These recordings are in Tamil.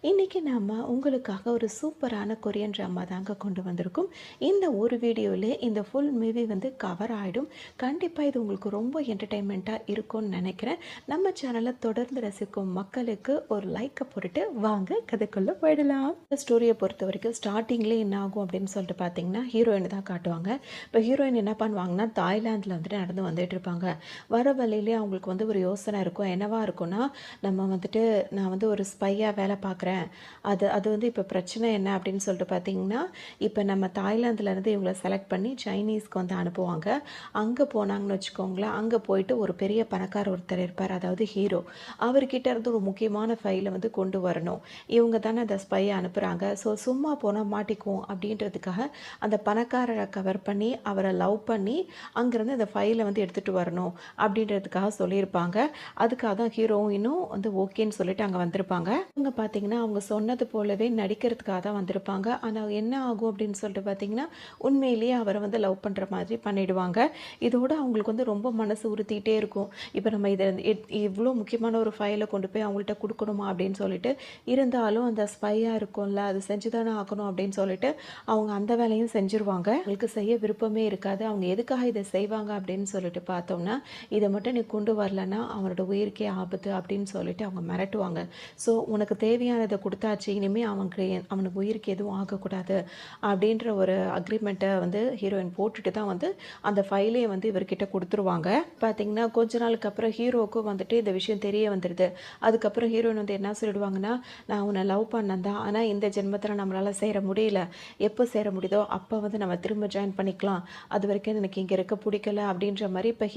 இன்னைக்கு நாம உங்களுக்காக ஒரு சூப்பரான கொரியன் ட்ராமா தாங்க கொண்டு வந்திருக்கோம். இந்த ஒரு வீடியோல இந்த ஃபுல் மூவி வந்து கவர் ஆயிடும். கண்டிப்பா இது உங்களுக்கு ரொம்ப என்டர்டெயின்மெண்ட்டா இருக்கும்னு நினைக்கிறேன். நம்ம சேனலை தொடர்ந்து ரசிக்கும் மக்களுக்கு ஒரு லைக்கை போட்டுட்டு வாங்க கதைக்குள்ள போயிடலாம். இந்த ஸ்டோரியை பொறுத்த வரைக்கும் ஸ்டார்டிங்லேயே என்ன ஆகும் அப்படின்னு சொல்லிட்டு பார்த்தீங்கன்னா ஹீரோயின் தான் காட்டுவாங்க. இப்போ ஹீரோயின் என்ன பண்ணுவாங்கன்னா தாய்லாந்தில் வந்துட்டு நடந்து வந்துட்டு இருப்பாங்க. வர வழியிலே அவங்களுக்கு வந்து ஒரு யோசனை இருக்கும். என்னவா இருக்கும்னா, நம்ம வந்துட்டு நான் வந்து ஒரு ஸ்பையாக வேலை பார்க்குறேன். அது அது வந்து இப்போ பிரச்சனை என்ன அப்படின்னு சொல்லிட்டு பார்த்தீங்கன்னா, இப்போ நம்ம தாய்லாந்துலேருந்து இவங்கள செலக்ட் பண்ணி சைனீஸ்க்கு வந்து அனுப்புவாங்க. அங்கே போனாங்கன்னு வச்சுக்கோங்களேன், அங்கே போயிட்டு ஒரு பெரிய பணக்கார ஒருத்தர் இருப்பார், அதாவது ஹீரோ. அவர்கிட்ட இருந்து ஒரு முக்கியமான ஃபைலை வந்து கொண்டு வரணும். இவங்க தானே அந்த ஸ்பையை அனுப்புகிறாங்க. ஸோ சும்மா போனால் மாட்டிக்குவோம் அப்படின்றதுக்காக அந்த பணக்காரரை கவர் பண்ணி அவரை லவ் பண்ணி அங்கேருந்து அந்த ஃபைலை வந்து எடுத்துகிட்டு வரணும் அப்படின்றதுக்காக சொல்லியிருப்பாங்க. அதுக்காக தான் ஹீரோவும் இன்னும் வந்து ஓகேன்னு சொல்லிட்டு அங்கே வந்திருப்பாங்க. அவங்க பார்த்தீங்கன்னா அவங்க சொன்னது போலவே நடிக்கிறதுக்காக தான் வந்திருப்பாங்க. ஆனால் என்ன ஆகும் அப்படின்னு சொல்லிட்டு பார்த்தீங்கன்னா, உண்மையிலேயே அவரை வந்து லவ் பண்ணுற மாதிரி பண்ணிடுவாங்க. இதோட அவங்களுக்கு வந்து ரொம்ப மனசு உறுத்திட்டே இருக்கும். இப்போ நம்ம இதை இவ்வளோ முக்கியமான ஒரு ஃபைலை கொண்டு போய் அவங்கள்ட்ட கொடுக்கணுமா அப்படின்னு சொல்லிட்டு, இருந்தாலும் அந்த ஸ்பையாக இருக்கும்ல, அது செஞ்சு தானே ஆகணும் அப்படின்னு சொல்லிட்டு அவங்க அந்த வேலையும் செஞ்சுருவாங்க. அவங்களுக்கு செய்ய விருப்பமே இருக்காது. அவங்க எதுக்காக இதை செய்வாங்க அப்படின்னு சொல்லிட்டு பார்த்தோம்னா, இதை மட்டும் நீ கொண்டு வரலன்னா அவனோட உயிருக்கே ஆபத்து அப்படின்னு சொல்லிட்டு அவங்க மிரட்டுவாங்க. ஸோ உனக்கு தேவையானதை கொடுத்தாச்சு, இனிமேல் அவனுக்கு உயிருக்கு எதுவும் ஆகக்கூடாது அப்படின்ற ஒரு அக்ரிமெண்ட்டை வந்து ஹீரோயின் போட்டுட்டு தான் வந்து அந்த ஃபைலே வந்து இவர்கிட்ட கொடுத்துருவாங்க. பார்த்தீங்கன்னா கொஞ்ச நாளுக்கு அப்புறம் ஹீரோவுக்கும் வந்துட்டு இந்த விஷயம் தெரிய வந்துடுது. அதுக்கப்புறம் ஹீரோயின் வந்து என்ன சொல்லிடுவாங்கன்னா, நான் உன்னை லவ் பண்ணேன் தான், ஆனால் இந்த ஜென்மத்தில் நம்மளால் சேர முடியல. எப்போ சேர முடியுதோ அப்போ வந்து நம்ம திரும்ப ஜாயின் பண்ணிக்கலாம். அது வரைக்கும் எனக்கு இங்கே இருக்க பிடிக்கல அப்படின்ற மாதிரி இப்போ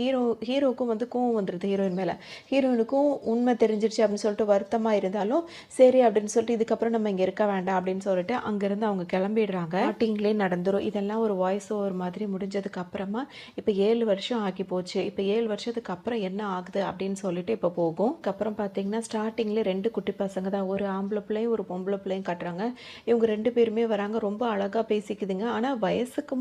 ஹீரோவுக்கும் வந்து கோவம் வந்துடுது ஹீரோயின் மேலே. ஹீரோயினுக்கும் உண்மை தெரிஞ்சிருச்சு அப்படின்னு சொல்லிட்டு வருத்தமாக இருந்தாலும் சரி அப்படின்னு சொல்லிட்டு இதுக்கப்புறம் நம்ம இங்கே இருக்க வேண்டாம் அப்படின்னு சொல்லிட்டு அங்கேருந்து அவங்க கிளம்பிடுறாங்க. ஸ்டார்டிங்லேயே நடந்துடும். இதெல்லாம் ஒரு வாய்ஸ் ஓவர் மாதிரி முடிஞ்சதுக்கு அப்புறமா இப்போ 7 வருஷம் ஆகி போச்சு. இப்போ 7 வருஷத்துக்கு அப்புறம் என்ன ஆகுது அப்படின்னு சொல்லிட்டு இப்போ போகும். அதுக்கப்புறம் பார்த்தீங்கன்னா ஸ்டார்டிங்கில் 2 குட்டி பசங்க தான், ஒரு ஆம்பளை பிள்ளையும் ஒரு பொம்பளை பிள்ளையும் காட்டுறாங்க. இவங்க 2 பேருமே வராங்க, ரொம்ப அழகாக பேசிக்குதுங்க. ஆனால் வயசுக்கு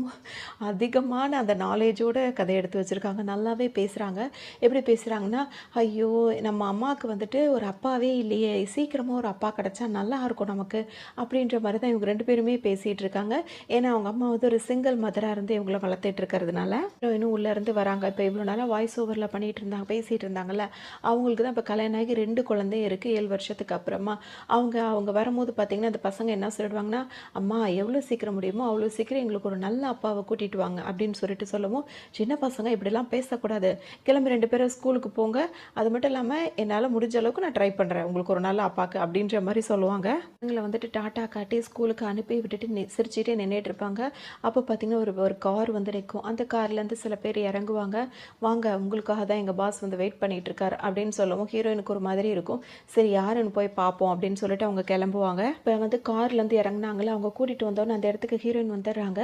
அதிகமான அந்த நாலேஜோட கதை எடுத்து வச்சுருக்காங்க. நல்லாவே பேசுகிறாங்க. எப்படி பேசுகிறாங்கன்னா, ஐயோ நம்ம அம்மாவுக்கு வந்துட்டு ஒரு அப்பாவே இல்லையே, சீக்கிரமாக ஒரு அப்பா கிடச்சா நல்லா இருக்கும் நமக்கு அப்படின்ற மாதிரி தான் இவங்க 2 பேருமே பேசிகிட்டு இருக்காங்க. ஏன்னா அவங்க அம்மா வந்து ஒரு சிங்கிள் மதராக இருந்து இவங்கள வளர்த்துட்டு இருக்கிறதுனால இன்னும் உள்ளேருந்து வராங்க. இப்போ இவ்வளோ நாளாக வாய்ஸ் ஓவரில் பண்ணிகிட்டு இருந்தாங்க, பேசிகிட்டு இருந்தாங்கல்ல, அவங்களுக்கு தான் இப்போ கல்யாணம் ஆகி 2 குழந்தையும் இருக்குது 7 வருஷத்துக்கு அப்புறமா. அவங்க வரும்போது பார்த்திங்கன்னா அந்த பசங்க என்ன சொல்லிடுவாங்கன்னா, அம்மா எவ்வளோ சீக்கிரம் முடியுமோ அவ்வளோ சீக்கிரம் எங்களுக்கு ஒரு நல்ல அப்பாவை கூட்டிகிட்டு வாங்க அப்படின்னு சொல்லிட்டு சொல்லவும், சின்ன பசங்க இப்படிலாம் பேசக்கூடாது, கிளம்பி 2 பேரும் ஸ்கூலுக்கு போங்க, அது மட்டும் இல்லாமல் என்னால் முடிஞ்ச அளவுக்கு நான் ட்ரை பண்ணுறேன் உங்களுக்கு ஒரு நல்ல அப்பாவுக்கு அப்படின்ற மாதிரி சொல்லுவாங்க. எங்களை வந்துட்டு டாட்டா காட்டி ஸ்கூலுக்கு அனுப்பி விட்டுட்டு சிரிச்சுட்டே நின்றுட்டு இருப்பாங்க. அப்போ பார்த்தீங்கன்னா ஒரு ஒரு கார் வந்து நிற்கும். அந்த கார்லேருந்து சில பேர் இறங்குவாங்க. வாங்க உங்களுக்காக தான் எங்கள் பாஸ் வந்து வெயிட் பண்ணிகிட்டு இருக்கார் அப்படின்னு சொல்லவும் ஹீரோயினுக்கு ஒரு மாதிரி இருக்கும். சரி யாருன்னு போய் பார்ப்போம் அப்படின்னு சொல்லிட்டு அவங்க கிளம்புவாங்க. இப்போ வந்து கார்லேருந்து இறங்குனாங்களே, அவங்க கூட்டிகிட்டு வந்தோன்னே அந்த இடத்துக்கு ஹீரோயின் வந்துடுறாங்க.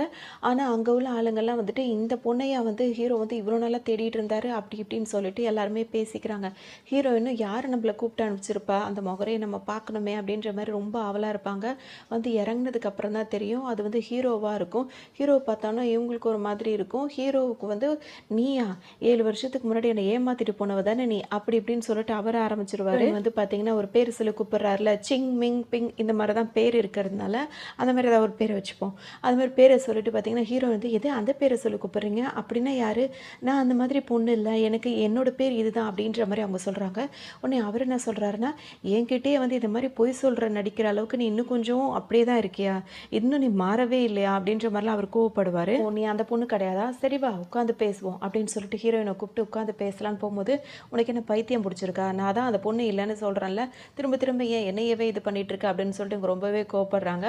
ஆனால் அங்கே உள்ள ஆளுங்கள்லாம் வந்துட்டு இந்த பொண்ணையா வந்து ஹீரோ வந்து இவ்வளோ நாளாக தேடிட்டு இருந்தார் அப்படி இப்படின்னு சொல்லிட்டு எல்லாருமே பேசிக்கிறாங்க. ஹீரோயினும் யார் நம்மளை கூப்பிட்டு அனுப்பிச்சிருப்பா, அந்த முகரையை நம்ம பார்க்கணுமே அப்படின்ற மாதிரி ரொம்ப ஆவலாக இருப்பாங்க. வந்து இறங்குனதுக்கு அப்புறம் தான் தெரியும் அது வந்து ஹீரோவாக இருக்கும். ஹீரோவை பார்த்தாலும் இவங்களுக்கு ஒரு மாதிரி இருக்கும். ஹீரோவுக்கு வந்து நீயா 7 வருஷத்துக்கு முன்னாடி என்னை ஏமாத்திட்டு போனவ தானே நீ அப்படி இப்படின்னு சொல்லிட்டு அவரை ஆரம்பிச்சிருவாரு. வந்து பார்த்தீங்கன்னா ஒரு பேர் சொல்லி கூப்பிட்றாருல, சிங் மிங் பிங் இந்த மாதிரி தான் பேர் இருக்கிறதுனால அந்த மாதிரி ஏதாவது ஒரு பேரை வச்சுப்போம். அது மாதிரி பேரை சொல்லிட்டு பார்த்தீங்கன்னா ஹீரோ வந்து எது அந்த பேரை சொல்லி கூப்பிட்றீங்க அப்படின்னா யார், நான் அந்த மாதிரி பொண்ணு இல்லை, எனக்கு என்னோட பேர் இதுதான் அப்படின்ற மாதிரி அவங்க சொல்கிறாங்க. உடனே அவர் என்ன சொல்கிறாருன்னா, என்கிட்டயே வந்து இந்த மாதிரி பொய் சொல்கிற நடிக்கிற அளவுக்கு நீ இன்னும் கொஞ்சம் அப்படியே தான் இருக்கியா, இன்னும் நீ மாறவே இல்லையா அப்படின்ற மாதிரிலாம் அவர் கோவப்படுவார். நீ அந்த பொண்ணு கிடையாதா, சரி வா உட்காந்து பேசுவோம் அப்படின்னு சொல்லிட்டு ஹீரோயினை கூப்பிட்டு உட்காந்து பேசலான்னு போகும்போது, உனக்கு என்ன பைத்தியம் பிடிச்சிருக்கா, நான் தான் அந்த பொண்ணு இல்லைன்னு சொல்கிறேன்ல, திரும்ப திரும்ப ஏன் என்னையவே இது பண்ணிட்டு இருக்க அப்படின்னு சொல்லிட்டு இவங்க ரொம்பவே கோவப்படுறாங்க.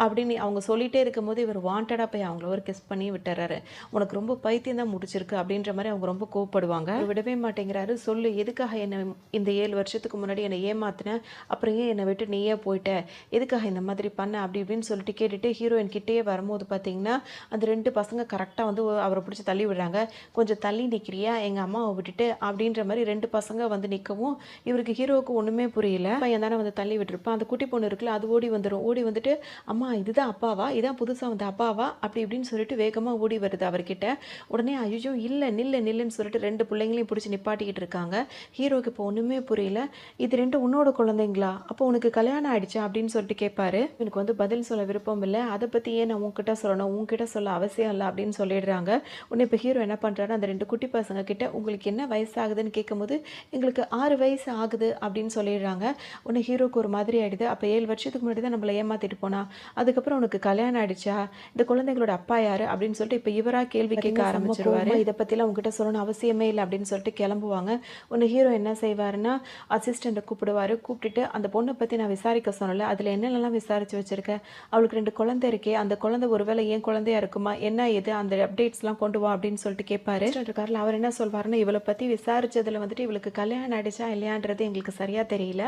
அப்படின்னு அவங்க சொல்லிகிட்டே இருக்கும்போது இவர் வாண்டடாக போய் அவங்கள ஒரு கிஸ் பண்ணி விட்டுறாரு. உனக்கு ரொம்ப பைத்தியம் தான் முடிச்சிருக்கு அப்படின்ற மாதிரி அவங்க ரொம்ப கோவப்படுவாங்க. விடவே மாட்டேங்கிறாரு. சொல்லு எதுக்காக என்னை இந்த 7 வருஷத்துக்கு முன்னாடி என்னை ஏமாத்தின, அப்புறம் ஏன் என்னை விட்டு நீயே போயிட்ட, எதுக்காக இந்த மாதிரி பண்ண அப்படி இப்படின்னு சொல்லிட்டு கேட்டுட்டு ஹீரோயின் கிட்டேயே வரும்போது பார்த்தீங்கன்னா அந்த 2 பசங்க கரெக்டாக வந்து அவரை பிடிச்சி தள்ளி விடுறாங்க. கொஞ்சம் தள்ளி நிற்கிறியா எங்கள் அம்மாவை விட்டுட்டு அப்படின்ற மாதிரி 2 பசங்க வந்து நிற்கவும் இவருக்கு ஹீரோவுக்கு ஒன்றுமே புரியல. பையன் தானே வந்து தள்ளி விட்டுருப்பான். அந்த குட்டி பொண்ணு இருக்குல்ல, அது ஓடி வந்துடும். ஓடி வந்துட்டு அம்மா இதுதான் அப்பாவா, இதான் புதுசாக வந்த அப்பாவா அப்படி இப்படின்னு சொல்லிட்டு வேகமாக ஓடி வருது அவர்கிட்ட. உடனே ஐயோ இல்லை நில்லு நில்லுன்னு சொல்லிட்டு 2 பிள்ளைங்களையும் பிடிச்சி நிப்பாட்டிக்கிட்டு இருக்காங்க. ஹீரோவுக்கு இப்போ ஒன்றுமே புரியல. இது 2 உன்னோட குழந்தைங்களா, அப்போ உனக்கு கல்யாணம் ஆயிடுச்சா அப்படின்னு சொல்லிட்டு கேட்பாரு. எனக்கு வந்து பதில் சொல்ல விருப்பம் இல்ல. அத பத்தி ஏன் நான் உன்கிட்ட சொல்லணும்? உன்கிட்ட சொல்ல அவசியம் இல்ல அப்படின்னு சொல்லிடுறாங்க. உடனே இப்ப ஹீரோ என்ன பண்றாரு, அந்த 2 குட்டி பசங்க கிட்ட உங்களுக்கு என்ன வயசு ஆகுதுன்னு கேட்கும்போது, எங்களுக்கு 6 வயசு ஆகுது அப்படின்னு சொல்லிடுறாங்க. உடனே ஹீரோக்கு ஒரு மாதிரி ஆயிடுது. அப்ப 7 வருஷத்துக்கு முன்னாடி தான் நம்மள ஏமாத்திட்டு போனா. அதுக்கப்புறம் உனக்கு கல்யாணம் ஆயிடுச்சா? இந்த குழந்தைகளோட அப்பா யாரு? அப்படின்னு சொல்லிட்டு இப்ப இவரா கேள்வி கேட்க ஆரம்பிச்சுருவாரு. இத பத்திலாம் உன்கிட்ட சொல்லணும் அவசியமே இல்ல அப்படின்னு சொல்லிட்டு கிளம்புவாங்க. உடனே ஹீரோ என்ன செய்வாருன்னா, அசிஸ்டண்ட்ட கூப்பிடுவாரு. கூப்பிட்டுட்டு அந்த பொண்ண பத்தி நான் விசாரிக்க சொன்னேன்ல, அதுல என்னென்னலாம் விசாரிச்சு வச்சிருக்க? அவளுக்கு 2 குழந்தை இருக்கே, அந்த குழந்தை ஒருவேளை என் குழந்தையா இருக்குமா? என்ன ஏது அந்த அப்டேட்ஸ்லாம் கொண்டு வா அப்படின்னு சொல்லிட்டு கேட்பாரு. அசிஸ்டன்ட் இருக்கார்ல, அவர் என்ன சொல்வாருன்னா, இவள பத்தி விசாரிச்சதுல வந்துட்டு இவளுக்கு கல்யாணம் ஆயிடுச்சா இல்லையான்றது எங்களுக்கு சரியா தெரியல.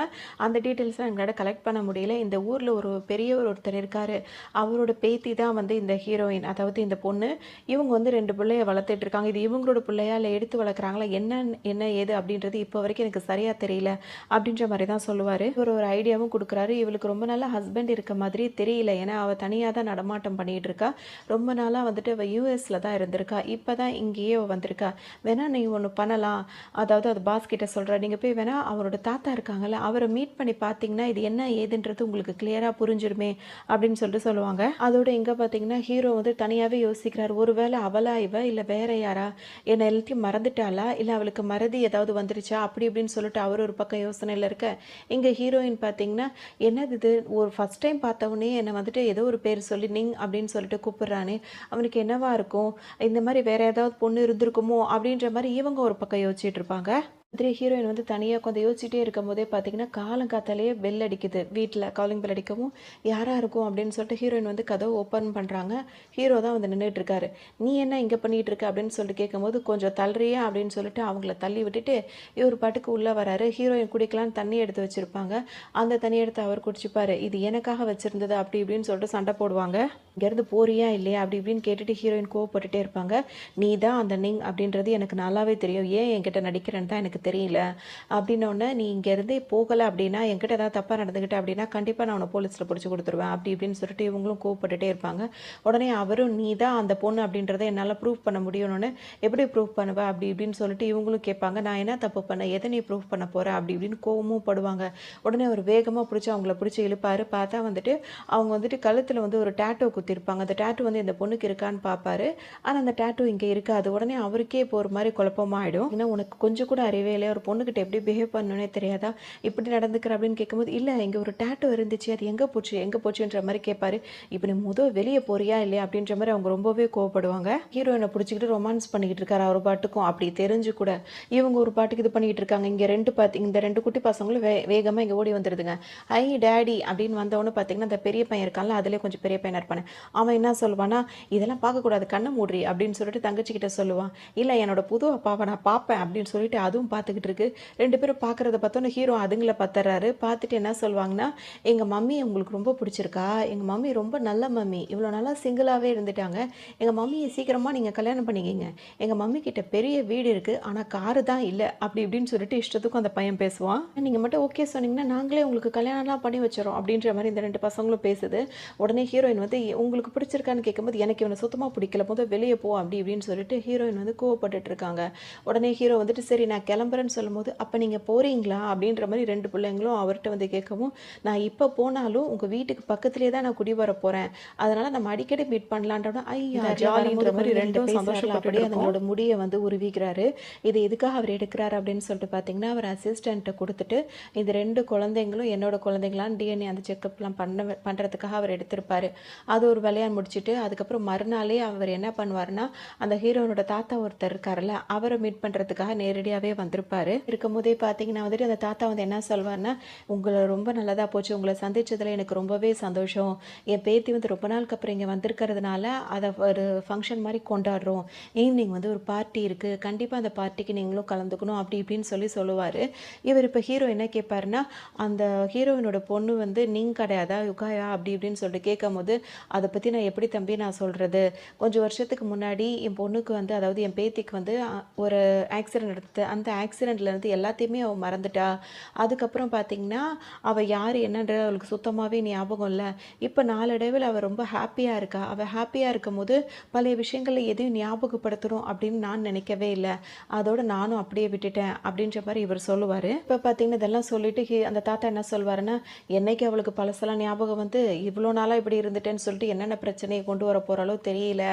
அந்த டீட்டெயில்ஸ்லாம் எங்களால கலெக்ட் பண்ண முடியல. இந்த ஊர்ல ஒரு பெரியவர் ஒருத்தர் இருக்காரு. அவரோட பேத்தி தான் வந்து இந்த ஹீரோயின். அதாவது இந்த பொண்ணு. இவங்க வந்து 2 பிள்ளைய வளர்த்துட்டு இருக்காங்க. இது இவங்களோட பிள்ளையா? இல்ல எடுத்து வளர்க்குறாங்களா? என்ன ஏது அப்படின்றது இப்போ வரைக்கும் எனக்கு சரியா தெரியல. அப்படின்ற மாரி தான் சொல்லுவாரு. இவரு ஒரு ஐடியாவும் குடுக்குறாரு. இவளுக்கு ரொம்ப நாளா ஹஸ்பண்ட் இருக்க மாதிரியே தெரியல. ஏன்னா, அவ தனியா தான் நடமாட்டம் பண்ணிட்டு இருக்கா. ரொம்ப நாளா வந்துட்டு அவ யுஎஸ்ல தான் இருந்திருக்கா. இப்ப தான் இங்கேயே அவ வந்திருக்கா. வேணா நீ ஒண்ணு பண்ணலாம். அதாவது அது பாஸ் கிட்ட சொல்றா. நீங்க போய் வேணா அவரோட தாத்தா இருக்காங்கல்ல, அவர மீட் பண்ணி பார்த்தீங்கன்னா, இது என்ன ஏதுன்றது உங்களுக்கு கிளியரா புரிஞ்சிருமே அப்படின்னு சொல்லிட்டு சொல்லுவாங்க. அதோட எங்க பார்த்தீங்கன்னா, ஹீரோ வந்து தனியாவே யோசிக்கிறாரு. ஒருவேளை அவளா இவ? இல்ல வேற யாரா? என்ன எல்லாத்தையும் மறந்துட்டாளா? இல்ல அவளுக்கு மறதி ஏதாவது வந்துருச்சா? அப்படி இப்படின்னு சொல்லிட்டு அவரு ஒரு பக்கம் யோசனையில இருக்க, இங்க ஹீரோயின் பார்த்தீங்கன்னா, என்னது இது? ஒரு ஃபர்ஸ்ட் டைம் பார்த்தவொன்னே என்ன வந்துட்டு ஏதோ ஒரு பேர் சொல்லி நிங் அப்படின்னு சொல்லிட்டு கூப்பிடுறானே, அவனுக்கு என்னவா இருக்கும்? இந்த மாரி வேற ஏதாவது பொண்ணு இருந்திருக்குமோ? அப்படின்ற மாரி இவங்க ஒரு பக்கம் யோசிச்சுட்டு இருப்பாங்க. மாதிரி ஹீரோயின் வந்து தனியா உட்காந்து யோசிச்சுட்டே இருக்கும்போதே பார்த்தீங்கன்னா, காலங்காத்தாலேயே பெல் அடிக்குது. வீட்ல காலிங் பெல் அடிக்கவும், யாரா இருக்கும் அப்படின்னு சொல்லிட்டு ஹீரோயின் வந்து கதவ ஓப்பன் பண்றாங்க. ஹீரோ தான் வந்து நின்னுட்டு இருக்காரு. "நீ என்ன இங்க பண்ணிட்டு இருக்க?" அப்படின்னு சொல்லிட்டு கேட்கும்போது, "கொஞ்சம் தள்ளுறியா?" அப்படின்னு சொல்லிட்டு அவங்கள தள்ளி விட்டுட்டு, இவரு பாட்டுக்கு உள்ள வராரு. ஹீரோயின் குடிக்கலான்னு தண்ணி எடுத்து வச்சிருப்பாங்க. அந்த தண்ணி எடுத்து அவர் குடிச்சுப்பாரு. "இது எனக்காக வச்சிருந்தது" அப்படி இப்படின்னு சொல்லிட்டு சண்டை போடுவாங்க. "இங்கேருந்து போறியா இல்லையா?" அப்படி இப்படின்னு கேட்டுட்டு ஹீரோயின் கோவப்பட்டுட்டே இருப்பாங்க. "நீ தான் அந்த நிங் அப்படின்றது எனக்கு நல்லாவே தெரியும். ஏன் என்கிட்ட நடிக்கிறேன்னு தான் எனக்கு தெரியல." அப்படின்னோடனே, "நீ இங்கேருந்தே போகல அப்படின்னா, என்கிட்ட ஏதாவது தப்பா நடந்துக்கிட்ட அப்படின்னா, கண்டிப்பா நான் உன்ன போலீஸ்ல புடிச்சு குடுத்துருவேன்." அப்படி இப்படின்னு சொல்லிட்டு இவங்களும் கோவப்பட்டுட்டே இருப்பாங்க. உடனே அவரும், "நீ தான் அந்த பொண்ணு அப்படின்றத என்னால ப்ரூவ் பண்ண முடியும்னோனே, எப்படி ப்ரூவ் பண்ணுவ?" அப்படி இப்படின்னு சொல்லிட்டு இவங்களும் கேட்பாங்க. "நான் என்ன தப்பு பண்ணேன்? எத நீ ப்ரூவ் பண்ண போற?" அப்படி இப்படின்னு கோவமும் படுவாங்க. உடனே அவர் வேகமா புடிச்சு அவங்கள புடிச்சு இழுப்பாரு. பார்த்தா வந்துட்டு, அவங்க வந்துட்டு கழுத்துல வந்து ஒரு டாட்டூ குத்திருப்பாங்க. அந்த டாட்டூ வந்து இந்த பொண்ணுக்கு இருக்கான்னு பார்ப்பாரு. ஆனா அந்த டாட்டூ இங்க இருக்காது. உடனே அவருக்கே இப்போ ஒரு மாரி குழப்பமா ஆயிடும். ஏன்னா, "உனக்கு கொஞ்சம் கூட அறிவே இல்லையா? ஒரு பொண்ணுகிட்ட எப்படி பிஹேவ் பண்ணணும்னே தெரியாதா? இப்படி நடந்துக்கிற" அப்படின்னு கேட்கும்போது, "இல்ல இங்க ஒரு டாட்டூ இருந்துச்சு. அது எங்க போச்சு? எங்க போச்சுன்ற" மாரி கேட்பாரு. "இப்ப நீ வெளிய போறியா இல்லையா?" அப்படின்ற மாரி அவங்க ரொம்பவே கோவப்படுவாங்க. ஹீரோயின புடிச்சுக்கிட்டு ரொமான்ஸ் பண்ணிக்கிட்டு இருக்காரு அவரு பாட்டுக்கும். அப்படி தெரிஞ்சு கூட, இவங்க ஒரு பாட்டுக்கு இது பண்ணிக்கிட்டு இருக்காங்க. இந்த 2 குட்டி பசங்களும் வேகமா இங்க ஓடி வந்துருதுங்க. "ஐ டாடி" அப்படின்னு வந்தவுடனே பார்த்தீங்கன்னா, அந்த பெரிய பையன் இருக்கான்ல, அதிலயே கொஞ்சம் பெரிய பையனா இருப்பானே, அவன் என்ன சொல்வான்னா, "இதெல்லாம் பார்க்கக்கூடாது. கண்ண மூடுறி" அப்படின்னு சொல்லிட்டு தங்கச்சிகிட்ட சொல்லுவான். "இல்ல என்னோட புது அப்பாவ நான் பார்ப்பேன்" அப்படின்னு சொல்லிட்டு அதுவும் பார்த்துக்கிட்டு இருக்கு. 2 பேரும் பார்க்கறத பார்த்தோன்னே ஹீரோ அதுங்கள பார்த்துர்றாரு. பார்த்துட்டு என்ன சொல்வாங்கன்னா, "எங்க மம்மி உங்களுக்கு ரொம்ப பிடிச்சிருக்கா? எங்க மம்மி ரொம்ப நல்ல மம்மி. இவ்வளோ நாளா சிங்கிளாவே இருந்துட்டாங்க. எங்க மம்மிய சீக்கிரமா நீங்க கல்யாணம் பண்ணிக்கங்க. எங்க மம்மி கிட்ட பெரிய வீடு இருக்கு. ஆனா காரு தான் இல்ல." அப்படி இப்படின்னு சொல்லிட்டு இஷ்டத்துக்கும் அந்த பையன் பேசுவான். "நீங்க மட்டும் ஓகே சொன்னீங்கன்னா, நாங்களே உங்களுக்கு கல்யாணம்லாம் பண்ணி வச்சுர்றோம்." அப்படின்ற மாரி இந்த 2 பசங்களும் பேசுது. உடனே ஹீரோயின் வந்து, "உங்களுக்கு பிடிச்சிருக்கான்னு?" கேட்கும்போது, "எனக்கு இவன சுத்தமா பிடிக்கல. வெளிய போ." அப்படி இப்படின்னு சொல்லிட்டு ஹீரோயின் வந்து கோவப்பட்டுட்டு இருக்காங்க. உடனே ஹீரோ வந்துட்டு, "சரி நான் கிளம்புறேன்னு" சொல்லும்போது, "அப்ப நீங்க போறீங்களா?" அப்படின்ற மாரி 2 பிள்ளைங்களும் அவர்ட்ட வந்து கேட்கவும், "நான் இப்ப போனாலும் உங்க வீட்டுக்கு பக்கத்திலேயே தான் நான் குடி வரப்போறேன். அதனால நம்ம அடிக்கடி மீட் பண்ணலான்றோட." ஐயா ஜாலின்ற மாரி 2ம் சந்தோஷப்பட்டுட்டு அப்படியே அதுங்களோட முடிய வந்து உருவிக்கிறாரு. இது எதுக்காக அவர் எடுக்கிறாரு அப்படின்னு சொல்லிட்டு பார்த்தீங்கன்னா, அவர் அசிஸ்டன்ட்ட குடுத்துட்டு, இந்த 2 குழந்தைங்களும் என்னோட குழந்தைங்களான்னு டிஎன்ஏ அந்த செக்கப்லாம் பண்றதுக்காக அவர் எடுத்திருப்பாரு. அது ஒரு வேலையா முடிச்சுட்டு, அதுக்கப்புறம் மறுநாளே அவர் என்ன பண்ணுவாருன்னா, அந்த ஹீரோயினோட தாத்தா ஒருத்தர் இருக்காருல்ல, அவர மீட் பண்றதுக்காக நேரடியாவே வந்திருப்பாரு. இருக்கும்போதே பார்த்தீங்கன்னா வந்துட்டு, அந்த தாத்தா வந்து என்ன சொல்வாருன்னா, "உங்கள ரொம்ப நல்லதா போச்சு. உங்கள சந்திச்சதுல எனக்கு ரொம்பவே சந்தோஷம். என் பேத்தி வந்து ரொம்ப நாளுக்கு அப்புறம் இங்க வந்திருக்கிறதுனால, அத ஒரு ஃபங்ஷன் மாரி கொண்டாடுறோம். ஈவினிங் வந்து ஒரு பார்ட்டி இருக்கு. கண்டிப்பா அந்த பார்ட்டிக்கு நீங்களும் கலந்துக்கணும்." அப்படி இப்படின்னு சொல்லுவாரு. இவர் இப்ப ஹீரோ என்ன கேட்பாருன்னா, அந்த ஹீரோயினோட பொண்ணு வந்து "நீங்க கிடையாதா? யுகாயா?" அப்படி இப்படின்னு சொல்லிட்டு கேட்கும்போது, "அத பத்தி நான் எப்படி தம்பி நான் சொல்றது? கொஞ்சம் வருஷத்துக்கு முன்னாடி என் பொண்ணுக்கு வந்து அதாவது என் பேத்திக்கு வந்து ஒரு ஆக்சிடென்ட் நடந்தது. அந்த ஆக்சிடெண்ட்லேருந்து எல்லாத்தையுமே அவள் மறந்துட்டா. அதுக்கப்புறம் பார்த்தீங்கன்னா, அவள் யார் என்னன்றது அவளுக்கு சுத்தமாகவே ஞாபகம் இல்லை. இப்போ நாளடைவில் அவள் ரொம்ப ஹாப்பியாக இருக்கா. அவள் ஹாப்பியாக இருக்கும்போது பழைய விஷயங்களை எதையும் ஞாபகப்படுத்தணும் அப்படின்னு நான் நினைக்கவே இல்லை. அதோட நானும் அப்படியே விட்டுட்டேன் அப்படின்ற மாதிரி இவர் சொல்லுவார். இப்போ பார்த்தீங்கன்னா இதெல்லாம் சொல்லிட்டு அந்த தாத்தா என்ன சொல்வாருன்னா, என்னைக்கு அவளுக்கு பழசெல்லாம் ஞாபகம் வந்து இவ்வளோ நாளாக இப்படி இருந்துட்டேன்னு சொல்லிட்டு என்னென்ன பிரச்சனையை கொண்டு வர போகிறாலோ தெரியல.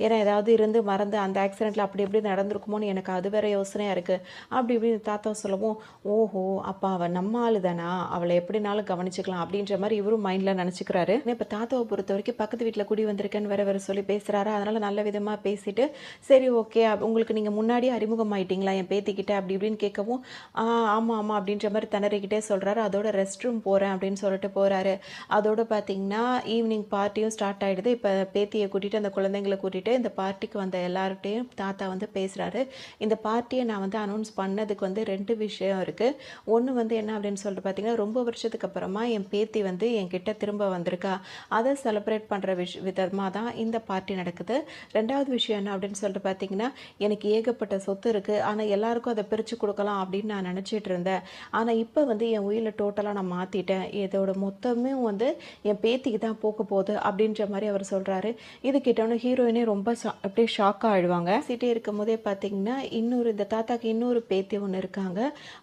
ஏன்னா ஏதாவது இருந்து மறந்து அந்த ஆக்சிடெண்ட்டில் அப்படி எப்படி நடந்திருக்குமோன்னு எனக்கு அது வேற யோசனையாக இருக்குது. அப்படி இப்படின்னு தாத்தா சொல்லவும், ஓஹோ அப்போ அவள் நம்ம ஆளு தானா, அவளை எப்படினாலும் கவனிச்சுக்கலாம் அப்படின்ற மாதிரி இவரும் மைண்டில் நினச்சிக்கிறாரு. இப்போ தாத்தாவை பொறுத்த வரைக்கும் பக்கத்து வீட்டில் குடி வந்திருக்கேன்னு வேற வேற சொல்லி பேசுகிறாரு. அதனால் நல்ல விதமாக பேசிட்டு, சரி ஓகே உங்களுக்கு நீங்கள் முன்னாடியே அறிமுகம் ஆயிட்டீங்களா என் பேத்திக்கிட்ட அப்படி இப்படின்னு கேட்கவும், ஆமாம் ஆமாம் அப்படின்ற மாதிரி திணறிக்கிட்டே சொல்கிறாரு. அதோட ரெஸ்ட் ரூம் போகிறேன் அப்படின்னு சொல்லிட்டு போகிறாரு. அதோட பார்த்தீங்கன்னா ஈவினிங் பார்ட்டியும் ஸ்டார்ட் ஆகிடுது. இப்போ பேத்தியை கூட்டிகிட்டு அந்த குழந்தைங்களை கூட்டிகிட்டு இந்த பார்ட்டிக்கு வந்த எல்லார்கிட்டையும் தாத்தா வந்து பேசுகிறாரு. இந்த பார்ட்டியை நான் வந்து அனௌன்ஸ் பண்ணதுக்கு வந்து 2 விஷயம் இருக்குது. ஒன்று வந்து என்ன அப்படின்னு சொல்லிட்டு பார்த்தீங்கன்னா, ரொம்ப வருஷத்துக்கு அப்புறமா என் பேத்தி வந்து என்கிட்ட திரும்ப வந்திருக்கா. அதை செலிப்ரேட் பண்ணுற விதமாக தான் இந்த பார்ட்டி நடக்குது. 2வது விஷயம் என்ன அப்படின்னு சொல்லிட்டு பார்த்தீங்கன்னா, எனக்கு ஏகப்பட்ட சொத்து இருக்குது. ஆனால் எல்லாருக்கும் அதை பிரித்து கொடுக்கலாம் அப்படின்னு நான் நினச்சிட்டு இருந்தேன். ஆனால் இப்போ வந்து என் உயிரை டோட்டலாக நான் மாற்றிட்டேன். இதோட மொத்தமே வந்து என் பேத்திக்கு தான் போக போகுது அப்படின்ற மாதிரி அவர் சொல்கிறாரு. இது கேட்டோன்னே ஹீரோயினே ரொம்ப அப்படியே ஷாக்காக ஆயிடுவாங்க. சிட்டே இருக்கும் போதே பார்த்தீங்கன்னா இந்த தாத்தாக்கு இன்னொரு பேத்தி ஒன்று இருக்காங்க.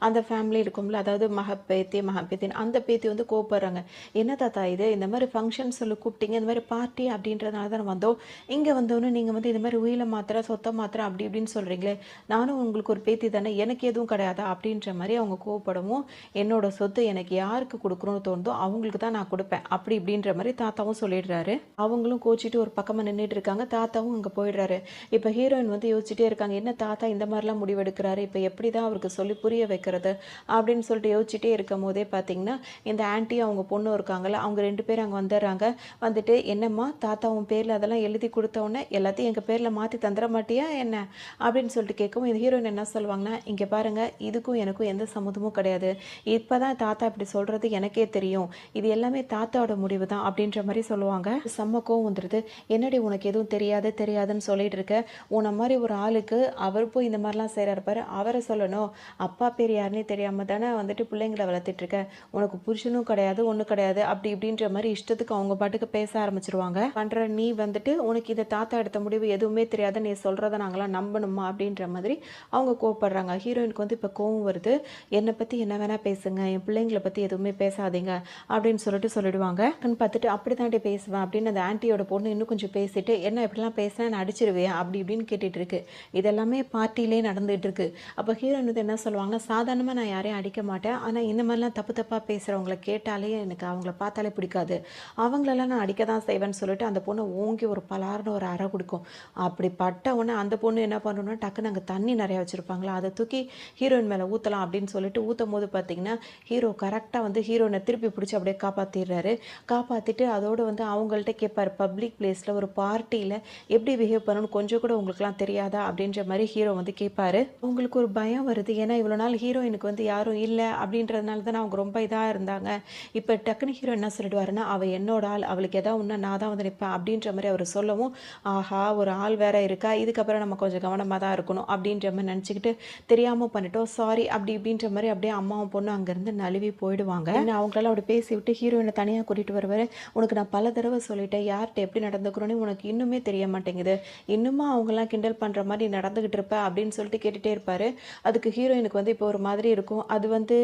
அந்த ஃபேமிலி இருக்கும்ல, அதாவது மகப்பேத்தின்னு அந்த பேத்தி வந்து கோப்படுறாங்க. என்ன தாத்தா இது, இந்த மாதிரி ஃபங்க்ஷன் சொல்லி கூப்பிட்டீங்க, இந்த மாதிரி பார்ட்டி அப்படின்றதுனால தான் வந்தோம். இங்கே வந்தோன்னே நீங்கள் வந்து இந்த மாதிரி உயிரை மாத்திர சொத்தை மாத்திர அப்படி இப்படின்னு சொல்கிறீங்களே, நானும் உங்களுக்கு ஒரு பேத்தி தானே, எனக்கு எதுவும் கிடையாதா அப்படின்ற மாதிரி அவங்க கோவப்படவும், என்னோட சொத்து எனக்கு யாருக்கு கொடுக்கணும்னு தோணுதோ அவங்களுக்கு தான் நான் கொடுப்பேன் அப்படி இப்படின்ற மாதிரி தாத்தாவும் சொல்லிடுறாரு. அவங்களும் கோச்சிட்டு ஒரு பக்கமாக நின்றுட்டு இருக்காங்க. தாத்தாவும் அங்கே போயிடுறாரு. இப்போ ஹீரோயின் வந்து யோசிச்சுட்டே இருக்காங்க, என்ன தாத்தா இந்த மாதிரிலாம் முடிவெடுக்கிறாரு, இப்போ எப்படி தான் அவருக்கு சொல்லி புரிய வைக்கிறது அப்படின்னு சொல்லிட்டு யோசிச்சுட்டே இருக்கும் போதே பார்த்தீங்கன்னா, இந்த ஆன்ட்டி அவங்க பொண்ணு இருக்காங்கல்ல, அவங்க 2 பேரும் அங்கே வந்துடுறாங்க. வந்துட்டு, என்னம்மா தாத்தா உன் பேரில் அதெல்லாம் எழுதி கொடுத்தவொடனே எல்லாத்தையும் எங்கள் பேரில் மாற்றி தந்துட மாட்டியா என்ன அப்படின்னு சொல்லிட்டு கேட்கவும், இது ஹீரோயின் என்ன சொல்லுவாங்கன்னா, இங்கே பாருங்கள் இதுக்கும் எனக்கும் எந்த சம்மந்தமும் கிடையாது. இப்போ தான் தாத்தா இப்படி சொல்கிறது எனக்கே தெரியும். இது எல்லாமே தாத்தாவோட முடிவு தான் அப்படின்ற மாதிரி சொல்லுவாங்க. செம்ம கோவம் வந்துடுது. என்னடி உனக்கு எதுவும் தெரியாதுன்னு சொல்லிட்டு இருக்க, உன்னை மாதிரி ஒரு ஆளுக்கு அவர் போய் இந்த மாதிரிலாம் செய்கிறாரு பாரு, அவரை சொல்லணும். அப்பா பேர் யாருன்னே தெரியாமல் தானே வந்துட்டு பிள்ளைங்களை வளர்த்துட்டு இருக்க, உனக்கு புருஷனும் கிடையாது ஒன்றும் கிடையாது அப்படி இப்படின்ற மாதிரி இஷ்டத்துக்கு அவங்க பாட்டுக்கு பேச ஆரம்பிச்சிருவாங்க. பண்ணுற நீ வந்துட்டு உனக்கு இந்த தாத்தா எடுத்த முடிவு எதுவுமே தெரியாது, நீ சொல்கிறத நாங்களாம் நம்பணுமா அப்படின்ற மாதிரி அவங்க கோவப்படுறாங்க. ஹீரோயினுக்கு வந்து இப்போ கோவம் வருது. என்னை பற்றி என்ன வேணால் பேசுங்க, என் பிள்ளைங்களை பற்றி எதுவுமே பேசாதீங்க அப்படின்னு சொல்லிடுவாங்க. பார்த்துட்டு அப்படி தாண்டி பேசுவேன் அப்படின்னு அந்த ஆன்ட்டியோட பொண்ணு இன்னும் கொஞ்சம் பேசிட்டு, என்ன இப்படிலாம் பேசினா நான் அடிச்சிருவேன் அப்படி இப்படின்னு கேட்டுட்டு இருக்கு. இதெல்லாமே பார்ட்டிலே நடந்துகிட்டு இருக்கு. அப்போ ஹீரோயின் வந்து என்ன சொல்லுவாங்கன்னா, சாதாரணமாக நான் யாரையும் அடிக்க மாட்டேன், ஆனால் இந்த மாதிரிலாம் தப்பாக பேசுகிறவங்கள கேட்டாலே எனக்கு அவங்கள பார்த்தாலே பிடிக்காது, அவங்களெல்லாம் நான் அடிக்க தான் செய்வேன்னு சொல்லிட்டு அந்த பொண்ணை ஓங்கி ஒரு பலார்னு ஒரு அறை கொடுக்கும். அப்படி பட்ட உடனே அந்த பொண்ணு என்ன பண்ணணும்னா, டக்குன்னு அங்கே தண்ணி நிறையா வச்சுருப்பாங்களா, அதை தூக்கி ஹீரோயின் மேலே ஊற்றலாம் அப்படின்னு சொல்லிட்டு ஊற்றும் போது பார்த்தீங்கன்னா, ஹீரோ கரெக்டாக வந்து ஹீரோயினை திருப்பி பிடிச்சி அப்படியே காப்பாற்றிடுறாரு. காப்பாற்றிட்டு அதோடு வந்து அவங்கள்ட்ட கேட்பார், பப்ளிக் பிளேஸில் ஒரு பார்ட்டியில் எப்படி பிஹேவ் பண்ணணும்னு கொஞ்சம் கூட உங்களுக்குலாம் தெரியாதா அப்படின்ற மாதிரி ஹீரோ வந்து கேட்பாரு. அவங்களுக்கு ஒரு பயம் வருது. ஏன்னா இவ்வளோ நாள் ஹீரோயினுக்கு வந்து யாரும் இல்லை அப்படின்றதுனால தான் அவங்க ரொம்ப இதாக இருந்தாங்க. இப்போ டக்குன்னு ஹீரோ என்ன சொல்லிடுவாருன்னா, அவள் என்னோட ஆள், அவளுக்கு எதாவது ஒன்று நான் தான் வந்து நிற்பேன் அப்படின்ற மாதிரி அவர் சொல்லவும், ஆஹா ஒரு ஆள் வேற இருக்கா, இதுக்கப்புறம் நம்ம கொஞ்சம் கவனமாக தான் இருக்கணும் அப்படின்ற மாதிரி நினச்சிக்கிட்டு, தெரியாமல் பண்ணிட்டோம் சாரி அப்படி இப்படின்ற மாதிரி அப்படியே அம்மாவும் பொண்ணு அங்கேருந்து நழுவி போயிடுவாங்க. அவங்களால அப்படி பேசி விட்டு ஹீரோயினை தனியாக கூட்டிகிட்டு வருவார். உனக்கு நான் பல தடவை சொல்லிட்டேன், யார்கிட்ட எப்படி நடந்துக்கிறோன்னு உனக்கு இன்னுமே தெரிய மாட்டேங்குது, இன்னுமா அவங்களாம் கிண்டல் பண்ணுற மாதிரி நடந்துக்கிட்டு இருப்ப அப்படின்னு சொல்லிட்டு கேட்டுகிட்டே இருப்பார். அதுக்கு ஹீரோயினுக்கு வந்து இப்போ ஒரு மாதிரி இருக்கும். அது வந்து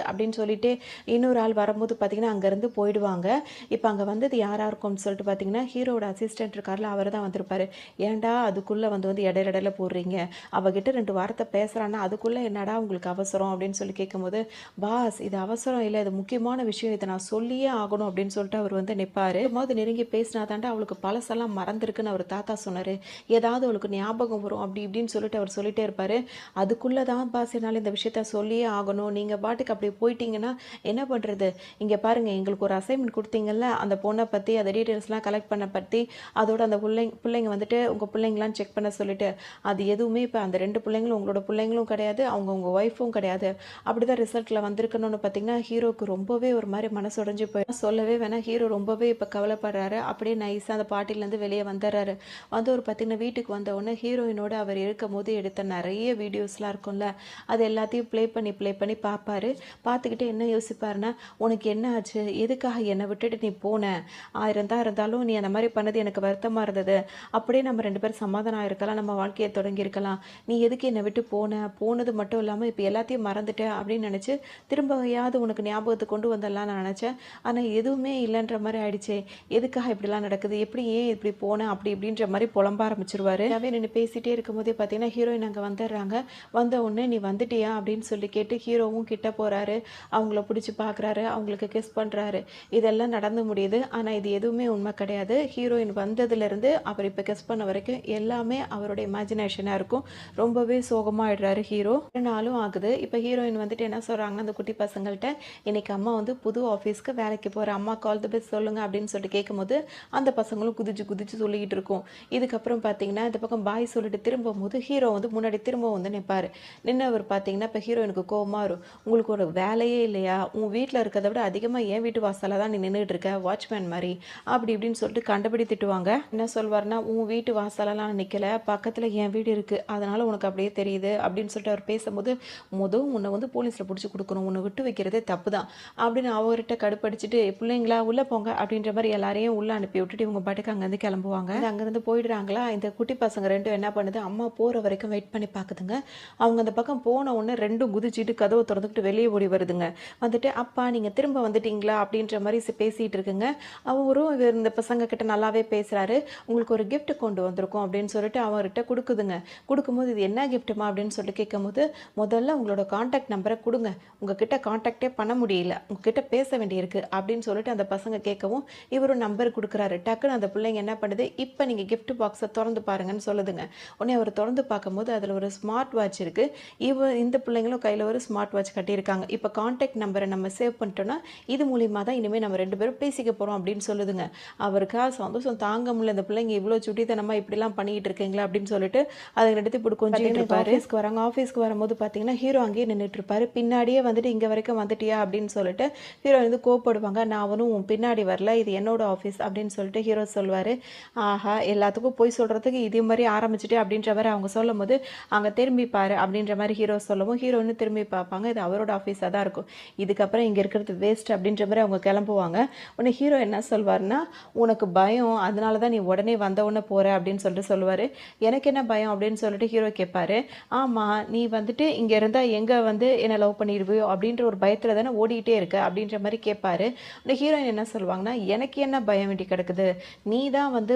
அப்படின்னு சொல்லிட்டு இன்னொரு ஆள் வரும்போது பார்த்தீங்கன்னா அங்கேருந்து போயிடுவாங்க. இப்போ அங்கே வந்தது யாராக இருக்கும்னு சொல்லிட்டு பார்த்தீங்கன்னா, ஹீரோட அசிஸ்டன்ட் இருக்கார்ல, அவர் தான் வந்திருப்பார். ஏன்டா அதுக்குள்ளே வந்து இடையில போடுறீங்க, அவகிட்ட 2 வார்த்தை பேசுகிறான்னா அதுக்குள்ளே என்னடா உங்களுக்கு அவசரம் அப்படின்னு சொல்லி கேட்கும்போது, பாஸ் இது அவசரம் இல்லை, இது முக்கியமான விஷயம், இதை நான் சொல்லியே ஆகணும் அப்படின்னு சொல்லிட்டு அவர் வந்து நிற்பார். போது நெருங்கி பேசினா தாண்டா அவளுக்கு பழசெல்லாம் மறந்துருக்குன்னு அவர் தாத்தா சொன்னார், ஏதாவது அவளுக்கு ஞாபகம் வரும் அப்படி இப்படின்னு சொல்லிட்டு அவர் சொல்லிட்டே இருப்பார். அதுக்குள்ளே தான் பாஸ் என்னால் இந்த விஷயத்த சொல்லியே ஆகணும், நீங்கள் பாட்டுக்கு அப்படி போயிட்டீங்கன்னா என்ன பண்ணுறது, இங்கே பாருங்கள் எங்களுக்கு ஒரு அசைன்மெண்ட் கொடுத்தீங்கல்ல, அந்த பொண்ணை பற்றி அந்த டீட்டெயில்ஸ்லாம் கலெக்ட் பண்ண பற்றி, அதோட அந்த பிள்ளைங்க வந்துட்டு உங்கள் பிள்ளைங்களாம் செக் பண்ண சொல்லிட்டு, அது எதுவுமே இப்போ அந்த 2 பிள்ளைங்களும் உங்களோட பிள்ளைங்களும் கிடையாது, அவங்க உங்கள் ஒய்ஃபும் கிடையாது, அப்படி தான் ரிசல்ட்டில் வந்திருக்கணும்னு பார்த்தீங்கன்னா ஹீரோக்கு ரொம்பவே ஒரு மாதிரி மனசு உடைஞ்சு போய் சொல்லவே வேணாம். ஹீரோ ரொம்பவே இப்போ கவலைப்படுறாரு. அப்படியே நைஸாக அந்த பார்ட்டிலேருந்து வெளியே வந்துடுறாரு. வந்து ஒரு பார்த்தீங்கன்னா வீட்டுக்கு வந்த உடனே ஹீரோயினோட அவர் இருக்கும் போது எடுத்த நிறைய வீடியோஸ்லாம் சாங்ஸ்லாம் இருக்கும்ல, அது எல்லாத்தையும் ப்ளே பண்ணி பார்ப்பாரு. பார்த்துக்கிட்டு என்ன யோசிப்பாருன்னா, "உனக்கு என்ன ஆச்சு? எதுக்காக என்னை விட்டுட்டு நீ போன? 1000 தான் இருந்தாலும் நீ அந்த மாரி பண்ணது எனக்கு வருத்தமா இருந்தது. அப்படியே நம்ம 2 பேரும் சமாதானம் ஆயிருக்கலாம். நம்ம வாழ்க்கைய தொடங்கியிருக்கலாம். நீ எதுக்கு என்னை விட்டு போன? போனது மட்டும் இல்லாம இப்ப எல்லாத்தையும் மறந்துட்ட" அப்படின்னு நெனச்சு, திரும்பயாவது உனக்கு ஞாபகத்துக்கு கொண்டு வந்துடலாம்னு நான் நெனச்சேன். ஆனா எதுவுமே இல்லன்ற மாரி ஆயிடுச்சே. எதுக்காக இப்படிலாம் நடக்குது? எப்படி ஏன் இப்படி போன? அப்படி இப்படின்ற மாரி புலம்ப ஆரம்பிச்சுருவாரு. நின்னு பேசிட்டே இருக்கும்போதே பார்த்தீங்கன்னா, ஹீரோயின் அங்க வந்துடுறாங்க. வந்த உடனே, "நீ வந்துட்டியா?" அப்படின்னு சொல்லி கேட்டு ஹீரோவும் கிட்ட போறாரு. அவங்கள புடிச்சு பார்க்குறாரு. அவங்களுக்கு கிஸ் பண்றாரு. இதெல்லாம் நடந்து முடியுது. ஆனா இது எதுவுமே உண்மை கிடையாது. ஹீரோயின் வந்ததுலேருந்து அவர் இப்ப கிஸ் பண்ண வரைக்கும் எல்லாமே அவரோட இமேஜினேஷனா இருக்கும். ரொம்பவே சோகமா ஆயிடுறாரு ஹீரோ. 2 நாளும் ஆகுது. இப்ப ஹீரோயின் வந்துட்டு என்ன சொல்றாங்கன்னா, அந்த குட்டி பசங்கள்ட்ட, "இன்னைக்கு அம்மா வந்து புது ஆஃபீஸ்க்கு வேலைக்கு போறேன். அம்மாக்கு ஆல் தி பெஸ்ட் சொல்லுங்க" அப்படின்னு சொல்லிட்டு கேட்கும்போது, அந்த பசங்களும் குதிச்சு குதிச்சு சொல்லிக்கிட்டு இருக்கும். இதுக்கப்புறம் பார்த்தீங்கன்னா, இந்த பக்கம் பாய் சொல்லிட்டு திரும்பும்போது, ஹீரோ வந்து முன்னாடி திரும்ப வந்து நிப்பாரு. நின்னவர் பார்த்தீங்கன்னா, இப்ப ஹீரோயினுக்கு கோவமா வரும். "உங்களுக்கு ஒரு வேலையே இல்லையா? உன் வீட்ல இருக்கிறத விட அதிகமா என் வீட்டு வாசல்ல தான் நீ நின்னுட்டு இருக்க, வாட்ச்மேன் மாரி." அப்படி இப்படின்னு சொல்லிட்டு கண்டபடி திட்டுவாங்க. என்ன சொல்வாருன்னா, "உன் வீட்டு வாசல்லலாம் நான் நிக்கல. பக்கத்துல என் வீடு இருக்கு. அதனால உனக்கு அப்படியே தெரியுது." அப்படின்னு சொல்லிட்டு அவர் பேசும்போது, உன்னை வந்து போலீஸ்ல புடிச்சு குடுக்கணும். உன்னை விட்டு வைக்கிறதே தப்பு தான்." அப்படின்னு அவர்ட்ட கடுப்படிச்சுட்டு, "பிள்ளைங்களா உள்ள போங்க." அப்படின்ற மாரி எல்லாரையும் உள்ள அனுப்பி விட்டுட்டு இவங்க பாட்டுக்கு அங்கேருந்து கிளம்புவாங்க. அங்கேருந்து போயிடுறாங்களா, இந்த குட்டி பசங்க 2ம் என்ன பண்ணுது, அம்மா போற வரைக்கும் வெயிட் பண்ணி பாக்குதுங்க. அவங்க அந்த பக்கம் போன உடனே 2ம் குதிச்சுட்டு கதவை திறந்துக்கிட்டு வெளியே ஓடி வருதுங்க. வந்துட்டு, "அப்பா நீங்க திரும்ப வந்துட்டீங்களா?" அப்படின்ற மாரி பேசிட்டு இருக்குங்க. அவரும் இந்த பசங்க கிட்ட நல்லாவே பேசுறாரு. "உங்களுக்கு ஒரு கிஃப்ட் கொண்டு வந்திருக்கோம்" அப்படின்னு சொல்லிட்டு அவர்கிட்ட குடுக்குதுங்க. குடுக்கும்போது, "இது என்ன கிஃப்ட்டுமா?" அப்படின்னு சொல்லிட்டு கேட்கும்போது, "முதல்ல உங்களோட கான்டாக்ட் நம்பர குடுங்க. உங்ககிட்ட கான்டாக்ட்டே பண்ண முடியல. உங்ககிட்ட பேச வேண்டியிருக்கு" அப்படின்னு சொல்லிட்டு அந்த பசங்க கேட்கவும், இவரும் நம்பர் குடுக்குறாரு. டக்குனு அந்த பிள்ளைங்க என்ன பண்ணுது, "இப்ப நீங்க கிஃப்ட் பாக்ஸ தொறந்து பாருங்கன்னு" சொல்லுதுங்க. உடனே அவர் தொறந்து பார்க்கும்போது, அதுல ஒரு ஸ்மார்ட் வாட்ச் இருக்கு. இந்த பிள்ளைங்களும் கையில ஒரு ஸ்மார்ட் வாட்ச் கட்டியிருக்காங்க. இப்ப கான்டாக்ட் நம்பர நம்ம சேவ் பண்ணிட்டோம்னா, இது மூலியமா தான் இனிமே நம்ம 2 பேரும் பேசிக்க போறோம் அப்படின்னு சொல்லுதுங்க. அவருக்கா சந்தோஷம் தாங்க முடியல. இந்த பிள்ளைங்க இவ்ளோ சுட்டித்தனமா இப்படிலாம் பண்ணிக்கிட்டு இருக்கீங்களா அப்படின்னு சொல்லிட்டு, அதுங்க 2த்தையும் இப்படி கொஞ்சிட்டு இருப்பாரு. ஆஃபீஸ்க்கு வராங்க. ஆஃபீஸ்க்கு வரும்போது பார்த்தீங்கன்னா, ஹீரோ அங்கேயே நின்னுட்டு இருப்பாரு. பின்னாடியே வந்துட்டு, "இங்க வரைக்கும் வந்துட்டியா?" அப்படின்னு சொல்லிட்டு ஹீரோ வந்து கோவப்படுவாங்க. "நான் ஒண்ணும் உன் பின்னாடி வரல. இது என்னோட ஆஃபீஸ்" அப்படின்னு சொல்லிட்டு ஹீரோ சொல்வாரு. ஆஹா! எல்லாத்துக்கும் பொய் சொல்றதுக்கு இதே மாரி ஆரம்பிச்சுட்டே அப்படின்ற மாரி அவங்க சொல்லும்போது, "அங்க திரும்பி பாரு" அப்படின்ற மாரி ஹீரோ சொல்லவும், ஹீரோயினும் திரும்பி பார்ப்பாங்க. இது அவரோட ஆஃபீஸா தான் இருக்கும். இதுக்கப்புறம் இங்க இருக்கிறது வேஸ்ட் அப்படின்ற மாரி அவங்க கிளம்புவாங்க. உடனே ஹீரோ என்ன சொல்வாருன்னா, "உனக்கு பயம். அதனால தான் நீ உடனே வந்த உடனே போற" அப்படின்னு சொல்லிட்டு சொல்லுவாரு. "எனக்கு என்ன பயம்?" அப்படின்னு சொல்லிட்டு ஹீரோ கேட்பாரு. "ஆமா, நீ வந்துட்டு இங்க இருந்தா எங்க வந்து என்ன லவ் பண்ணிருவியோ அப்படின்ற ஒரு பயத்துல தானே ஓடிக்கிட்டே இருக்க" அப்படின்ற மாரி கேட்பாரு. உடனே ஹீரோயின் என்ன சொல்லுவாங்கன்னா, "எனக்கு என்ன பயம் வேண்டி கிடக்குது? நீ தான் வந்து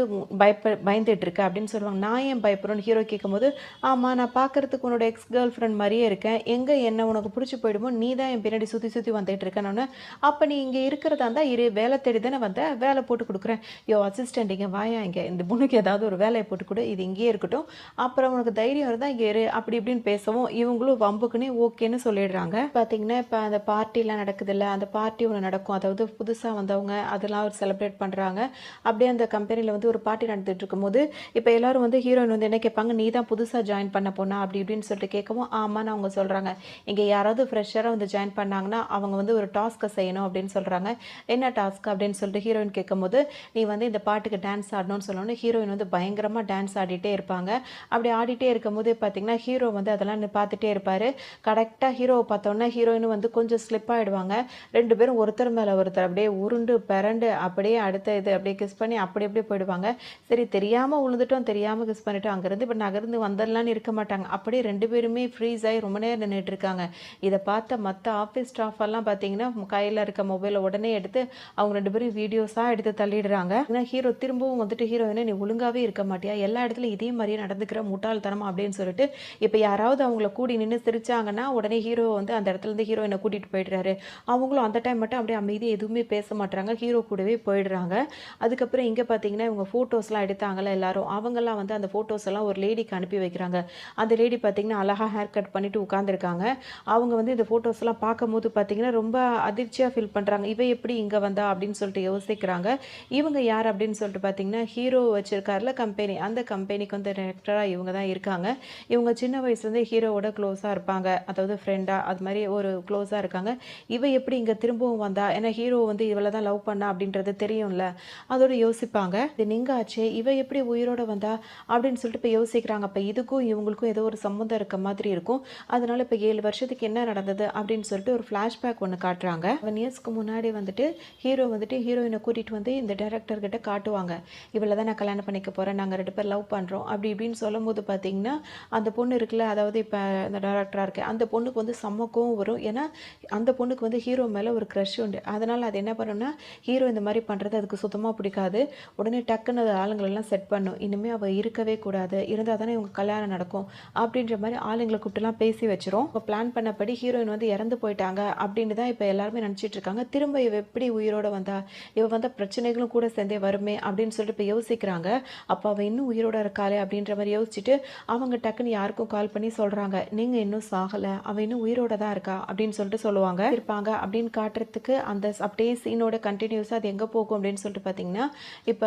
பயந்துட்டு இருக்க" அப்படின்னு சொல்லுவாங்க. "நான் ஏன் பயப்படணும்னு?" ஹீரோ கேட்கும்போது, "ஆமா, நான் பார்க்கறதுக்கு உன்னோட எக்ஸ் கேர்ள் ஃப்ரெண்ட் மாரியே இருக்கேன். எங்க என்ன உனக்கு புடிச்சு போயிடுமோ, நீ தான் என் பின்னாடி சுத்தி சுத்தி வந்துட்டு இருக்கன்னோனே, அப்ப நீ இங்க இருக்கிறதா இருந்தா இரு, வேலை தேடி தானே வந்த, வேலை போட்டு குடுக்குறேன். யோ அசிஸ்டன்ட் இங்க வாயேன் இங்க. இந்த பொண்ணுக்கு ஏதாவது ஒரு வேலைய போட்டு குடு. இது இங்கேயே இருக்கட்டும். அப்புறம் உனக்கு தைரியம் இருந்தா இங்க இரு" அப்படி இப்படின்னு பேசவும், இவங்களும் வம்புக்குன்னே ஓகேன்னு சொல்லிடுறாங்க. பார்த்தீங்கன்னா, இப்ப அந்த பார்ட்டிலாம் நடக்குதுல்ல, அந்த பார்ட்டி ஒண்ணு நடக்கும். அதாவது புதுசா வந்தவங்க அதெல்லாம் ஒரு செலிப்ரேட் பண்றாங்க. அப்படியே அந்த கம்பெனில வந்து ஒரு பார்ட்டி நடந்துட்டு இருக்கும்போது, இப்ப எல்லாரும் வந்து ஹீரோயின் வந்து என்ன கேட்பாங்க, "நீ தான் புதுசா ஜாயின் பண்ண பொண்ணா?" அப்படி இப்படின்னு சொல்லிட்டு கேட்கவும், ஆமான்னு அவங்க சொல்றாங்க. "இங்க யாராவது ஃப்ரெஷரா வந்து ஜாயின் பண்ணாங்கன்னா, அவங்க வந்து ஒரு டாஸ்க்க செய்யணும்" அப்படின்னு சொல்றாங்க. "என்ன டாஸ்க்?" அப்படின்னு சொல்லிட்டு ஹீரோயின் கேட்கும்போது, "நீ வந்து இந்த பாட்டுக்கு டான்ஸ் ஆடணும்னு" சொன்னோனே, ஹீரோயின் வந்து பயங்கரமா டான்ஸ் ஆடிட்டே இருப்பாங்க. அப்படி ஆடிட்டே இருக்கும்போதே பார்த்தீங்கன்னா, ஹீரோ வந்து அதெல்லாம் பார்த்துட்டே இருப்பாரு. கரெக்ட்டா ஹீரோவ பார்த்தோன்னே, ஹீரோயினும் வந்து கொஞ்சம் ஸ்லிப் ஆயிடுவாங்க. 2 பேரும் ஒருத்தர் மேல ஒருத்தர் அப்படியே உருண்டு பெரண்டு அப்படியே அடுத்த இது அப்படியே கிஸ் பண்ணி அப்படி அப்படியே போயிடுவாங்க. சரி தெரியாம விழுந்துட்டோம், தெரியாம கிஸ் பண்ணிட்டோம். அங்கருந்து இப்ப நகர்ந்து வந்துடலான்னு இருக்க மாட்டாங்க. அப்படியே 2 பேருமே ஃப்ரீஸ் ஆயி ரொம்ப நேரம் நின்னுட்டு இருக்காங்க. இத பார்த்த மத்த ஆஃபீஸ் ஸ்டாஃப் எல்லாம் பார்த்தீங்கன்னா, கையில இருக்க மொபைல உடனே எடுத்து அவங்க 2 பேரும் வீடியோஸா எடுத்து தள்ளிடுறாங்க. ஏன்னா ஹீரோ திரும்பவும் வந்துட்டு ஹீரோயின, "நீ ஒழுங்காவே இருக்க மாட்டியா? எல்லா இடத்துலயும் இதே மாரியே நடந்துக்கிற முட்டாள்தனமா" அப்படின்னு சொல்லிட்டு, இப்ப யாராவது அவங்கள கூடி நின்னு சிரிச்சாங்கன்னா, உடனே ஹீரோ வந்து அந்த இடத்துலருந்து ஹீரோயின கூட்டிட்டு போயிடுறாரு. அவங்களும் அந்த டைம் மட்டும் அப்படியே அமைதியா எதுவுமே பேச மாட்றாங்க. ஹீரோ கூடவே போயிடுறாங்க. அதுக்கப்புறம் இங்க பார்த்தீங்கன்னா, இவங்க ஃபோட்டோஸ்லாம் எடுத்தாங்கல்ல எல்லாரும். அவங்கலாம் வந்து அந்த ஃபோட்டோஸ் எல்லாம் ஒரு லேடிக்கு அனுப்பி வைக்கிறாங்க. அந்த லேடி பார்த்தீங்கன்னா, அழகா ஹேர் கட் பண்ணிட்டு உட்கார்ந்துருக்காங்க. அவங்க வந்து இந்த ஃபோட்டோஸ்லாம் பார்க்கும்போது பார்த்தீங்கன்னா, ரொம்ப அதிர்ச்சியா ஃபீல் பண்றாங்க. "இவ எப்படி இங்க வந்தா?" அப்படின்னு சொல்லிட்டு யோசிக்கிறாங்க. இவங்க யார் அப்படின்னு சொல்லிட்டு பார்த்தீங்கன்னா, ஹீரோ வச்சிருக்கார்ல கம்பெனி, அந்த கம்பெனிக்கு வந்து டைரக்டரா இவங்க தான் இருக்காங்க. இவங்க சின்ன வயசுலேருந்தே ஹீரோவோட க்ளோஸா இருப்பாங்க. அதாவது ஃப்ரெண்டா அது மாரி ஒரு க்ளோஸா இருக்காங்க. இவ எப்படி இங்க திரும்பவும் வந்தா? ஏன்னா ஹீரோ வந்து இவள தான் லவ் பண்ணா அப்படின்றது தெரியும்ல. அதோட யோசிப்பாங்க. "இது நீங்க ஆச்சே, இவ எப்படி உயிரோட வந்தா?" அப்படின்னு சொல்லிட்டு இப்ப யோசிக்கிறாங்க. அப்ப இதுக்கும் இவங்களுக்கும் ஏதோ ஒரு சம்மந்தம் வருஷம் இருக்க மாதிரி இருக்கும். அதனால இப்போ 7 வருஷத்துக்கு என்ன நடந்தது அப்படின்னு சொல்லிட்டு ஒரு ஃப்ளாஷ்பேக் ஒன்று காட்டுறாங்க. 7 இயர்ஸ்க்கு முன்னாடி வந்துட்டு ஹீரோ வந்துட்டு ஹீரோயினை கூட்டிகிட்டு வந்து இந்த டைரக்டர் கிட்ட காட்டுவாங்க. இவளை தான் நான் கல்யாணம் பண்ணிக்க போகிறேன், நாங்கள் 2 பேர் லவ் பண்ணுறோம் அப்படி இப்படின்னு சொல்லும்போது பார்த்தீங்கன்னா அந்த பொண்ணு இருக்குல்ல, அதாவது இப்போ இந்த டைரக்டராக இருக்கு அந்த பொண்ணுக்கு வந்து செம்ம கோவம் வரும். ஏன்னா அந்த பொண்ணுக்கு வந்து ஹீரோ மேலே ஒரு க்ரஷ் உண்டு. அதனால் அது என்ன பண்ணுன்னா ஹீரோ இந்த மாதிரி பண்ணுறது அதுக்கு சுத்தமாக பிடிக்காது. உடனே டக்குன்னு அது ஆளுங்களெல்லாம் செட் பண்ணும். இனிமேல் அவள் இருக்கவே கூடாது, இருந்தால் தானே இவங்க கல்யாணம் நடக்கும் அப்படின்ற மாதிரி ஆளுங்களை கூப்பிட்டுலாம் பேசி வச்சிரும். இப்போ பிளான் பண்ணபடி ஹீரோயின் வந்து இறந்து போயிட்டாங்க அப்படின்னு தான் இப்போ எல்லாருமே நினச்சிட்டு இருக்காங்க. திரும்ப இவ எப்படி உயிரோட வந்தா, இவ வந்த பிரச்சனைகளும் கூட சேர்ந்தே வருமே அப்படின்னு சொல்லிட்டு இப்போ யோசிக்கிறாங்க. அப்போ அவள் இன்னும் உயிரோட இருக்காளே அப்படின்ற மாதிரி யோசிச்சுட்டு அவங்க டக்குன்னு யாருக்கும் கால் பண்ணி சொல்கிறாங்க, நீங்கள் இன்னும் சாகலை, அவள் இன்னும் உயிரோட தான் இருக்கா அப்படின்னு சொல்லிட்டு சொல்லுவாங்க. இருப்பாங்க அப்படின்னு காட்டுறதுக்கு அந்த அப்படியே சீனோட கண்டினியூஸாக அது எங்கே போகும் அப்படின்னு சொல்லிட்டு பார்த்தீங்கன்னா இப்போ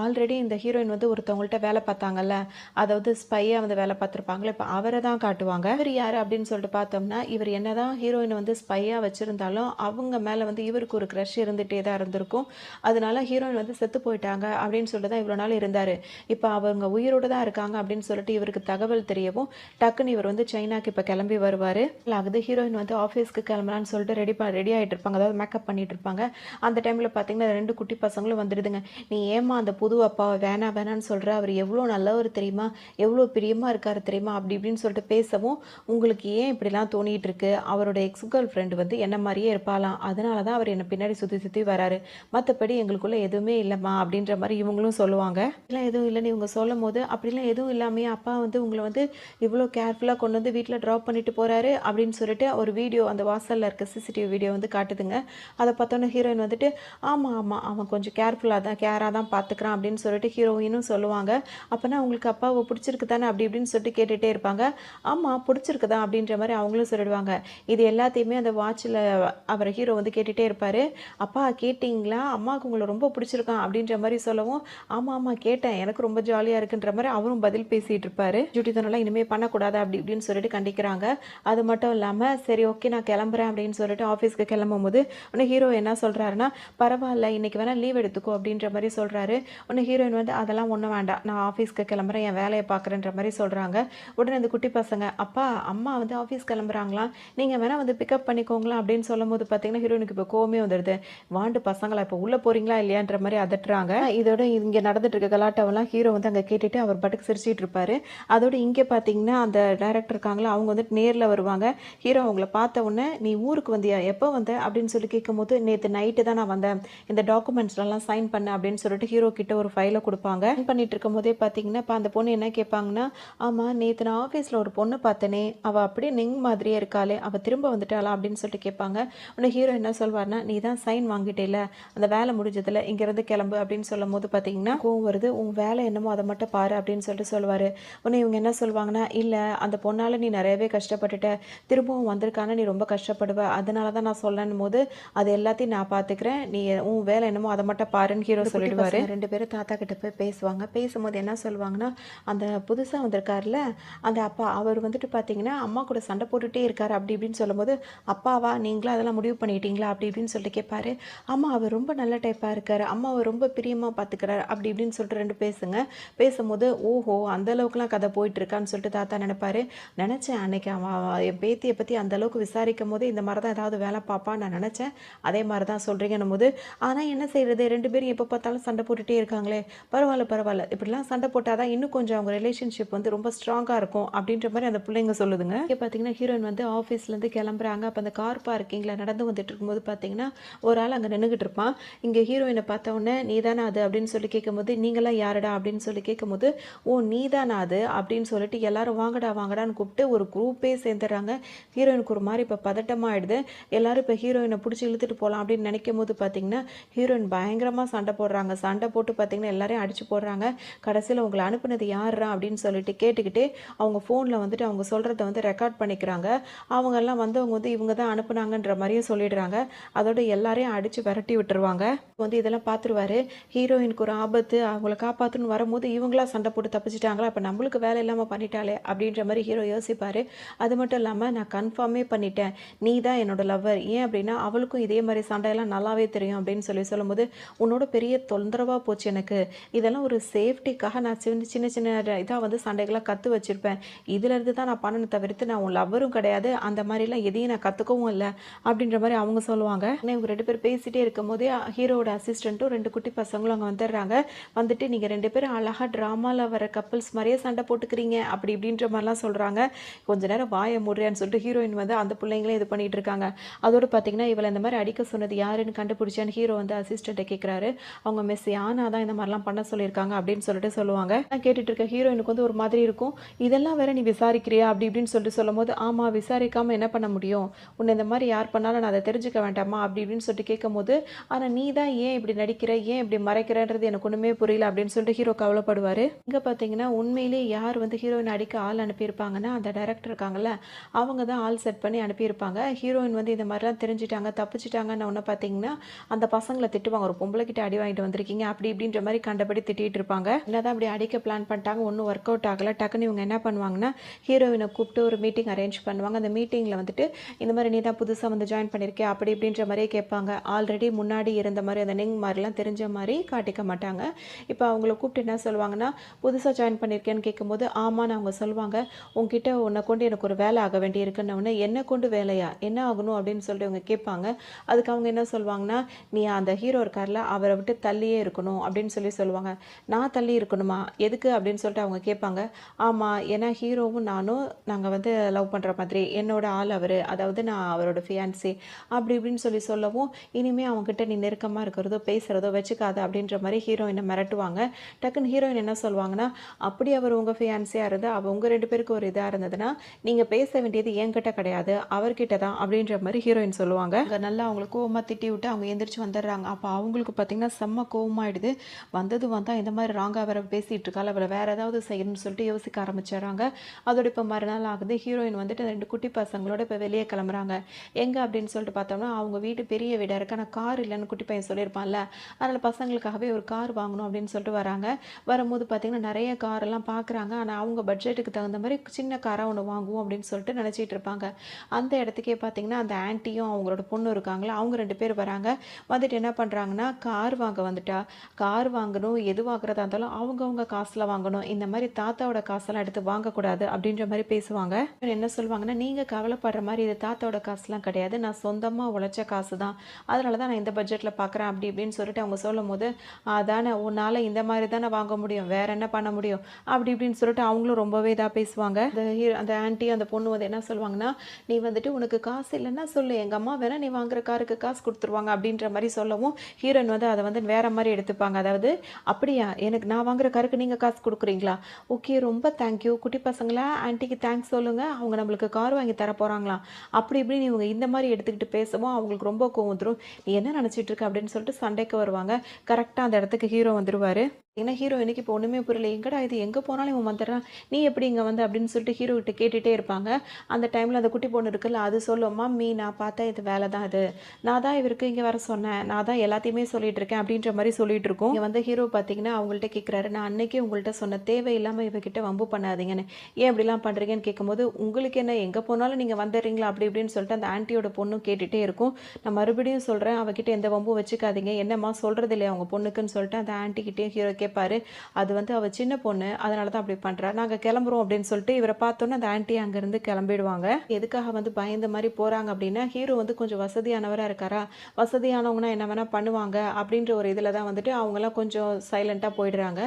ஆல்ரெடி இந்த ஹீரோயின் வந்து ஒருத்தவங்கள்ட்ட வேலை பார்த்தாங்கல்ல, அதாவது ஸ்பையாக வந்து வேலை பார்த்துருப்பாங்களே, இப்போ அவரை தான் காட்டுவாங்க. இவர் யார் அப்படின்னு சொல்லிட்டு பார்த்தோம்னா இவர் என்னதான் ஹீரோயினை வந்து ஸ்பையாக வச்சுருந்தாலும் அவங்க மேலே வந்து இவருக்கு ஒரு க்ரஷ் இருந்துகிட்டே தான் இருந்திருக்கும். அதனால ஹீரோயின் வந்து செத்து போயிட்டாங்க அப்படின்னு சொல்லிட்டு தான் இவ்வளோ நாள் இருந்தார். இப்போ அவங்க உயிரோடு தான் இருக்காங்க அப்படின்னு சொல்லிட்டு இவருக்கு தகவல் தெரியவும் டக்குன்னு இவர் வந்து சைனாக்கு இப்போ கிளம்பி வருவார். ஆகுது ஹீரோயின் வந்து ஆஃபீஸ்க்கு கிளம்பலான்னு சொல்லிட்டு ரெடி ஆகிட்டு இருப்பாங்க, அதாவது மேக்கப் பண்ணிட்டு இருப்பாங்க. அந்த டைமில் பார்த்தீங்கன்னா 2 குட்டி பசங்களும் வந்துடுதுங்க. நீ ஏமா அந்த புது அப்பாவை வேணான்னு சொல்கிற, அவர் எவ்வளோ நல்லவர் தெரியுமா, எவ்வளோ பிரியமாக இருக்கார் தெரியுமா அப்படி இப்படின்னு சொல்லிட்டு பேசவும் உங்களுக்கு ஏன் இப்படிலாம் தோணிகிட்டு இருக்கு, அவரோட எக்ஸ் கேர்ள் ஃப்ரெண்டு வந்து என்ன மாதிரியே இருப்பாலாம், அதனால தான் அவர் என்னை பின்னாடி சுற்றி வராரு, மற்றபடி எங்களுக்குள்ளே எதுவுமே இல்லைம்மா அப்படின்ற மாதிரி இவங்களும் சொல்லுவாங்க. இதெல்லாம் எதுவும் இல்லைன்னு இவங்க சொல்லும் போது அப்படிலாம் எதுவும் இல்லாமையே அப்பா வந்து உங்களை வந்து இவ்வளோ கேர்ஃபுல்லாக கொண்டு வந்து வீட்டில் ட்ராப் பண்ணிட்டு போகிறாரு அப்படின்னு சொல்லிட்டு ஒரு வீடியோ அந்த வாசலில் இருக்க சிசிடிவி வீடியோ வந்து காட்டுதுங்க. அதை பார்த்தோன்னே ஹீரோயின் வந்துட்டு ஆமாம் அவன் கொஞ்சம் கேராக தான் பார்த்துக்கிறான் அப்படின்னு சொல்லிட்டு ஹீரோயினும் சொல்லுவாங்க. அப்போனா உங்களுக்கு அப்பாவை பிடிச்சிருக்கு தானே அப்படி இப்படின்னு சொல்லிட்டு கேட்டுகிட்டே இருப்பாங்க. ஆமாம் பிடிச்சிருக்குதான் அப்படின்ற மாதிரி அவங்களும் சொல்லிடுவாங்க. இது எல்லாத்தையுமே அந்த வாட்சில் அவர் ஹீரோ வந்து கேட்டுகிட்டே இருப்பார். அப்பா கேட்டிங்களா, அம்மாவுக்கு உங்களை ரொம்ப பிடிச்சிருக்கான் அப்படின்ற மாதிரி சொல்லவும் ஆமாம் கேட்டேன், எனக்கு ரொம்ப ஜாலியாக இருக்குன்ற மாதிரி அவரும் பதில் பேசிகிட்டு இருப்பார். ஜூட்டித்தனெல்லாம் இனிமேல் பண்ணக்கூடாது அப்படி இப்படின்னு சொல்லிட்டு கண்டிக்கிறாங்க. அது மட்டும் இல்லாமல் சரி ஓகே நான் கிளம்புறேன் அப்படின்னு சொல்லிட்டு ஆஃபீஸ்க்கு கிளம்பும் போது உடனே ஹீரோ என்ன சொல்கிறாருன்னா பரவாயில்ல இன்னைக்கு வேணால் லீவ் எடுத்துக்கோ அப்படின்ற மாதிரி சொல்கிறாரு. உடனே ஹீரோயின் வந்து அதெல்லாம் ஒன்றும் வேண்டாம், நான் ஆஃபீஸ்க்கு கிளம்புறேன், என் வேலையை பார்க்குறேன்ற மாதிரி சொல்கிறாங்க. உடனே அந்த குட்டி பசங்க அப்பா அம்மா வந்து ஆஃபீஸ் கிளம்புறாங்களாம், நீங்கள் வேணால் வந்து பிக்கப் பண்ணிக்கோங்களா அப்படின்னு சொல்லும் போது பார்த்தீங்கன்னா ஹீரோயினுக்கு இப்போ கோவமே வந்துடுது. வாண்டு பசங்களா இப்போ உள்ளே போகிறீங்களா இல்லையான்ற மாதிரி அதட்டுறாங்க. இதோட இங்கே நடந்துட்டு இருக்க கலாட்டாவெல்லாம் ஹீரோ வந்து அங்கே கேட்டுட்டு அவர் பாட்டுக்கு சிரிச்சிட்டு இருப்பாரு. அதோட இங்கே பார்த்தீங்கன்னா அந்த டைரக்டர் இருக்காங்களா அவங்க வந்துட்டு நேரில் வருவாங்க. ஹீரோ அவங்கள பார்த்த உடனே நீ ஊருக்கு வந்தியா, எப்போ வந்த அப்படின்னு சொல்லி கேட்கும்போது நேற்று நைட்டு தான் நான் வந்தேன், இந்த டாக்குமெண்ட்ஸ்லாம் சைன் பண்ண அப்படின்னு சொல்லிட்டு ஹீரோ கிட்ட ஒரு ஃபைலை கொடுப்பாங்க. சைன் பண்ணிட்டு இருக்கும் போதே பார்த்தீங்கன்னா இப்போ அந்த பொண்ணு என்ன கேட்பாங்கன்னா ஆமாம் நேற்று நான் ஆஃபீஸில் ஒரு பொண்ணு பார்த்தனே, அவள் அப்படியே நிங் மாதிரியே இருக்காளே, அவள் திரும்ப வந்துட்டாளா அப்படின்னு சொல்லிட்டு கேட்பாங்க. உடனே ஹீரோ என்ன சொல்வார்னா நீ தான் சைன் வாங்கிட்டேல, அந்த வேலை முடிஞ்சதில் இங்கேருந்து கிளம்பு அப்படின்னு சொல்லும் போது பார்த்தீங்கன்னா கோவம் வருது. உன் வேலை என்னமோ அதை மட்டும் பாரு அப்படின்னு சொல்லிட்டு சொல்லுவார். உடனே இவங்க என்ன சொல்லுவாங்கன்னா இல்லை அந்த பொண்ணால் நீ நிறையவே கஷ்டப்பட்டுட்ட, திரும்பவும் வந்திருக்கான நீ ரொம்ப கஷ்டப்படுவ, அதனால தான் நான் சொல்லணும் போது அது எல்லாத்தையும் நான் பார்த்துக்கிறேன், நீ உன் வேலை என்னமோ அதை மட்டும் பாருன்னு ஹீரோ சொல்லிடுவார். 2 பேரும் தாத்தா கிட்ட போய் பேசுவாங்க. பேசும்போது என்ன சொல்லுவாங்கன்னா அந்த புதுசாக வந்திருக்காருல அந்த அப்பா அவர் வந்துட்டு பார்த்தீங்கன்னா அம்மா கூட சண்டை போட்டுகிட்டே இருக்காரு அப்படி இப்படின்னு சொல்லும்போது அப்பாவா நீங்களா அதெல்லாம் முடிவு பண்ணிட்டீங்களா அப்படி இப்படின்னு சொல்லிட்டு கேட்பாரு. அம்மா அவர் ரொம்ப நல்ல டைப்பாக இருக்கார், அம்மாவை ரொம்ப பிரியமாக பார்த்துக்கிறார் அப்படி இப்படின்னு சொல்லிட்டு 2 பேசும்போது ஓஹோ அந்த அளவுக்குலாம் கதை போயிட்டு இருக்கான்னு சொல்லிட்டு தாத்தா நினைப்பாரு. நினச்சேன் அன்னைக்கு அவன் என் பேத்தியை பற்றி அந்த அளவுக்கு விசாரிக்கும் போது இந்த மாதிரி தான் ஏதாவது வேலை பார்ப்பான்னு நான் நினச்சேன், அதே மாதிரி தான் சொல்கிறீங்கன்னும் போது ஆனால் என்ன செய்கிறது 2 பேரும் எப்போ பார்த்தாலும் சண்டை போட்டுகிட்டே இருக்காங்களே, பரவாயில்ல இப்படிலாம் சண்டை போட்டால் தான் இன்னும் கொஞ்சம் அவங்க ரிலேஷன்ஷிப் வந்து ரொம்ப ஸ்ட்ராங்காக இருக்கும் அப்படின்ற மாதிரி அந்த பிள்ளைங்க சொல்லுதுங்க. இங்கே பார்த்தீங்கன்னா ஹீரோயின் வந்து ஆஃபீஸ்லேருந்து கிளம்புறாங்க. அப்போ அந்த கார் பார்க்கிங்கில் நடந்து வந்துட்டு இருக்கும்போது பார்த்தீங்கன்னா ஒரு ஆள் அங்கே நின்றுக்கிட்டு இருப்பான். இங்கே ஹீரோயினை பார்த்த உடனே நீ தானே அது அப்படின்னு சொல்லி கேட்கும்போது நீங்களாம் யாருடா அப்படின்னு சொல்லி கேட்கும்போது ஓ நீ தானே அது அப்படின்னு சொல்லிட்டு எல்லாரும் வாங்கடான்னு கூப்பிட்டு ஒரு குரூப்பே சேர்ந்துடுறாங்க. ஹீரோயினுக்கு ஒரு மாதிரி இப்போ பதட்டமாகிடுது. எல்லாரும் இப்போ ஹீரோயினை பிடிச்சி இழுத்துட்டு போகலாம் அப்படின்னு நினைக்கும் போது பார்த்தீங்கன்னா ஹீரோயின் பயங்கரமாக சண்டை போடுறாங்க. சண்டை போட்டு பார்த்தீங்கன்னா எல்லாரையும் அடிச்சு போடுறாங்க. கடைசியில் உங்களை அனுப்புனது யாருடா அப்படின்னு சொல்லிட்டு கேட்டுக்கிட்டே அவங்க ஃபோனில் வந்துட்டு அவங்க சொல்கிறத வந்து ரெக்கார்ட் பண்ணிக்கிறாங்க. அவங்கெல்லாம் வந்து அவங்க வந்து இவங்க தான் அனுப்புனாங்கன்ற மாதிரியும் சொல்லிடுறாங்க. அதோட எல்லாரையும் அடித்து விரட்டி விட்டுருவாங்க. வந்து இதெல்லாம் பார்த்துருவாரு. ஹீரோயினுக்கு ஒரு ஆபத்து, அவங்கள காப்பாற்றணும்னு வரும்போது இவங்களா சண்டை போட்டு தப்பிச்சிட்டாங்களா, அப்போ நம்மளுக்கு வேலை இல்லாமல் பண்ணிட்டாலே அப்படின்ற மாதிரி ஹீரோ யோசிப்பார். அது மட்டும் இல்லாமல் நான் கன்ஃபார்மே பண்ணிட்டேன், நீ தான் என்னோட லவ்வர், ஏன் அப்படின்னா அவளுக்கும் இதே மாதிரி சண்டையெல்லாம் நல்லாவே தெரியும் அப்படின்னு சொல்லும்போது உன்னோட பெரிய தொந்தரவாக போச்சு எனக்கு, இதெல்லாம் ஒரு சேஃப்டிக்காக நான் சின்ன சின்ன இதாக வந்து சண்டைகளாக கற்று வச்சுருப்பேன், இதிலேருந்து தான் நான் பண்ணணும் தவிர்த்து நான் உன் லவ்வரும் கிடையாது, அந்த மாதிரிலாம் எதையும் நான் கற்றுக்கவும் இல்லை அப்படின்ற மாதிரி அவங்க சொல்லுவாங்க. ஆனால் இவங்க 2 பேர் பேசிகிட்டே இருக்கும்போதே ஹீரோவோட அசிஸ்டண்ட்டும் 2 குட்டி பசங்களும் அங்கே வந்துடுறாங்க. வந்துட்டு நீங்கள் 2 பேரும் அழகாக ட்ராமாவில் வர கப்புள்ஸ் மாதிரியே சண்டை போட்டுக்கிறீங்க அப்படி இப்படின்ற மாதிரிலாம் சொல்கிறாங்க. கொஞ்ச நேரம் வாயை மூடுறியான்னு சொல்லிட்டு ஹீரோயின் வந்து அந்த பிள்ளைங்களே இது பண்ணிகிட்டு இருக்காங்க. அதோடு பார்த்தீங்கன்னா இவளை இந்த மாதிரி அடிக்க சொன்னது யாருன்னு கண்டுபிடிச்சான்னு ஹீரோ வந்து அசிஸ்டண்ட்டை கேட்குறாரு. அவங்க மிஸ் யானா தான் இந்த மாதிரிலாம் பண்ண சொல்லியிருக்காங்க அப்படின்னு சொல்லிட்டு சொல்லுவாங்க. நான் கேட்டுட்டு இருக்க ஹீரோயினுக்கு வந்து ஒரு மாதிரி இருக்கும். இதெல்லாம் வேற நீ விசாரிக்கிறியா அப்படி இப்படின்னு சொல்லிட்டு சொல்லும்போது, ஆமாம் விசாரிக்காமல் என்ன பண்ண முடியும், உன்னை இந்த மாதிரி யார் பண்ணாலும் நான் அதை தெரிஞ்சுக்க வேண்டாமா அப்படி இப்படின்னு சொல்லிட்டு கேட்கும்போது, ஆனால் நீ தான் ஏன் இப்படி நடிக்கிற, ஏன் இப்படி மறைக்கிறன்றது எனக்கு ஒன்றுமே புரியல அப்படின்னு சொல்லிட்டு ஹீரோ கவலைப்படுவார். இங்கே பார்த்தீங்கன்னா உண்மையிலே யார் வந்து ஹீரோயின் அடிக்க ஆள் அனுப்பியிருப்பாங்கன்னா அந்த டைரக்டர் இருக்காங்கல்ல, அவங்க தான் ஆள் செட் பண்ணி அனுப்பியிருப்பாங்க. ஹீரோயின் வந்து இந்த மாதிரிலாம் தெரிஞ்சுட்டாங்க தப்பிச்சிட்டாங்கன்னு ஒன்று பார்த்தீங்கன்னா அந்த பசங்களை திட்டுவாங்க, ஒரு பொம்பளை கிட்ட அடி வாங்கிட்டு வந்திருக்கீங்க அப்படி இப்படின்ற மாதிரி கண்டபடி திட்டிகிட்டு இருப்பாங்க. என்னதான் அப்படி அடிக்க பிளான் பண்ணிட்டாங்க, ஒன்றும் ஒர்க் அவுட் ஆகலை. டக்குன்னு இவங்க என்ன பண்ணுவாங்கன்னா ஹீரோயினை கூப்பிட்டு ஒரு மீட்டிங் அரேஞ்ச் பண்ணுவாங்க. அந்த மீட்டிங்கில் வந்துட்டு இந்த மாதிரி நீ தான் புதுசாக வந்து ஜாயின் பண்ணியிருக்கே அப்படி இப்படின்ற மாதிரியே கேட்பாங்க. ஆல்ரெடி முன்னாடி இருந்த மாதிரி அந்த நெங் மாதிரிலாம் தெரிஞ்ச மாதிரி காட்டிக்க மாட்டாங்க. இப்போ அவங்கள கூப்பிட்டு என்ன சொல்லுவாங்கன்னா, புதுசாக ஜாயின் பண்ணியிருக்கேன்னு கேட்கும்போது ஆமான்னு அவங்க சொல்லுவாங்க. உங்ககிட்ட உன்னை கொண்டு எனக்கு ஒரு வேலை ஆக வேண்டி இருக்குன்னு, என்னை கொண்டு வேலையா என்ன ஆகணும் அப்படின்னு சொல்லிட்டு அவங்க கேட்பாங்க. அதுக்கு அவங்க என்ன சொல்லுவாங்கன்னா, நீ அந்த ஹீரோ இருக்கார்ல அவரை விட்டு தள்ளியே இருக்கணும் அப்படின்னு சொல்லுவாங்க. நான் தள்ளி இருக்கணுமா எதுக்கு அப்படின்னு சொல்லிட்டு அவங்க கேட்பாங்க. ஆமாம், ஏன்னா ஹீரோவும் நானும் நாங்கள் வந்து லவ் பண்ணுற மாதிரி என்னோட ஆள் அவர், அதாவது நான் அவரோட ஃபியான்சி அப்படி இப்படின்னு சொல்லவும், இனிமேல் அவங்ககிட்ட நீ நெருக்கமாக இருக்கிறதோ பேசுகிறதோ வச்சுக்காத அப்படின்ற மாதிரி ஹீரோயினை மிரட்டுவாங்க. டக்குன்னு ஹீரோயின் என்ன சொல்லுவாங்கன்னா, அப்படி அவர் உங்கள் ஃபியான்சியாக இருந்து அவள் உங்கள் 2 பேருக்கு ஒரு இதாக இருந்ததுன்னா நீங்கள் பேச வேண்டியது என்கிட்ட கிடையாது அவர்கிட்ட தான் அப்படின்ற மாதிரி ஹீரோயின் சொல்லுவாங்க. அங்கே நல்லா அவங்களுக்கு கோவமாக திட்டி விட்டு அவங்க எந்திரிச்சு வந்துடுறாங்க. அப்போ அவங்களுக்கு பார்த்தீங்கன்னா செம்ம கோவமாயிடுது. வந்தால் இந்த மாதிரி ராங்காக வேற பேசிகிட்டு இருக்காள், அவளை வேறு ஏதாவது செய்யணும்னு சொல்லிட்டு யோசிக்க ஆரம்பிச்சிடறாங்க. அதோட இப்போ மறுநாள் ஆகுது. ஹீரோயின் வந்துட்டு 2 குட்டி பசங்களோட இப்போ வெளியே கிளம்புறாங்க. எங்கே அப்படின்னு சொல்லிட்டு பார்த்தோம்னா அவங்க வீடு பெரிய வீடாக இருக்குது, ஆனால் கார் இல்லைன்னு குட்டி பையன் சொல்லியிருப்பான்ல, அதனால் பசங்களுக்காகவே ஒரு கார் வாங்கணும் அப்படின்னு சொல்லிட்டு வராங்க. வரும்போது பார்த்தீங்கன்னா நிறைய காரெல்லாம் பார்க்குறாங்க. ஆனால் அவங்க பட்ஜெட்டுக்கு தகுந்த மாதிரி சின்ன காராக ஒன்று வாங்குவோம் அப்படின்னு சொல்லிட்டு நினச்சிட்டு இருப்பாங்க. அந்த இடத்துக்கே பார்த்தீங்கன்னா அந்த ஆன்ட்டியும் அவங்களோட பொண்ணு இருக்காங்களா, அவங்க 2 பேர் வராங்க. வந்துட்டு என்ன பண்ணுறாங்கன்னா, கார் வாங்க வந்துட்டா, கார் வாங்கணும் எது வாங்குறதா இருந்தாலும் அவங்கவுங்க காசில் வாங்கணும், இந்த மாதிரி தாத்தாவோட காசெல்லாம் எடுத்து வாங்கக்கூடாது அப்படின்ற மாதிரி பேசுவாங்க. என்ன சொல்லுவாங்கன்னா, நீங்கள் கவலைப்படுற மாதிரி இது தாத்தாவோட காசுலாம் கிடையாது, நான் சொந்தமாக உழைச்ச காசு தான், அதனால தான் நான் இந்த பட்ஜெட்டில் பார்க்குறேன் அப்படி இப்படின்னு சொல்லிட்டு அவங்க சொல்லும் போது, அதானே உன்னால் இந்த மாதிரி தானே வாங்க முடியும், வேற என்ன பண்ண முடியும் அப்படி இப்படின்னு சொல்லிட்டு அவங்களும் ரொம்பவே இதாக பேசுவாங்க. அந்த ஆன்ட்டி அந்த பொண்ணு வந்து என்ன சொல்லுவாங்கன்னா, நீ வந்துட்டு உனக்கு காசு இல்லைன்னா சொல்லு, எங்கள் அம்மா வேணா நீ வாங்குற காருக்கு காசு கொடுத்துருவாங்க அப்படின்ற மாதிரி சொல்லவும் ஹீரோயின் வந்து அதை வந்து வேற மாதிரி எடுத்துப்பாங்க. அதாவது அப்படியா, எனக்கு நான் வாங்குற காருக்கு நீங்கள் காசு கொடுக்குறீங்களா, ஓகே ரொம்ப தேங்க்யூ, குட்டி பசங்களா ஆன்ட்டிக்கு தேங்க்ஸ் சொல்லுங்கள், அவங்க நம்மளுக்கு கார் வாங்கி தர போகிறாங்களாம் அப்படி இப்படின்னு இவங்க இந்த மாதிரி எடுத்துக்கிட்டு பேசவும் அவங்களுக்கு ரொம்ப கோவம் வந்துடும். நீ என்ன நினச்சிட்டு இருக்க அப்படின்னு சொல்லிட்டு சண்டைக்கு வருவாங்க. கரெக்டாக அந்த இடத்துக்கு ஹீரோ வந்துடுவார். ஏன்னா ஹீரோயினுக்கு இப்போ ஒன்றுமே புரியல, எங்கடா இது எங்கே போனாலும் இவன் வந்துடுறான், நீ எப்படி இங்கே வந்து அப்படின்னு சொல்லிட்டு ஹீரோ கிட்ட கேட்டுகிட்டே இருப்பாங்க. அந்த டைமில் அந்த குட்டி பொண்ணு இருக்குல்ல அது சொல்லும், மம்மி நான் பார்த்தா இது வேலை தான், இது நான் தான் இவருக்கு இங்கே வர சொன்னேன், நான் தான் எல்லாத்தையுமே சொல்லிட்டு இருக்கேன் அப்படின்ற மாதிரி சொல்லிட்டு இருக்கோம். இங்கே வந்து ஹீரோ பார்த்தீங்கன்னா அவங்கள்ட்ட கேட்குறாரு, நான் அன்னைக்கே உங்கள்கிட்ட சொன்ன தேவையில்லாமல் இவகிட்ட வம்பு பண்ணாதீங்கன்னு, ஏன் இப்படிலாம் பண்ணுறீங்கன்னு கேட்கும்போது, உங்களுக்கு என்ன எங்கே போனாலும் நீங்கள் வந்துடுறீங்களா அப்படி இப்படின்னு சொல்லிட்டு அந்த ஆன்ட்டியோட பொண்ணும் கேட்டுகிட்டே இருக்கும். நான் மறுபடியும் சொல்கிறேன், அவகிட்ட எந்த வம்பும் வச்சுக்காதீங்க, என்னம்மா சொல்கிறது இல்லையா அவங்க பொண்ணுக்குன்னு சொல்லிட்டு அந்த ஆன்ட்டிக்கிட்டே ஹீரோ கேட்பாரு. அது வந்து அவள் சின்ன பொண்ணு அதனால தான் அப்படி பண்ணுறா, நாங்கள் கிளம்புறோம் அப்படின்னு சொல்லிட்டு இவரை பார்த்தோன்னே அந்த ஆன்ட்டி அங்கேருந்து கிளம்பிடுவாங்க. எதுக்காக வந்து பயந்த மாதிரி போகிறாங்க அப்படின்னா, ஹீரோ வந்து கொஞ்சம் வசதியானவராக இருக்காரா, வசதியானவங்கன்னா என்ன வேணால் பண்ணுவாங்க அப்படின்ற ஒரு இதில் தான் வந்துட்டு அவங்களாம் கொஞ்சம் சைலண்ட்டாக போயிடுறாங்க.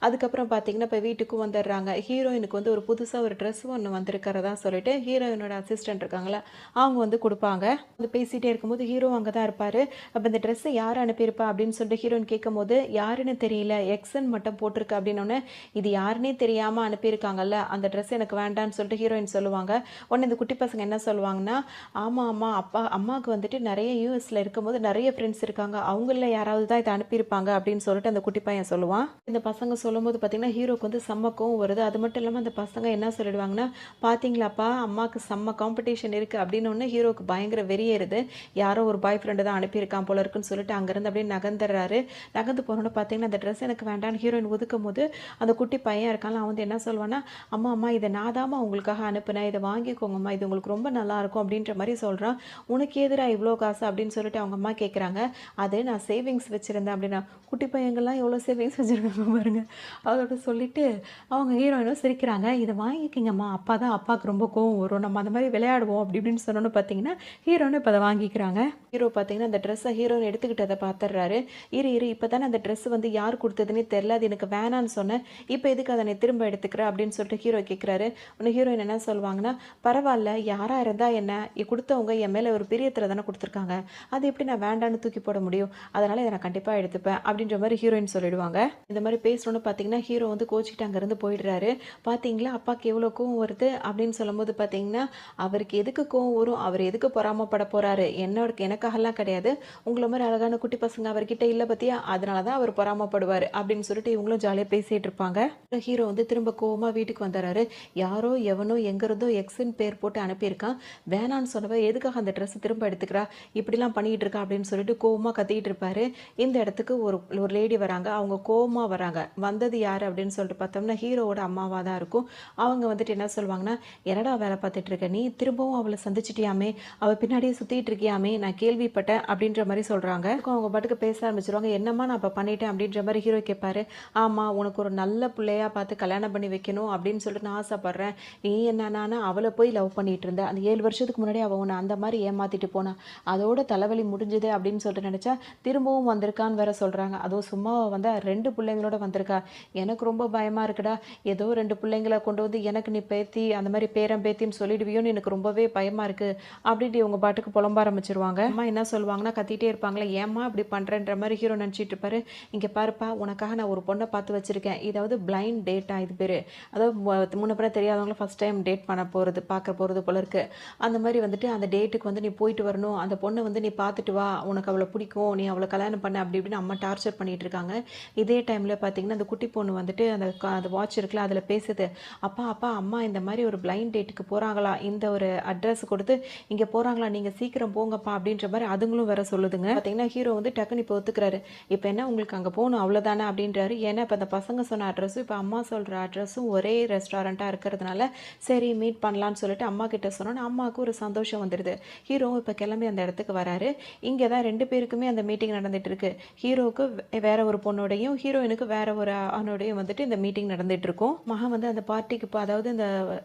அதுக்கப்புறம் பார்த்தீங்கன்னா இப்போ வீட்டுக்கும் வந்துடுறாங்க. ஹீரோயினுக்கு வந்து ஒரு புதுசாக ஒரு ட்ரெஸ் ஒன்று வந்திருக்கிறதா சொல்லிட்டு ஹீரோயினோட அசிஸ்டன்ட் இருக்காங்களா அவங்க வந்து கொடுப்பாங்க. வந்து பேசிகிட்டே இருக்கும்போது ஹீரோ அங்கே தான் இருப்பார். அப்போ இந்த ட்ரெஸ்ஸை யார் அனுப்பியிருப்பா அப்படின்னு சொல்லிட்டு ஹீரோயின் கேட்கும்போது, யாருன்னு தெரியல எக்ஸன் மட்டும் போட்டிருக்கு அப்படின்னோடனே, இது யாருன்னே தெரியாமல் அனுப்பியிருக்காங்கல்ல அந்த ட்ரெஸ் எனக்கு வேண்டான்னு சொல்லிட்டு ஹீரோயின் சொல்லுவாங்க. உடனே இந்த குட்டி பசங்க என்ன சொல்லுவாங்கன்னா, ஆமாம் ஆமாம் அம்மாவுக்கு வந்துட்டு நிறைய யூஎஸில் இருக்கும்போது நிறைய ஃப்ரெண்ட்ஸ் இருக்காங்க, அவங்கள யாராவது தான் இதை அனுப்பியிருப்பாங்க அப்படின்னு சொல்லிட்டு அந்த குட்டி பையன் சொல்லுவான். இந்த பசங்க சொல்லும்போது பார்த்தீங்கன்னா ஹீரோக்கு வந்து செம்ம கோவம் வருது. அது மட்டும் இல்லாமல் அந்த பசங்க என்ன சொல்லிடுவாங்கன்னா, பார்த்தீங்களாப்பா அம்மாவுக்கு செம்ம காம்படிஷன் இருக்குது அப்படின்னு ஒன்று ஹீரோக்கு பயங்கர வெறியேறுது. யாரோ ஒரு பாய் ஃப்ரெண்டு தான் அனுப்பியிருக்கான் போல இருக்குன்னு சொல்லிட்டு அங்கேருந்து அப்படியே நகர்ந்துடுறாரு. நகர்ந்து போனோன்னு பார்த்தீங்கன்னா அந்த ட்ரெஸ் எனக்கு வேண்டாம் வேண்டான்னு ஹீரோயின் ஒதுக்கும்போது அந்த குட்டி பையன் இருக்கான்ல அவன் வந்து என்ன சொல்வான்னா, "அம்மா அம்மா இதை நான் தாம்மா உங்களுக்காக அனுப்புனேன். இதை வாங்கிக்கோங்கம்மா. இது உங்களுக்கு ரொம்ப நல்லாயிருக்கும்." அப்படின்ற மாரி சொல்றான். "உனக்கு எதுடா இவ்வளோ காசு?" அப்படின்னு சொல்லிட்டு அவங்க அம்மா கேட்குறாங்க. "அது நான் சேவிங்ஸ் வச்சிருந்தேன்." அப்படின்னா, குட்டி பையங்கள்லாம் எவ்வளோ சேவிங்ஸ் வச்சிருக்காங்க பாருங்க. அதோட சொல்லிட்டு அவங்க ஹீரோயினும் சிரிக்கிறாங்க. "இதை வாங்கிக்கிங்கம்மா. அப்பா தான் அப்பாவுக்கு ரொம்ப கோவம் வரும். நம்ம அந்த மாரி விளையாடுவோம்." அப்படி இப்படின்னு சொன்னோன்னே பார்த்தீங்கன்னா, ஹீரோயினும் இப்போ அத வாங்கிக்கிறாங்க. ஹீரோ பார்த்தீங்கன்னா, அந்த ட்ரெஸ்ஸை ஹீரோயின் எடுத்துக்கிட்டத பார்த்துடுறாரு. "இரு இப்போ தானே அந்த ட்ரெஸ் வந்து யார் குடுத்ததுன்னே தெரில. அது எனக்கு வேணான்னு சொன்னேன். இப்போ எதுக்கு அத நீ திரும்ப எடுத்துக்கிற?" அப்படின்னு சொல்லிட்டு ஹீரோ கேட்குறாரு. உடனே ஹீரோயின் என்ன சொல்வாங்கன்னா, "பரவால்ல யாரா இருந்தா என்ன? குடுத்தவங்க என் மேல ஒரு பிரியத்துல தானே குடுத்துருக்காங்க. அது எப்படி நான் வேண்டான்னு தூக்கி போட முடியும்? அதனால இத நான் கண்டிப்பா எடுத்துப்பேன்." அப்படின்ற மாரி ஹீரோயின் சொல்லிடுவாங்க. இந்த மாரி பேசணும்னு பார்த்தீங்கன்னா, ஹீரோ வந்து கோச்சிக்கிட்டு அங்கேருந்து போயிடுறாரு. "பார்த்தீங்களா அப்பாக்கு எவ்வளோ கோவம் வருது?" அப்படின்னு சொல்லும்போது பார்த்தீங்கன்னா, அவருக்கு எதுக்கு கோவம் வரும்? அவர் எதுக்கு பொறாமப்பட போறாரு? எனக்காகலாம் கிடையாது. உங்கள மாரி அழகான குட்டி பசங்க அவர்கிட்ட இல்ல பார்த்தியா? அதனால தான் அவர் பொறாமப்படுவாரு. அப்படின்னு சொல்லிட்டு இவங்களும் ஜாலியா பேசிட்டு இருப்பாங்க. ஹீரோ வந்து திரும்ப கோவமா வீட்டுக்கு வந்துர்றாரு. யாரோ எவனோ எங்கிருந்தோ எக்ஸ்ன்னு பேர் போட்டு அனுப்பியிருக்கான். வேணான்னு சொன்னவ எதுக்காக அந்த ட்ரெஸ் திரும்ப எடுத்துக்கிறா? இப்படிலாம் பண்ணிட்டு இருக்கா அப்படின்னு சொல்லிட்டு கோவமா கத்திக்கிட்டு இருப்பாரு. இந்த இடத்துக்கு ஒரு ஒரு லேடி வராங்க. அவங்க கோவமா வராங்க. வந்தது யாரு அப்படின்னு சொல்லிட்டு பார்த்தோம்னா, ஹீரோவோட அம்மாவா தான் இருக்கும். அவங்க வந்துட்டு என்ன சொல்லுவாங்கன்னா, "என்னடா வேலை பார்த்துட்டு இருக்க நீ? திரும்பவும் அவள சந்திச்சிட்டியாமே? அவ பின்னாடியே சுத்திட்டு இருக்கியாமே? நான் கேள்விப்பட்டேன்." அப்படின்ற மாரி சொல்றாங்க. அவங்க பாட்டுக்கு பேச ஆரம்பிச்சுருவாங்க. "என்னம்மா நான் இப்ப பண்ணிட்டேன்?" அப்படின்ற மாரி ஹீரோ கேட்பாரு. "ஆமா உனக்கு ஒரு நல்ல புள்ளையா பார்த்து கல்யாணம் பண்ணி வைக்கணும் அப்படின்னு சொல்லிட்டு நான் ஆசைப்படுறேன். நீ என்னன்னா அவள போய் லவ் பண்ணிட்டு இருந்த. அந்த 7 வருஷத்துக்கு முன்னாடி அவ உன்னை அந்த மாரி ஏமாத்திட்டு போனா. அதோட தலைவலி முடிஞ்சது அப்படின்னு சொல்லிட்டு நினைச்சா, திரும்பவும் வந்திருக்கான்னு வேற சொல்றாங்க. அதுவும் சும்மாவா வந்தா 2 பிள்ளைங்களோட வந்திருக்கா. எனக்கு ரொம்ப பயமா இருக்குடா. ஏதோ 2 பிள்ளைங்கள கொண்டு வந்து எனக்கு நீ பேத்தி அந்த மாரி பேரன் பேத்தின்னு சொல்லிடுவியோன்னு எனக்கு ரொம்பவே பயமா இருக்கு." அப்படின்ட்டு இவங்க பாட்டுக்கு புலம்ப ஆரம்பிச்சுருவாங்க. அம்மா என்ன சொல்லுவாங்கன்னா கத்திட்டே இருப்பாங்களே, "ஏம்மா இப்படி பண்றேன்ற?" மாரி ஹீரோ நினைச்சிட்டு இருப்பாரு. "இங்க பாருப்பா உனக்காக நான் ஒரு பொண்ண பார்த்து வச்சிருக்கேன். இதாவது பிளைண்ட் டேட்டா இது பேரு. அதாவது முன்ன பின்ன தெரியாதவங்கள ஃபர்ஸ்ட் டைம் டேட் பண்ண போறது, பார்க்க போறது போல இருக்கு. அந்த மாரி வந்துட்டு அந்த டேட்டுக்கு வந்து நீ போயிட்டு வரணும். அந்த பொண்ண வந்து நீ பார்த்துட்டு வா. உனக்கு அவள பிடிக்கும். நீ அவள கல்யாணம் பண்ணு." அப்படி இப்படின்னு அம்மா டார்ச்சர் பண்ணிட்டு இருக்காங்க. இதே டைம்ல பார்த்தீங்கன்னா, அந்த குட்டி பொண்ணு வந்துட்டு அந்த வாட்ச் இருக்குல்ல அதில பேசுது. "அப்பா அப்பா அம்மா இந்த மாரி ஒரு பிளைண்ட் டேட்டுக்கு போறாங்களா? இந்த ஒரு அட்ரஸ் கொடுத்து இங்க போறாங்களா? நீங்க சீக்கிரம் போங்கப்பா." அப்படின்ற மாரி அதுங்களும் வேற சொல்லுதுங்க. பார்த்தீங்கன்னா, ஹீரோ வந்து டக்குன்னு இப்போ ஒத்துக்கிறாரு. "இப்ப என்ன உங்களுக்கு அங்க போணும் அவ்வளோதானே?" அப்படின்றாரு. ஏன்னா இப்ப அந்த பசங்க சொன்ன அட்ரஸும், இப்ப அம்மா சொல்ற அட்ரஸும் ஒரே ரெஸ்டாரண்ட்டா இருக்கிறதுனால, சரி மீட் பண்ணலான்னு சொல்லிட்டு அம்மா கிட்ட சொன்னோனே, அம்மாவுக்கு ஒரு சந்தோஷம் வந்துடுது. ஹீரோவும் இப்ப கிளம்பி அந்த இடத்துக்கு வராரு. இங்க தான் 2 பேருக்குமே அந்த மீட்டிங் நடந்துட்டு இருக்கு. ஹீரோவுக்கு வேற ஒரு பொண்ணோடையும், ஹீரோயினுக்கு வேற ஒரு ஆணோடையும் வந்துட்டு இந்த மீட்டிங் நடந்துட்டு இருக்கும். மகன் வந்து அந்த பார்ட்டிக்கு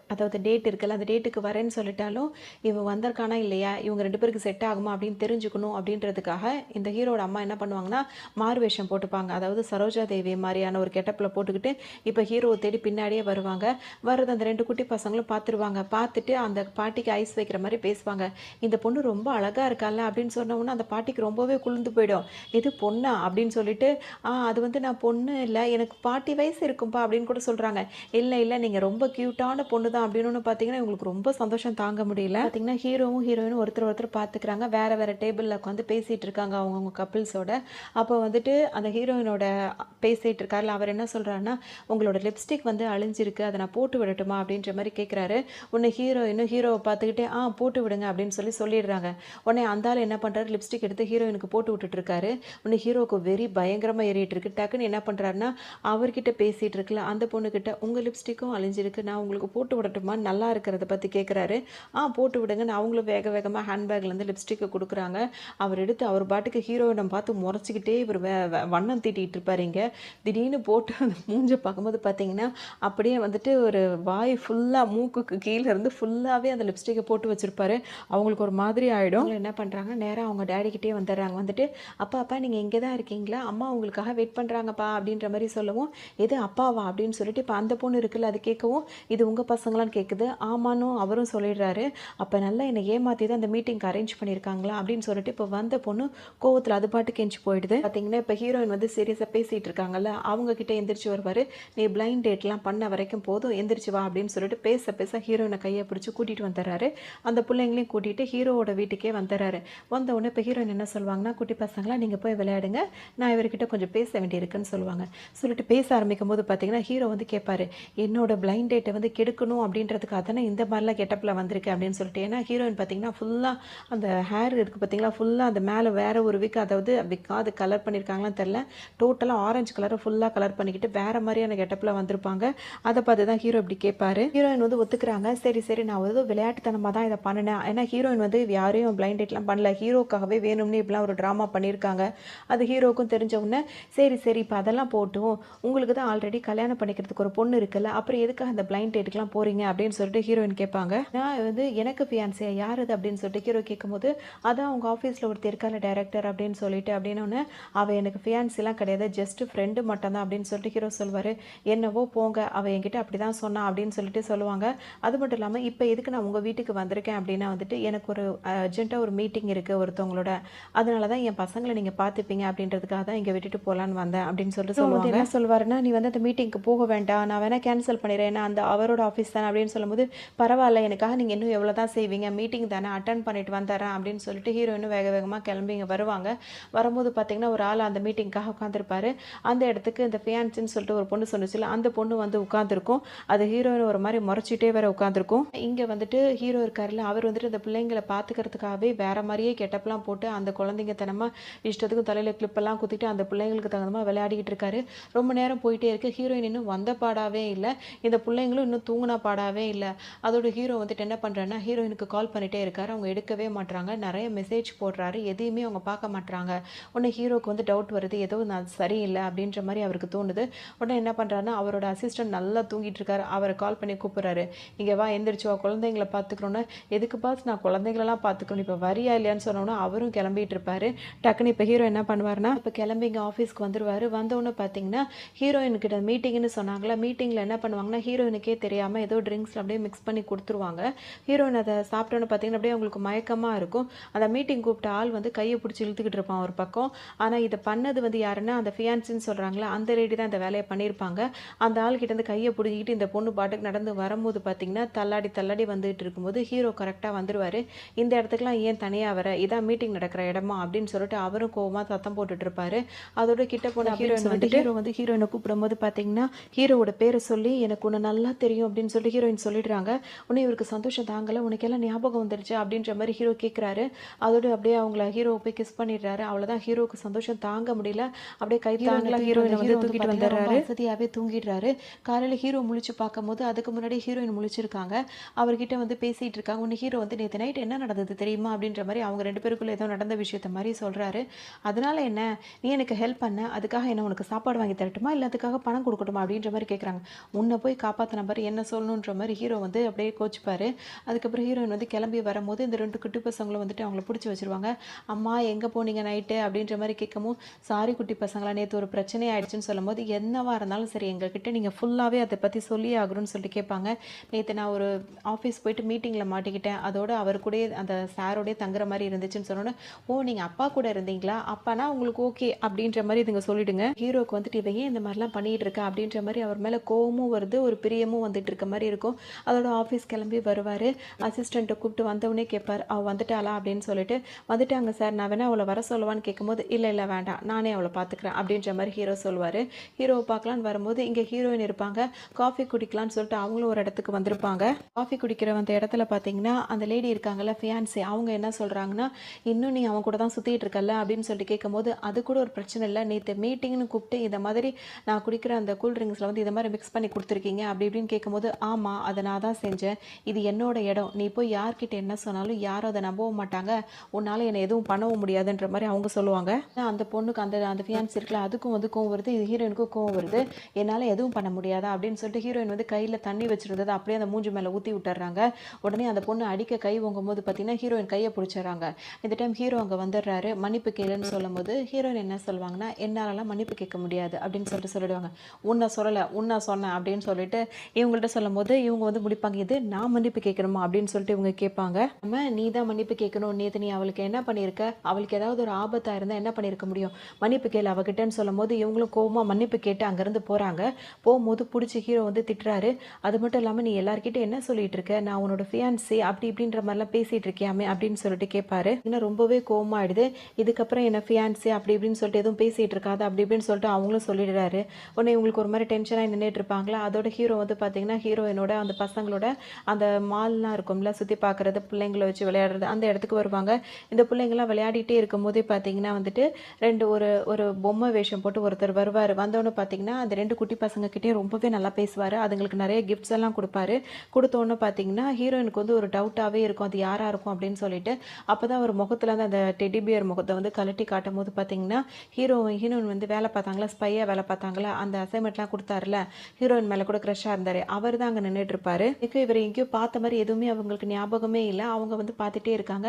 அதாவது டேட் இருக்குல்ல, அந்த டேட்டுக்கு வரேன்னு சொல்லிட்டாலும், இவன் வந்திருக்கானா இல்லையா? இவங்க 2 பேருக்கு செட் ஆகுமா அப்படின்னு தெரிஞ்சுக்கணும் அப்படின்றதுக்காக, இந்த ஹீரோட அம்மா என்ன பண்ணுவாங்கன்னா, மாறுவேஷம் போட்டுப்பாங்க. அதாவது சரோஜா தேவி மாரியான ஒரு கெட்டப்ல போட்டுக்கிட்டு, இப்ப ஹீரோவ தேடி பின்னாடியே வருவாங்க. வர்றது அந்த 2 குட்டி பசங்களும் பார்த்துருவாங்க. பார்த்துட்டு அந்த பாட்டிக்கு ஐஸ் வைக்கிற மாரி பேசுவாங்க. "இந்த பொண்ணு ரொம்ப அழகா இருக்கால்ல" அப்படின்னு சொன்ன உடனே அந்த பாட்டிக்கு ரொம்பவே குளிர்ந்து போயிடும். "இது பொண்ணா?" அப்படின்னு சொல்லிட்டு, அது வந்து நான் பொண்ணு இல்ல. எனக்கு பாட்டி வயசு இருக்கும்பா" அப்படின்னு கூட சொல்றாங்க. "இல்ல, இல்ல நீங்க ரொம்ப கியூட்டான பொண்ணு தான்." அப்படின்னோன பார்த்தீங்கன்னா, இவங்களுக்கு ரொம்ப சந்தோஷம் தாங்க முடியல. பார்த்தீங்கன்னா, ஹீரோவும் ஹீரோயினும் ஒருத்தர் ஒருத்தர் பார்த்துக்கிறாங்க. வேற வேற டேபிள்ல உட்காந்து பேசிட்டு இருக்காங்க அவங்கவங்க கப்பிள்ஸோட. அப்போ வந்துட்டு அந்த ஹீரோயினோட பேசிட்டு இருக்கார்ல, அவர் என்ன சொல்றாருன்னா, "உங்களோட லிப்ஸ்டிக் வந்து அழிஞ்சிருக்கு. அத நான் போட்டு விடட்டுமா?" அப்படின்ற மாரி கேட்குறாரு. உடனே ஹீரோயினும் ஹீரோவ பார்த்துக்கிட்டே, போட்டு விடுங்க" அப்படின்னு சொல்லிடுறாங்க. உடனே அந்த ஆளு என்ன பண்றாரு, லிப்ஸ்டிக் எடுத்து ஹீரோயினுக்கு போட்டு விட்டுட்டு இருக்காரு. உடனே ஹீரோவுக்கு வெறி பயங்கரமா ஏறிட்டு இருக்கு. டக்குன்னு என்ன பண்றாருன்னா, அவர்கிட்ட பேசிட்டு இருக்குல்ல அந்த பொண்ணுகிட்ட, "உங்க லிப்ஸ்டிக்கும் அழிஞ்சிருக்கு. நான் உங்களுக்கு போட்டு விடட்டுமா? நல்லா இருக்கிறத பத்தி கேட்குறாரு. போட்டு விடுங்கன்னு அவங்களும் வேக வேகமா ஹேண்ட்பேக்லேருந்து லிப்ஸ்டிக்க குடுக்குறாங்க. அவர் எடுத்து அவர் பாட்டுக்கு ஹீரோயின பார்த்து முறைச்சுக்கிட்டே இவரு வே வ வண்ணம் தீட்டிட்டு இருப்பாரு இங்க. திடீர்னு போட்டு அந்த மூஞ்ச பார்க்கும்போது பார்த்தீங்கன்னா, அப்படியே வந்துட்டு ஒரு வாய் ஃபுல்லா மூக்குக்கு கீழ இருந்து ஃபுல்லாவே அந்த லிப்ஸ்டிக்க போட்டு வச்சிருப்பாரு. அவங்களுக்கு ஒரு மாதிரி ஆயிடும். அவங்க என்ன பண்றாங்க, நேரா அவங்க டாடி கிட்டயே வந்துடுறாங்க. வந்துட்டு, "அப்பா, அப்பா நீங்க இங்க தான் இருக்கீங்களா? அம்மா உங்களுக்காக வெயிட் பண்றாங்கப்பா." அப்படின்ற மாரி சொல்லவும், "எது அப்பாவா?" அப்படின்னு சொல்லிட்டு இப்ப அந்த பொண்ணு இருக்குல்ல, அது கேட்கவும், "இது உங்க பசங்களான்னு?" கேட்குது. ஆமான்னும் அவரும் சொல்லிடுறாரு. "அப்ப நல்லா என்ன ஏமாத்தி தான் அந்த மீட்டிங்க்கு அரேஞ்ச் பண்ணியிருக்காங்களா?" அப்படின்னு சொல்லிட்டு இப்ப வந்த பொண்ணு கோவத்துல அது பாட்டுக்கு எந்திச்சு போயிடுது. பார்த்தீங்கன்னா, இப்ப ஹீரோயின் வந்து சீரியஸா பேசிட்டு இருக்காங்கல்ல, அவங்க கிட்ட எந்திரிச்சு வருவாரு. "நீ பிளைண்ட் டேட்லாம் பண்ண வரைக்கும் போதும், எந்திரிச்சு வா" அப்படின்னு சொல்லிட்டு பேச பேச ஹீரோயின கைய பிடிச்சு கூட்டிட்டு வந்துர்றாரு. அந்த புள்ளைங்களையும் கூட்டிட்டு ஹீரோவோட வீட்டுக்கே வந்துர்றாரு. வந்த உடனே இப்ப ஹீரோயின் என்ன சொல்லுவாங்கன்னா, "குட்டி பசங்களா நீங்க போய் விளையாடுங்க. நான் இவர்கிட்ட கொஞ்சம் பேச வேண்டியிருக்குன்னு" சொல்லுவாங்க. சொல்லிட்டு பேச ஆரம்பிக்கும்போது பார்த்தீங்கன்னா, ஹீரோ வந்து கேட்பாரு, "என்னோட பிளைண்ட் டேட்ட வந்து கெடுக்கணும் அப்படின்றதுக்காக தானே இந்த மாரிலாம் கெட்டப்ல வந்திருக்கேன்" அப்படின்னு சொல்லிட்டு. ஏன்னா ஹீரோயின் பார்த்தீங்கன்னா, ஃபுல்லா அந்த ஹேர் இருக்கு பார்த்தீங்களா, ஃபுல்லா அந்த மேல வேற ஒரு விக், அதாவது விக்கா அது கலர் பண்ணியிருக்காங்களான்னு தெரியல. டோட்டலா ஆரஞ்சு ஆரஞ்சு கலரை ஃபுல்லாக கலர் பண்ணிக்கிட்டு வேறு மாதிரியான கெட்டப்பில் வந்திருப்பாங்க. அதை பார்த்து தான் ஹீரோ இப்படி கேட்பாரு. ஹீரோயின் வந்து ஒத்துக்கிறாங்க. சரி சரி நான் ஏதோ விளையாட்டுத்தனமாக தான் இதை பண்ணினேன். ஏன்னா ஹீரோயின் வந்து யாரையும் பிளைண்ட் டேட்லாம் பண்ணல, ஹீரோக்காகவே வேணும்னு இப்படிலாம் ஒரு ட்ராமா பண்ணியிருக்காங்க. அது ஹீரோக்கும் தெரிஞ்ச உடனே சரி சரி இப்போ அதெல்லாம் போட்டும், உங்களுக்கு தான் ஆல்ரெடி கல்யாணம் பண்ணிக்கிறதுக்கு ஒரு பொண்ணு இருக்குல்ல, அப்புறம் எதுக்காக அந்த பிளைண்ட் டேட்டுக்கெலாம் போகிறீங்க அப்படின்னு சொல்லிட்டு ஹீரோயின் கேட்பாங்க. நான் வந்து எனக்கு ஃபியான்ஸே யார் அது அப்படின்னு சொல்லிட்டு ஹீரோ கேட்கும்போது, அதான் அவங்க ஆஃபீஸில் ஒருத்தர் இருக்கால டைரக்டர் அப்படின்னு சொல்லிட்டு அப்படின்னு அவள் எனக்கு ஃபியான்ஸிலாம் கிடையாது, ஜஸ்ட் ஃப்ரெண்டு மட்டும்தான் அப்படின்னு சொல்லிட்டு ஹீரோ சொல்வார். என்னவோ போங்க, அவள் என்கிட்ட அப்படி தான் சொன்னா அப்படின்னு சொல்லிட்டு சொல்லுவாங்க. அது மட்டும் இல்லாமல் இப்போ எதுக்கு நான் உங்கள் வீட்டுக்கு வந்திருக்கேன் அப்படின்னா வந்துட்டு எனக்கு ஒரு அர்ஜென்ட்டாக ஒரு மீட்டிங் இருக்குது ஒருத்தவங்களோட, அதனால தான் என் பசங்களை நீங்கள் பார்த்துப்பீங்க அப்படின்றதுக்காக தான் இங்கே விட்டுட்டு போகலான்னு வந்தேன் அப்படின்னு சொல்லிட்டு சொல்லுவாங்க. என்ன சொல்வாருன்னா, நீ வந்து அந்த மீட்டிங்க்கு போக வேண்டாம், நான் வேணால் கேன்சல் பண்ணிடுறேன், ஏன்னா அந்த அவரோட ஆஃபீஸ் தானே அப்படின்னு சொல்லும்போது, பரவாயில்ல எனக்காக நீங்கள் இன்னும் எவ்வளோ தான் செய்வீங்க, மீட்டிங் தானே அட்டன் பண்ணிட்டு வந்துடுறேன் அப்படின்னு சொல்லிட்டு ஹீரோயினும் வேக வேகமாக கிளம்பி இங்கே வருவாங்க. வரும்போது பார்த்தீங்கன்னா ஒரு ஆள் அந்த மீட்டிங்காக உட்காந்துருப்பாரு. அந்த இடத்துக்கு இந்த ஃபியான்ஸின்னு சொல்லிட்டு ஒரு பொண்ணு சொன்னிச்சுல, அந்த பொண்ணு வந்து உட்காந்துருக்கும். அது ஹீரோயின் ஒரு மாதிரி முறைச்சிட்டே வேற உட்காந்துருக்கும். இங்கே வந்துட்டு ஹீரோ இருக்காருல்ல, அவர் வந்துட்டு இந்த பிள்ளைங்களை பார்த்துக்கிறதுக்காகவே வேற மாதிரியே கெட்டப்லாம் போட்டு அந்த குழந்தைங்க தனமாக இஷ்டத்துக்கும் தலையில் கிளிப்பெல்லாம் குத்திட்டு அந்த பிள்ளைங்களுக்கு தகுந்தமாக விளையாடிக்கிட்டு இருக்காரு. ரொம்ப நேரம் போயிட்டே இருக்கு. ஹீரோயின் இன்னும் வந்த பாடாவே இல்லை, இந்த பிள்ளைங்களும் இன்னும் தூங்கினா பாடாவே இல்லை. அதோட ஹீரோ வந்துட்டு என்ன பண்ணுறாருன்னா, ஹீரோயினுக்கு கால் பண்ணிகிட்டே இருக்காரு. அவங்க எடுக்கவே மாட்றாங்க. நிறைய மெசேஜ் போடுறாரு, எதையுமே அவங்க பார்க்க மாட்றாங்க. உடனே ஹீரோக்கு வந்து டவுட் வருது, ஏதோ நான் சரியில்லை அப்படின்ற மாதிரி அவருக்கு தோணுது. உடனே என்ன பண்ணுறாருன்னா, அவரோட அசிஸ்டன்ட் நல்லா தூங்கிட்டு இருக்காரு, அவரை கால் பண்ணி கூப்பிட்றாரு. இங்கே வா, எந்திரிச்சு வா, குழந்தைங்களை பார்த்துக்கணுன்னு. எதுக்கு பார்த்து நான் குழந்தைங்களெல்லாம் பார்த்துக்கணும், இப்போ வரியா இல்லையான்னு சொன்னோன்னா அவரும் கிளம்பிட்டு இருப்பாரு. டக்குன்னு இப்போ ஹீரோ என்ன பண்ணுவார்னா, இப்போ கிளம்பி இங்கே ஆஃபீஸ்க்கு வந்துடுவார். வந்தோடனே பார்த்தீங்கன்னா ஹீரோயின்கிட்ட மீட்டிங்னு சொன்னாங்களா, மீட்டிங்கில் என்ன பண்ணுவாங்கன்னா ஹீரோயினுக்கே தெரியாமல் ஏதோ ட்ரிங்க்ஸில் அப்படியே மிக்ஸ் பண்ணி கொடுத்துருவாங்க. ஹீரோயின் அதை சாப்பிட்டோன்னு பார்த்தீங்கன்னா அப்படியே அவங்களுக்கு மயக்கமாக இருக்கும். அந்த மீட்டிங் கூப்பிட்ட ஆள் வந்து கையை பிடிச்சி இழுத்துக்கிட்டு இருப்பான் ஒரு பக்கம். ஆனால் இதை பண்ணது வந்து யாருன்னா அந்த ஃபியான்ஸின்னு சொல்கிறாங்களா, அந்த லேடி தான் இந்த வேலையை பண்ணியிருப்பாங்க. அந்த ஆள்கிட்டேருந்து கையை பிடிச்சிக்கிட்டு இந்த பொண்ணு பாட்டுக்கு நடந்து வரும்போது பார்த்தீங்கன்னா தள்ளாடி தள்ளாடி வந்துட்டு இருக்கும்போது ஹீரோ கரெக்டாக வந்துடுவார். இந்த இடத்துக்குலாம் ஏன் தனியாக வர, இதான் மீட்டிங் நடக்கிற இடமா அப்படின்னு சொல்லிட்டு அவரும் கோவமாக சத்தம் போட்டுட்டு இருப்பாரு. அதோட கிட்ட போன ஹீரோயின் வந்து ஹீரோயினை கூப்பிடும்போது பார்த்தீங்கன்னா ஹீரோவோட பேரை சொல்லி எனக்கு உன்னை நல்லா தெரியும் அப்படின்னு சொல்லி ஹீரோயின் சொல்லிடுறாங்க. உடனே இவருக்கு சந்தோஷம் தாங்கலை, உனக்கு எல்லாம் ஞாபகம் வந்துருச்சு அப்படின்ற மாதிரி ஹீரோ கேட்குறாரு. அதோடு அப்படியே அவங்கள ஹீரோவை போய் கிஸ் பண்ணிடுறாரு. அவ்வளோதான், ஹீரோவுக்கு சந்தோஷம் தாங்க முடியல. அப்படியே கை தாங்கலாம் ஹீரோயினை வந்து தூக்கிட்டு வந்துடுறாரு. வசதியாகவே தூங்கிடுறாரு. காலையில் ஹீரோ முழிச்சு பார்க்கும்போது அதுக்கு முன்னாடி ஹீரோயின் முழிச்சிருக்காங்க. அவர்கிட்ட வந்து பேசிகிட்டு இருக்காங்க. உன்னை ஹீரோ வந்து நேற்று நைட் என்ன நடந்தது தெரியுமா அப்படின்ற மாதிரி அவங்க ரெண்டு பேருக்குள்ள ஏதோ நடந்த விஷயத்த மாதிரி சொல்கிறாரு. அதனால என்ன, நீ எனக்கு ஹெல்ப் பண்ண, அதுக்காக என்ன உனக்கு சாப்பாடு வாங்கி தரட்டுமா இல்லை அதுக்காக பணம் கொடுக்கட்டுமா அப்படின்ற மாதிரி கேட்குறாங்க. உன்னை போய் காப்பாற்றின மாதிரி என்ன சொல்லணுன்ற மாதிரி ஹீரோ வந்து அப்படியே கோச்சிப்பார். அதுக்கப்புறம் ஹீரோயின் வந்து கிளம்பி வரும்போது இந்த ரெண்டு குட்டி பசங்களும் வந்துட்டு அவங்கள பிடிச்சி வச்சுருவாங்க. அம்மா எங்கே போனீங்க நைட்டு அப்படின்ற மாதிரி கேட்கவும், சாரி குட்டி பசங்களா, நேற்று ஒரு பிரச்சனை ஆயிடுச்சுன்னு சொல்லும்போது, என்னவா இருந்தாலும் சரி எங்ககிட்ட நீங்கள் ஃபுல்லாகவே அதை பற்றி சொல்லி ஆகணும்னு சொல்லிட்டு கேட்பாங்க. நேற்று நான் ஒரு ஆஃபீஸ் போயிட்டு மீட்டிங்கில் மாட்டிக்கிட்டேன், அதோட அவர் கூட அந்த சாரோடய தங்குற மாதிரி இருந்துச்சுன்னு சொன்னோன்னே, ஓ நீங்கள் அப்பா கூட இருந்தீங்களா, அப்பானா உங்களுக்கு ஓகே அப்படின்ற மாதிரி இதுங்க சொல்லிடுங்க. ஹீரோக்கு வந்துட்டு இவங்க இந்த மாதிரிலாம் பண்ணிகிட்டு இருக்கா அப்படின்ற மாதிரி அவர் மேலே கோவமும் வருது, ஒரு பிரியமும் வந்துட்டு இருக்க மாதிரி இருக்கும். அதோட ஆஃபீஸ் கிளம்பி வருவார். அசிஸ்டண்ட்டை கூப்பிட்டு வந்தவொடனே கேட்பார், அவள் வந்துட்டாளா அப்படின்னு சொல்லிட்டு. வந்துட்டாங்க சார், நான் வேணா அவளை வர சொல்லுவான்னு கேட்கும்போது, இல்லை இல்லை வேண்டாம், நானே அவளை பார்த்துக்கிறேன் அப்படின்ற மாதிரி ஹீரோ சொல்லுவார். ஹீரோவை பார்க்கலான்னு வரும்போது இங்கே ஹீரோயின் இருப்பாங்க. காஃபி குடிக்கலான்னு சொல்லிட்டு அவங்களும் ஒரு இடத்துக்கு வந்திருப்பாங்க. காஃபி குடிக்கிற அந்த இடத்துல பார்த்தீங்கன்னா அந்த லேடி இருக்காங்கல்ல ஃபியான்ஸே, அவங்க என்ன சொல்கிறாங்கன்னா, இன்னும் நீ அவன் கூட தான் சுற்றிட்டு இருக்கல அப்படின்னு சொல்லிட்டு கேட்கும்போது, அது கூட ஒரு பிரச்சனை இல்லை, நேற்று மீட்டிங்னு கூப்பிட்டு இந்த மாதிரி நான் குடிக்கிற அந்த கூல் ட்ரிங்க்ஸில் வந்து இதை மாதிரி மிக்ஸ் பண்ணி கொடுத்துருக்கீங்க அப்படி இப்படின்னு கேட்கும்போது, ஆமாம் அதை நான் தான் செஞ்சேன், இது என்னோட இடம், நீ போய் யார்கிட்ட என்ன சொன்னாலும் யாரும் அதை நம்பவும் மாட்டாங்க, உன்னால் என்னை எதுவும் பண்ணவும் முடியாதுன்ற மாதிரி அவங்க சொல்லுவாங்க. அந்த பொண்ணுக்கு அந்த அந்த ஃபியான்ஸ் இருக்குல்ல, அதுக்கும் வந்து கோவம் வருது, இது ஹீரோயினுக்கும் கோவம் வருது. என்னால் எதுவும் பண்ண முடியாதா அப்படின்னு சொல்லிட்டு ஹீரோயின் வந்து கையில் தண்ணி வச்சுருந்தது அப்படியே அந்த மூஞ்சி மேலே ஊற்றி விட்டுறாங்க. உடனே அந்த பொண்ணு அடிக்க கை வாங்கும் போது பார்த்தீங்கன்னா ஹீரோயின் கையை பிடிச்சிடறாங்க. இந்த டைம் ஹீரோ அங்கே வந்துடுறாரு. மன்னிப்பு கேளுன்னு சொல்லும் போது ஹீரோயின் என்ன சொல்லுவாங்கன்னா, என்னாலலாம் மன்னிப்பு கேட்க முடியாது அப்படின்னு சொல்லிட்டு சொல்லிடுவாங்க. உன்னை சொல்லலை, உன்னை சொன்னேன் அப்படின்னு சொல்லிட்டு இவங்கள்ட்ட சொல்லும் போது இவங்க வந்து முடிப்பாங்க, இது நான் மன்னிப்பு கேட்கணுமா அப்படின்னு சொல்லிட்டு இவங்க கேட்பாங்க. நம்ம நீ தான் மன்னிப்பு கேட்கணும், நேற்று நீ அவளுக்கு என்ன பண்ணியிருக்க, அவளுக்கு ஏதாவது ஒரு ஆபத்தாக இருந்தால் என்ன பண்ணியிருக்க முடியும், மன்னிப்பு கேளு அவகிட்டன்னு சொல்லும் போது இவங்களும் கோவமாக மன்னிப்பு கேட்டு அங்கேருந்து போகிறாங்க. போகும்போது பிடிச்சி ஹீரோ வந்து திட்டுறாரு. அது மட்டும் இல்லாமல் நீ எல்லார்கிட்ட என்ன சொல்லிட்டு இருக்க, நான் உன்னோட ஃபியான்ஸி அப்படி இப்படின்ற மாதிரிலாம் பேசிகிட்டு இருக்கியாமே அப்படின்னு சொல்லிட்டு கேட்பாரு. இன்னும் ரொம்பவே கோவமாயிடுது. இதுக்கப்புறம் என்ன ஃபியான்ஸி அப்படி இப்படின்னு சொல்லிட்டு எதுவும் பேசிகிட்டு இருக்காது அப்படி இப்படின்னு சொல்லிட்டு அவங்களும் சொல்லிடுறாரு. உடனே இவங்களுக்கு ஒரு மாதிரி டென்ஷனாக நின்றுட்டு இருப்பாங்களா. அதோட ஹீரோ வந்து பார்த்தீங்கன்னா ஹீரோயினோட அந்த பசங்களோட அந்த மால்லாம் இருக்கும்ல, சுற்றி பார்க்குறது, பிள்ளைங்களை வச்சு விளையாடுறது, அந்த இடத்துக்கு வருவாங்க. இந்த பிள்ளைங்கள்லாம் விளையாடிட்டே இருக்கும் போதே பார்த்தீங்கன்னா வந்துட்டு ரெண்டு ஒரு ஒரு பொம்மை வேஷம் போட்டு சொல்லிட்டு ஒருத்தர் வருவார். வந்தோடனே பார்த்தீங்கன்னா அந்த 2 குட்டி பசங்கக்கிட்டேயும் ரொம்பவே நல்லா பேசுவார். அதுங்களுக்கு நிறைய கிஃப்ட்ஸ் எல்லாம் கொடுப்பாரு. கொடுத்தோன்னே பார்த்தீங்கன்னா ஹீரோயினுக்கு வந்து ஒரு டவுட்டாகவே இருக்கும், அது யாராக இருக்கும் அப்படின்னு சொல்லிட்டு. அப்போ தான் ஒரு முகத்தில் வந்து அந்த டெடி பியர் முகத்தை வந்து கழட்டி காட்டும் போது பார்த்தீங்கன்னா ஹீரோயின் வந்து வேலை பார்த்தாங்களா, ஸ்பையாக வேலை பார்த்தாங்களா, அந்த அசைன்மெண்ட்லாம் கொடுத்தாருல, ஹீரோயின் மேலே கூட க்ரஷ்ஷாக இருந்தார், அவர் தான் அங்கே நின்றுட்டு இருப்பாரு. இவர் எங்கேயோ பார்த்த மாதிரி எதுவுமே அவங்களுக்கு ஞாபகமே இல்லை. அவங்க வந்து பார்த்துட்டே இருக்காங்க.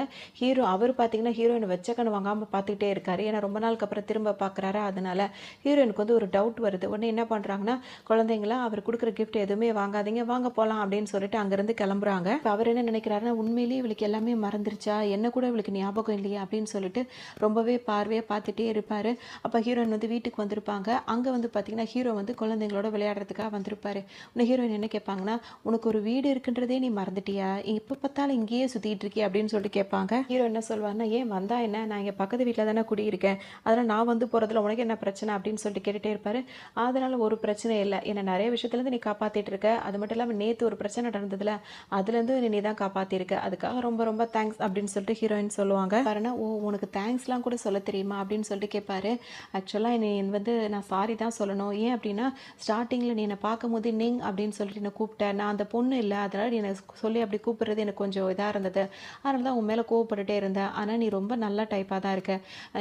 அவர் பார்த்தீங்கன்னா ஹீரோயின் வச்ச கண்ணு வாங்காமல் பார்த்துக்கிட்டே இருக்காரு. ஏன்னா ரொம்ப நாளுக்கு அப்புறம் திரும்ப பார்க்குறாரு. அதனால ஹீரோயினுக்கு வந்து ஒரு டவுட் வருது. உடனே என்ன பண்ணுறாங்கன்னா, குழந்தைங்களா அவர் கொடுக்குற கிஃப்ட் எதுவுமே வாங்காதீங்க, வாங்க போகலாம் அப்படின்னு சொல்லிட்டு அங்கேருந்து கிளம்புறாங்க. அவர் என்ன நினைக்கிறாருன்னா, உண்மையிலேயே இவளுக்கு எல்லாமே மறந்துருச்சா, என்ன கூட இவளுக்கு ஞாபகம் இல்லையா அப்படின்னு சொல்லிட்டு ரொம்பவே பார்வையாக பார்த்துட்டே இருப்பார். அப்போ ஹீரோயின் வந்து வீட்டுக்கு வந்திருப்பாங்க. அங்கே வந்து பார்த்தீங்கன்னா ஹீரோ வந்து குழந்தைங்களோட விளையாடுறதுக்காக வந்திருப்பாரு. உன்னை ஹீரோயின் என்ன கேட்பாங்கன்னா, உனக்கு ஒரு வீடு இருக்குன்றதே நீ மறந்துட்டியா, எப்போ பார்த்தாலும் இங்கேயே சுற்றிட்டு இருக்கிய அப்படின்னு சொல்லிட்டு கேட்பாங்க. ஹீரோ என்ன சொல்வாருன்னா, ஏன் வந்தா என்ன, நான் இங்கே பக்கத்து வீட்டில் தானே குடியிருக்கேன், அதனால் நான் வந்து போகிறதுல உனக்கு என்ன பிரச்சனை அப்படின்னு சொல்லிட்டு கேட்டுகிட்டே இருப்பார். அதனால் ஒரு பிரச்சனை இல்லை, என்னை நிறைய விஷயத்துலேருந்து நீ காப்பாற்றிட்டு இருக்க, அது மட்டும் இல்லாமல் நேற்று ஒரு பிரச்சனை நடந்ததில்ல, அதுலேருந்து நீ தான் காப்பாற்றிருக்க, அதுக்காக ரொம்ப ரொம்ப தேங்க்ஸ் அப்படின்னு சொல்லிட்டு ஹீரோயின் சொல்லுவாங்க. பாருன்னா, ஓ உனக்கு தேங்க்ஸ்லாம் கூட சொல்ல தெரியுமா அப்படின்னு சொல்லிட்டு கேட்பாரு. ஆக்சுவலாக நீ வந்து நான் சாரி தான் சொல்லணும், ஏன் அப்படின்னா ஸ்டார்டிங்கில் நீ என்னை பார்க்கும்போது நீங் அப்படின்னு சொல்லிட்டு என்னை கூப்பிட்டேன், நான் அந்த பொண்ணு இல்லை, அதனால் நீ என்னை சொல்லி அப்படி கூப்பிடுறது எனக்கு கொஞ்சம் இதாக இருந்தது, அதனால தான் உன் மேலே கோவப்பட்டுட்டே இருந்தேன். ஆனால் நீ ரொம்ப நல்ல டைப்பாக தான் இருக்க,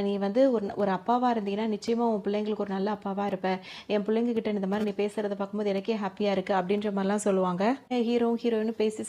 நீ வந்து ஒரு அப்பாவாக இருந்தீங்கன்னா நிச்சயமாக உன் பிள்ளைங்களுக்கு ஒரு நல்ல அப்பாவாக இருப்ப, என் பிள்ளைங்க கிட்ட இந்த மாதிரி நீ பேசுகிறத பார்க்கும்போது எனக்கே ஹாப்பியாக இருக்குது அப்படின்ற மாதிரிலாம் சொல்லுவாங்க. ஹீரோயினும் பேசி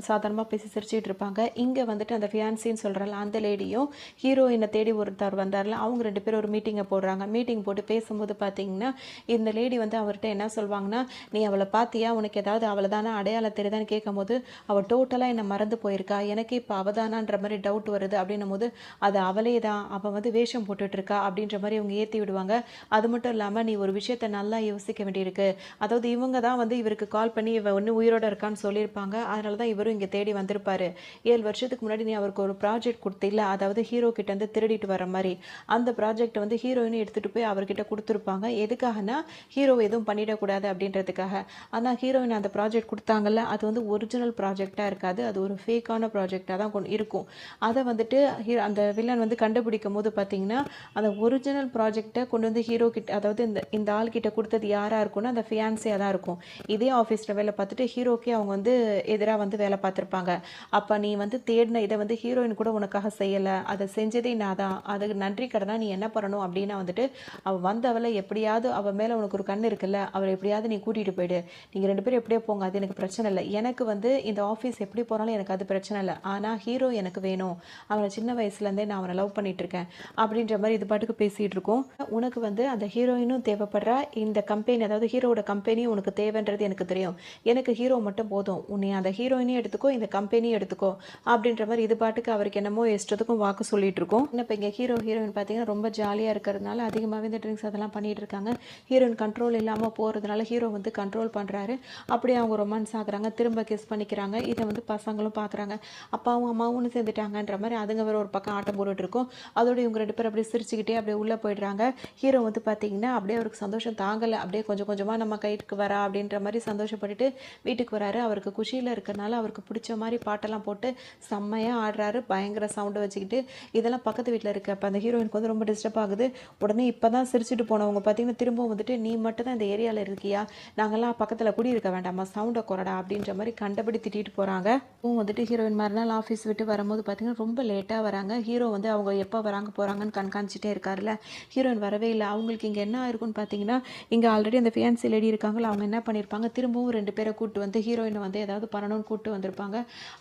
சாதாரணமாக பேசி சிரிச்சிட்டு இருப்பாங்க. இங்கே வந்துட்டு அந்த ஃபியான்சின்னு சொல்கிறாள் அந்த லேடியும் ஹீரோயினை தேடி ஒருத்தர் வந்தார்ல, அவங்க 2 பேரும் ஒரு மீட்டிங்கை போடுறாங்க. மீட்டிங் போட்டு பேசும்போது பார்த்தீங்கன்னா இந்த லேடி வந்து அவர்கிட்ட என்ன சொல்வாங்கன்னா, நீ அவளை பார்த்தியா, உனக்கு ஏதாவது அவளை தானே அடையாளம் தெரியுதான்னு கேட்கும்போது அவள் டோட்டலாக என்னை மறந்து போயிருக்கா, எனக்கு இப்போ அவதானான்ற மாதிரி டவுட் வருது அப்படின்னும் போது அது அவளே தான், அவள் வந்து வேஷம் போட்டுட்ருக்கா அப்படின்ற மாதிரி அவங்க ஏற்றி விடுவாங்க. அது மட்டும் இல்லாமல் நீ ஒரு விஷயத்த நல்லா யோசிக்க வேண்டியிருக்கு, அதாவது இவங்க தான் வந்து இவருக்கு கால் பண்ணி இவ ஒன்று உயிரோடு இருக்கான்னு சொல்லியிருப்பாங்க, அதனால தான் இவரும் இங்கே தேடி வந்திருப்பாரு. 7 வருஷத்துக்கு முன்னாடி நீ அவருக்கு ஒரு ப்ராஜெக்ட் கொடுத்தில்ல, அதாவது ஹீரோ கிட்டேருந்து திருடிட்டு வர மாதிரி, அந்த ப்ராஜெக்டை வந்து ஹீரோயினும் எடுத்துகிட்டு போய் அவர்கிட்ட கொடுத்துருப்பாங்க. எதுக்காகனா ஹீரோ எதுவும் பண்ணிடக்கூடாது அப்படின்றதுக்காக. ஆனால் ஹீரோயின் அந்த ப்ராஜெக்ட் கொடுத்தாங்கல்ல, அது வந்து ஒரிஜினல் ப்ராஜெக்டாக இருக்காது, அது ஒரு ஃபேக்கான ப்ராஜெக்டாக தான் இருக்கும். அதை வந்துட்டு அந்த வில்லன் வந்து கண்டுபிடிக்கும் போது பார்த்தீங்கன்னா அந்த ஒரிஜினல் ப்ராஜெக்டை கொண்டு வந்து ஹீரோ கிட்ட, அதாவது இந்த ஆள் கிட்ட கொடுத்தது யாராக இருக்கும்னா அந்த ஃபியான்ஸியாக தான் இருக்கும். இதே ஆஃபீஸில் வேலை பார்த்துட்டு ஹீரோக்கே அவங்க வந்து எதிராக வந்து வேலை பார்த்துருப்பாங்க. அப்போ நீ வந்து தேடின இதை வந்து ஹீரோயின் கூட உனக்காக செய்யலை, அதை செஞ்சதே நான் தான், அதுக்கு நன்றி கடனா நீ என்ன பண்ணணும் அப்படின்னா வந்துட்டு அவள் வந்தவளை எப்படியாவது, அவள் மேலே உனக்கு ஒரு கண் இருக்குல்ல, அவளை எப்படியாவது நீ கூட்டிகிட்டு போயிடு, நீங்கள் 2 பேரும் எப்படியோ போங்க, அது எனக்கு பிரச்சனை இல்லை, எனக்கு வந்து இந்த ஆஃபீஸ் எப்படி போனாலும் எனக்கு அது பிரச்சனை இல்லை, ஆனால் ஹீரோ எனக்கு வேணும், அவனை சின்ன வயசுலேருந்தே நான் அவனை லவ் பண்ணிட்டு இருக்கேன் அப்படின்ற மாதிரி இது பாட்டுக்கு பேசிகிட்டு இருக்கோம். உனக்கு வந்து அந்த ஹீரோயினும் தேவைப்படுறா, இந்த கம்பெனி அதாவது ஹீரோட கம்பெனியும் உனக்கு தேவைன்றது எனக்கு தெரியும், எனக்கு ஹீரோ மட்டும் போதும், உன்னை அந்த ஹீரோயினையும் எடுத்துக்கோ இந்த கம்பெனியும் எடுத்துக்கோ அப்படின்ற மாதிரி இது பாட்டுக்கு அவருக்கு என்னமோ இஷ்டத்துக்கும் வாக்கு சொல்லிட்டு இருக்கோம். இப்போ இங்கே ஹீரோயின் பார்த்தீங்கன்னா ரொம்ப ஜாலியாக இருக்கிறதுனால அதிகமாகவே இந்த ட்ரிங்க்ஸ் அதெல்லாம் பண்ணிகிட்டு இருக்காங்க. ஹீரோயின் கண்ட்ரோல் இல்லாமல் போகிறதுனால ஹீரோ வந்து கண்ட்ரோல் பண்ணுறாரு. அப்படியே அவங்க ரொமான்ஸ் ஆகுறாங்க, திரும்ப கிஸ் பண்ணிக்கிறாங்க. இதை வந்து பசங்களும் பார்க்குறாங்க. அப்பாவும் அம்மாவும் சேர்ந்துட்டாங்கன்ற மாதிரி அதுங்க வேறு ஒரு பக்கம் ஆட்டம் போட்டுட்டு இருக்கோம். அதோட இவங்க 2 பேரும் அப்படியே சிரிச்சுக்கிட்டே அப்படியே உள்ளே போயிடுறாங்க. ஹீரோ வந்து பார்த்தீங்கன்னா அப்படியே அவருக்கு சந்தோஷம் தாங்கலை, அப்படியே கொஞ்சம் கொஞ்சமாக நம்ம கைக்கு வரா அப்படின்ற மாதிரி சந்தோஷப்பட்டுட்டு வீட்டுக்கு வராரு. அவருக்கு குஷியில் இருக்கிறனால அவருக்கு பிடிச்ச மாதிரி பாட்டெல்லாம் போட்டு செம்மையாக ஆடுறாரு, பயங்கர சவுண்டை வச்சுக்கிட்டு. இதெல்லாம் பக்கத்து வீட்டில் இருக்க அப்போ அந்த ஹீரோயினுக்கு வந்து ரொம்ப டிஸ்டர்ப் ஆகுது. உடனே இப்போ தான் சிரிச்சுட்டு போனவங்க பார்த்தீங்கன்னா திரும்பவும் வந்துட்டு, நீ மட்டும் தான் இந்த ஏரியாவில் இருக்கியா, நாங்கள்லாம் பக்கத்தில் குடியிருக்க வேண்டாமா, சவுண்டை குறடா அப்படின்ற மாதிரி கண்டபடி திட்டிட்டு போகிறாங்க. வந்துட்டு ஹீரோயின் மறுநாள் ஆஃபீஸ் விட்டு வரும்போது பார்த்தீங்கன்னா ரொம்ப லேட்டாக வராங்க. ஹீரோ வந்து அவங்க எப்போ வராங்க போகிறாங்கன்னு கண்காணிச்சிட்டே இருக்காருல்ல, ஹீரோயின் வரவே இல்லை. அவங்களுக்கு இங்கே என்ன ஆயிருக்குன்னு பார்த்தீங்கன்னா, இங்கே ஆல்ரெடி அந்த ஃபியான்சி லேடி இருக்காங்களா, அவங்க என்ன பண்ணியிருப்பாங்க, திரும்பவும் 2 பேரை கூப்பிட்டு வந்து ஹீரோயினை வந்து ஏதாவது பண்ணணும்னு கூப்பிட்டு வந்திருப்பாங்க.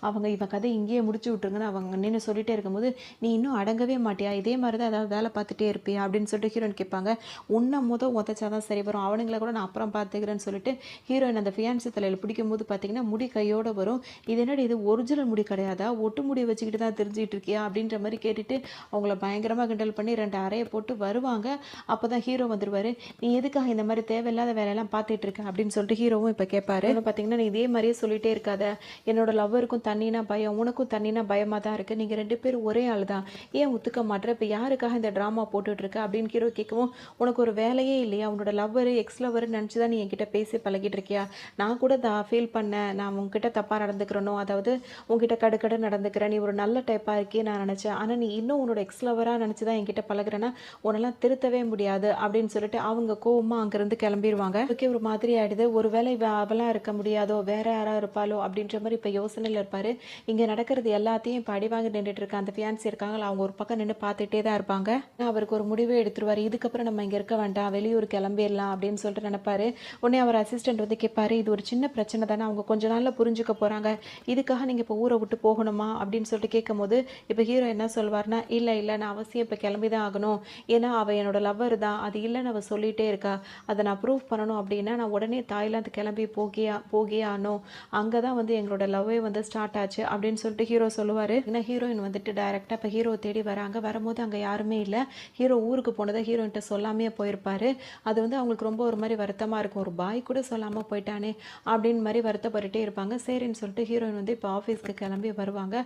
அவங்க இவன் கதை இங்கேயே முடிச்சு விட்ருங்கன்னு அவங்க நின்று சொல்லிட்டே இருக்கும்போது, நீ இன்னும் அடங்கவே மாட்டியா, இதே மாதிரி தான் ஏதாவது வேலை பார்த்துட்டே இருப்பியா அப்படின்னு சொல்லிட்டு ஹீரோயின் கேட்பாங்க. உன்னை உதச்சாதான் சரி வரும், அவனுங்களை கூட நான் அப்புறம் பார்த்துக்கிறேன்னு சொல்லிட்டு ஹீரோயின் அந்த ஃபியான்சி தலையில் பிடிக்கும்போது பார்த்தீங்கன்னா முடி கையோடு வரும். இது என்னடி இது ஒரிஜினல் முடி கிடையாதா, ஒட்டு முடியை வச்சுக்கிட்டு தான் தெரிஞ்சிட்டு இருக்கியா அப்படின்ற மாதிரி கேட்டுட்டு அவங்கள பயங்கரமாக கிண்டல் பண்ணி 2 அறையை போட்டு வருவாங்க. அப்போ தான் ஹீரோ வந்துடுவார். நீ எதுக்காக இந்த மாதிரி தேவையில்லாத வேலையெல்லாம் பார்த்துட்டு இருக்க அப்படின்னு சொல்லிட்டு ஹீரோவும் இப்போ கேட்பாரு. பார்த்தீங்கன்னா நீ இதே மாதிரியே சொல்லிட்டே இருக்காத, என்னோட லவ்வருக்கும் தண்ணினா பயம், உனக்கும் தண்ணினா பயமாக தான் இருக்குது, நீங்கள் 2 பேரும் ஒரே ஆள் தான், ஏன் ஒத்துக்க மாட்டேற, இப்போ யாருக்காக இந்த ட்ராமா போட்டுட்ருக்க அப்படின்னு ஹீரோ கேட்கவும், உனக்கு ஒரு வேலையே இல்லையா, உன்னோட லவ்வர் எக்ஸ் லவ்வர் நினச்சி தான் நீ என்கிட்ட பேசி பழகிட்டு இருக்கியா, நான் கூட ஃபீல் பண்ணேன், நான் உங்ககிட்ட தப்பாக நடந்துக்கிறனோ, அதாவது உங்ககிட்ட கடுக்கடு நடந்துக்கிறேன், நீ ஒரு நல்ல டைப்பாக இருக்கே நான் நினச்சேன், ஆனால் நீ இன்னும் உன்னோட எக்ஸ் லவராக நினச்சி தான் என்கிட்ட பழகிறேன்னா உன்னெல்லாம் திருத்தவே முடியாது முடியாது அப்படின்னு சொல்லிட்டு அவங்க கோவமா அங்கேருந்து கிளம்பிடுவாங்க. ஓகே, ஒரு மாதிரி ஆயிடுது. ஒருவேளை அவளாக இருக்க முடியாதோ, வேற யாராவது இருப்பாளோ அப்படின்ற மாதிரி இப்போ யோசனையில் இருப்பார். இங்கே நடக்கிறது எல்லாத்தையும் இப்போ அடிவாங்க நின்றுட்டு இருக்க அந்த ஃபியான்சி இருக்காங்களா, அவங்க ஒரு பக்கம் நின்று பார்த்துட்டே தான் இருப்பாங்க. அவருக்கு ஒரு முடிவே எடுத்துருவார். இதுக்கப்புறம் நம்ம இங்கே இருக்க வேண்டாம், வெளியூர் கிளம்பிடலாம் அப்படின்னு சொல்லிட்டு நினைப்பாரு. உடனே அவர் அசிஸ்டன்ட் வந்து கேட்பாரு, இது ஒரு சின்ன பிரச்சனை தானே, அவங்க கொஞ்ச நாளில் புரிஞ்சுக்க போகிறாங்க, இதுக்காக நீங்கள் இப்போ ஊரை விட்டு போகணுமா அப்படின்னு சொல்லிட்டு கேட்கும்போது இப்போ ஹீரோ என்ன சொல்வார்னா, இல்லை இல்லை நான் அவசியம் இப்போ கிளம்பி தான் ஆகணும், ஏன்னா அவள் என்னோட லவ்வர் தான், அது இல்லைன்னு அவள் சொல்லிகிட்டே இருக்கா, அதை நான் ப்ரூவ் பண்ணணும் அப்படின்னா நான் உடனே தாய்லாந்து கிளம்பி போகியே ஆனோம், அங்கே தான் வந்து எங்களோட லவ்வே வந்து ஸ்டார்ட் ஆச்சு அப்படின்னு சொல்லிட்டு ஹீரோ சொல்லுவார். ஏன்னா ஹீரோயின் வந்துட்டு டைரெக்டாக இப்போ ஹீரோ தேடி வராங்க. வரும்போது அங்கே யாருமே இல்லை. ஹீரோ ஊருக்கு போனதை ஹீரோயின்ட்ட சொல்லாமே போயிருப்பார். அது வந்து அவங்களுக்கு ரொம்ப ஒரு மாதிரி வருத்தமாக இருக்கும். ஒரு பாய் கூட சொல்லாமல் போயிட்டானே அப்படின்னு மாதிரி வருத்தப்பட்டுட்டே இருப்பாங்க. சரின்னு சொல்லிட்டு ஹீரோயின் வந்து இப்போ ஆஃபீஸ்க்கு கிளம்பி வருவாங்க.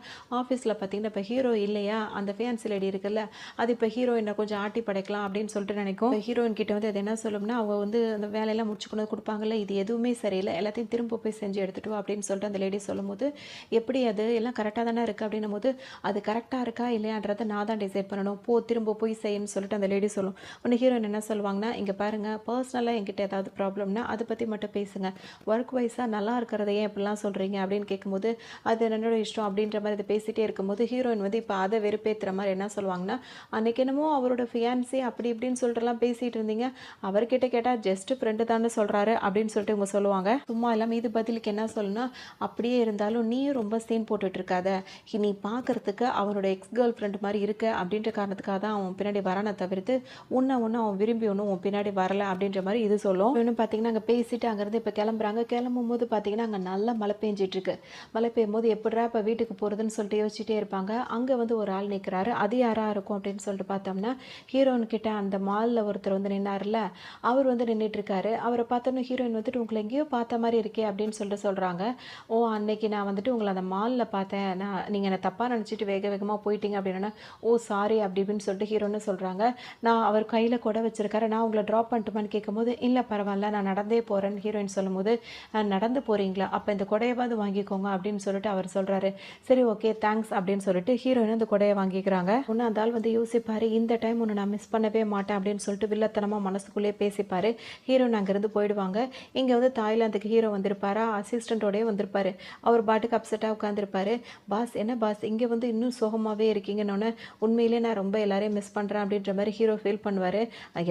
ஆஃபீஸில் பார்த்தீங்கன்னா இப்போ ஹீரோ இல்லையா, அந்த ஃபேன்சி லேடி இருக்குல்ல, அது இப்போ ஹீரோயினை கொஞ்சம் ஆட்டி படைக்கலாம் அப்படின்னு சொல்லிட்டு நினைக்கும். ஹீரோயின் கிட்ட வந்து அது என்ன சொல்லும்னா, அவள் வந்து அந்த வேலையெல்லாம் முடிச்சு கொண்டு கொடுப்பாங்கல்ல, இது எதுவுமே சரியில்லை, எல்லாத்தையும் திரும்ப போய் செஞ்சு எடுத்துட்டு வா அப்படின்னு சொல்லிட்டு அந்த லேடி சொல்லும்போது, எப்படி அது எல்லாம் கரெக்டாக தானே இருக்குது அப்படின்னும் போது, அது கரெக்டாக இருக்கா இல்லையான்றதை நான் தான் டிசைட் பண்ணணும், திரும்ப போய் செய்யணும்னு சொல்லிட்டு அந்த லேடி சொல்லும். உடனே ஹீரோயின் என்ன சொல்லுவாங்கன்னா, இங்கே பாருங்கள், பர்சனலாக என்கிட்ட ஏதாவது ப்ராப்ளம்னா அதை பற்றி மட்டும் பேசுங்க, ஒர்க் வைஸாக நல்லா இருக்கிறத ஏன் இப்படிலாம் சொல்கிறீங்க அப்படின்னு கேட்கும்போது, அது என்னோட இஷ்டம் அப்படின்ற மாதிரி அதை பேசிகிட்டே இருக்கும்போது ஹீரோயின் வந்து இப்போ அதை வெறுப்பேற்றுற மாதிரி என்ன சொல்லுவாங்கன்னா, அன்றைக்கி என்னமோ அவரோட ஃபியான்சி அப்படி இப்படின்னு சொல்லிட்டுலாம் பேசிகிட்டு இருந்தீங்க, அவர்கிட்ட கேட்டால் ஜஸ்ட் ஃப்ரெண்டு தானே சொல்கிறாரு அப்படின்னு சொல்லிட்டு இவங்க சொல்லுவாங்க. சும்மா இல்லாமல் இது பதிலுக்கு என்ன சொல்லுன்னா, அப்படியே இருந்தாலும் நீயும் ரொம்ப சீன் போட்டுட்டு இருக்காத, நீ பார்க்கறதுக்கு அவனோட எக்ஸ் கேர்ள் ஃப்ரெண்ட் மாதிரி இருக்க அப்படின்ற காரணத்துக்காக தான் அவன் பின்னாடி வரானை தவிர்த்து ஒன்று அவன் விரும்பி ஒன்றும் உன் பின்னாடி வரலை அப்படின்ற மாதிரி இது சொல்லும். இன்னும் பார்த்தீங்கன்னா அங்கே பேசிட்டு அங்கேருந்து இப்போ கிளம்புறாங்க. கிளம்பும் போது பார்த்தீங்கன்னா அங்கே நல்லா மழை பெஞ்சிட்டு இருக்கு. மழை பெய்யும் போது எப்படிரா இப்போ வீட்டுக்கு போகிறதுன்னு சொல்லிட்டு யோசிச்சுட்டே இருப்பாங்க. அங்கே வந்து ஒரு ஆள் நிற்கிறாரு. அது யாராக இருக்கும் அப்படின்னு சொல்லிட்டு பார்த்தோம்னா, ஹீரோயின் கிட்ட அந்த மாலில் ஒருத்தர் வந்து நின்னார்ல, அவர் வந்து நின்றுட்டு இருக்காரு. அவரை பார்த்தோன்னா ஹீரோயின் வந்துட்டு உங்களை எங்கேயோ பார்த்த மாதிரி இருக்கே அப்படின்னு சொல்லிட்டு சொல்கிறாங்க. ஓ, அன்னைக்கு நான் வந்துட்டு உங்களை அந்த மாலில் பார்த்தேன், நீங்கள் என்னை தப்பாக நினச்சிட்டு வேக வேகமாக போயிட்டீங்க அப்படின்னா, ஓ சாரி அப்படி இப்படின்னு சொல்லிட்டு ஹீரோன்னு சொல்கிறாங்க. நான் அவர் கையில் கொடை வச்சிருக்காரு, நான் உங்களை ட்ராப் பண்ணிட்டுமான்னு கேட்கும்போது, இல்லை பரவாயில்ல நான் நடந்தே போகிறேன்னு ஹீரோயின் சொல்லும்போது, நடந்து போகிறீங்களா, அப்போ இந்த கொடையாவது வாங்கிக்கோங்க அப்படின்னு சொல்லிட்டு அவர் சொல்கிறாரு. சரி ஓகே தேங்க்ஸ் அப்படின்னு சொல்லிட்டு ஹீரோயின் அந்த கொடையை வாங்கிக்கிறாங்க. ஒன்று அந்த ஆள் வந்து யோசிப்பார், இந்த டைம் ஒன்று நான் மிஸ் பண்ணவே மாட்டேன் அப்படின்னு சொல்லிட்டு வில்லத்தனமாக மனசுக்குள்ளேயே பேசிப்பார். ஹீரோயின் அங்கேருந்து போயிடுவாங்க. இங்கே வந்து தாய்லாந்துக்கு ஹீரோ வந்திருப்பாரா, அசிஸ்டண்ட்டோடய வந்திருப்பாரு. அவர் பாட்டுக்கு அப்செட்டாக உட்காந்துருப்பாரு. பாஸ் என்ன பாஸ் இங்கே வந்து இன்னும் சோகமாகவே இருக்கீங்கன்னு, உண்மையிலே நான் ரொம்ப எல்லாரையும் மிஸ் பண்ணுறேன் அப்படின்ற மாதிரி ஹீரோ ஃபீல் பண்ணுவார்.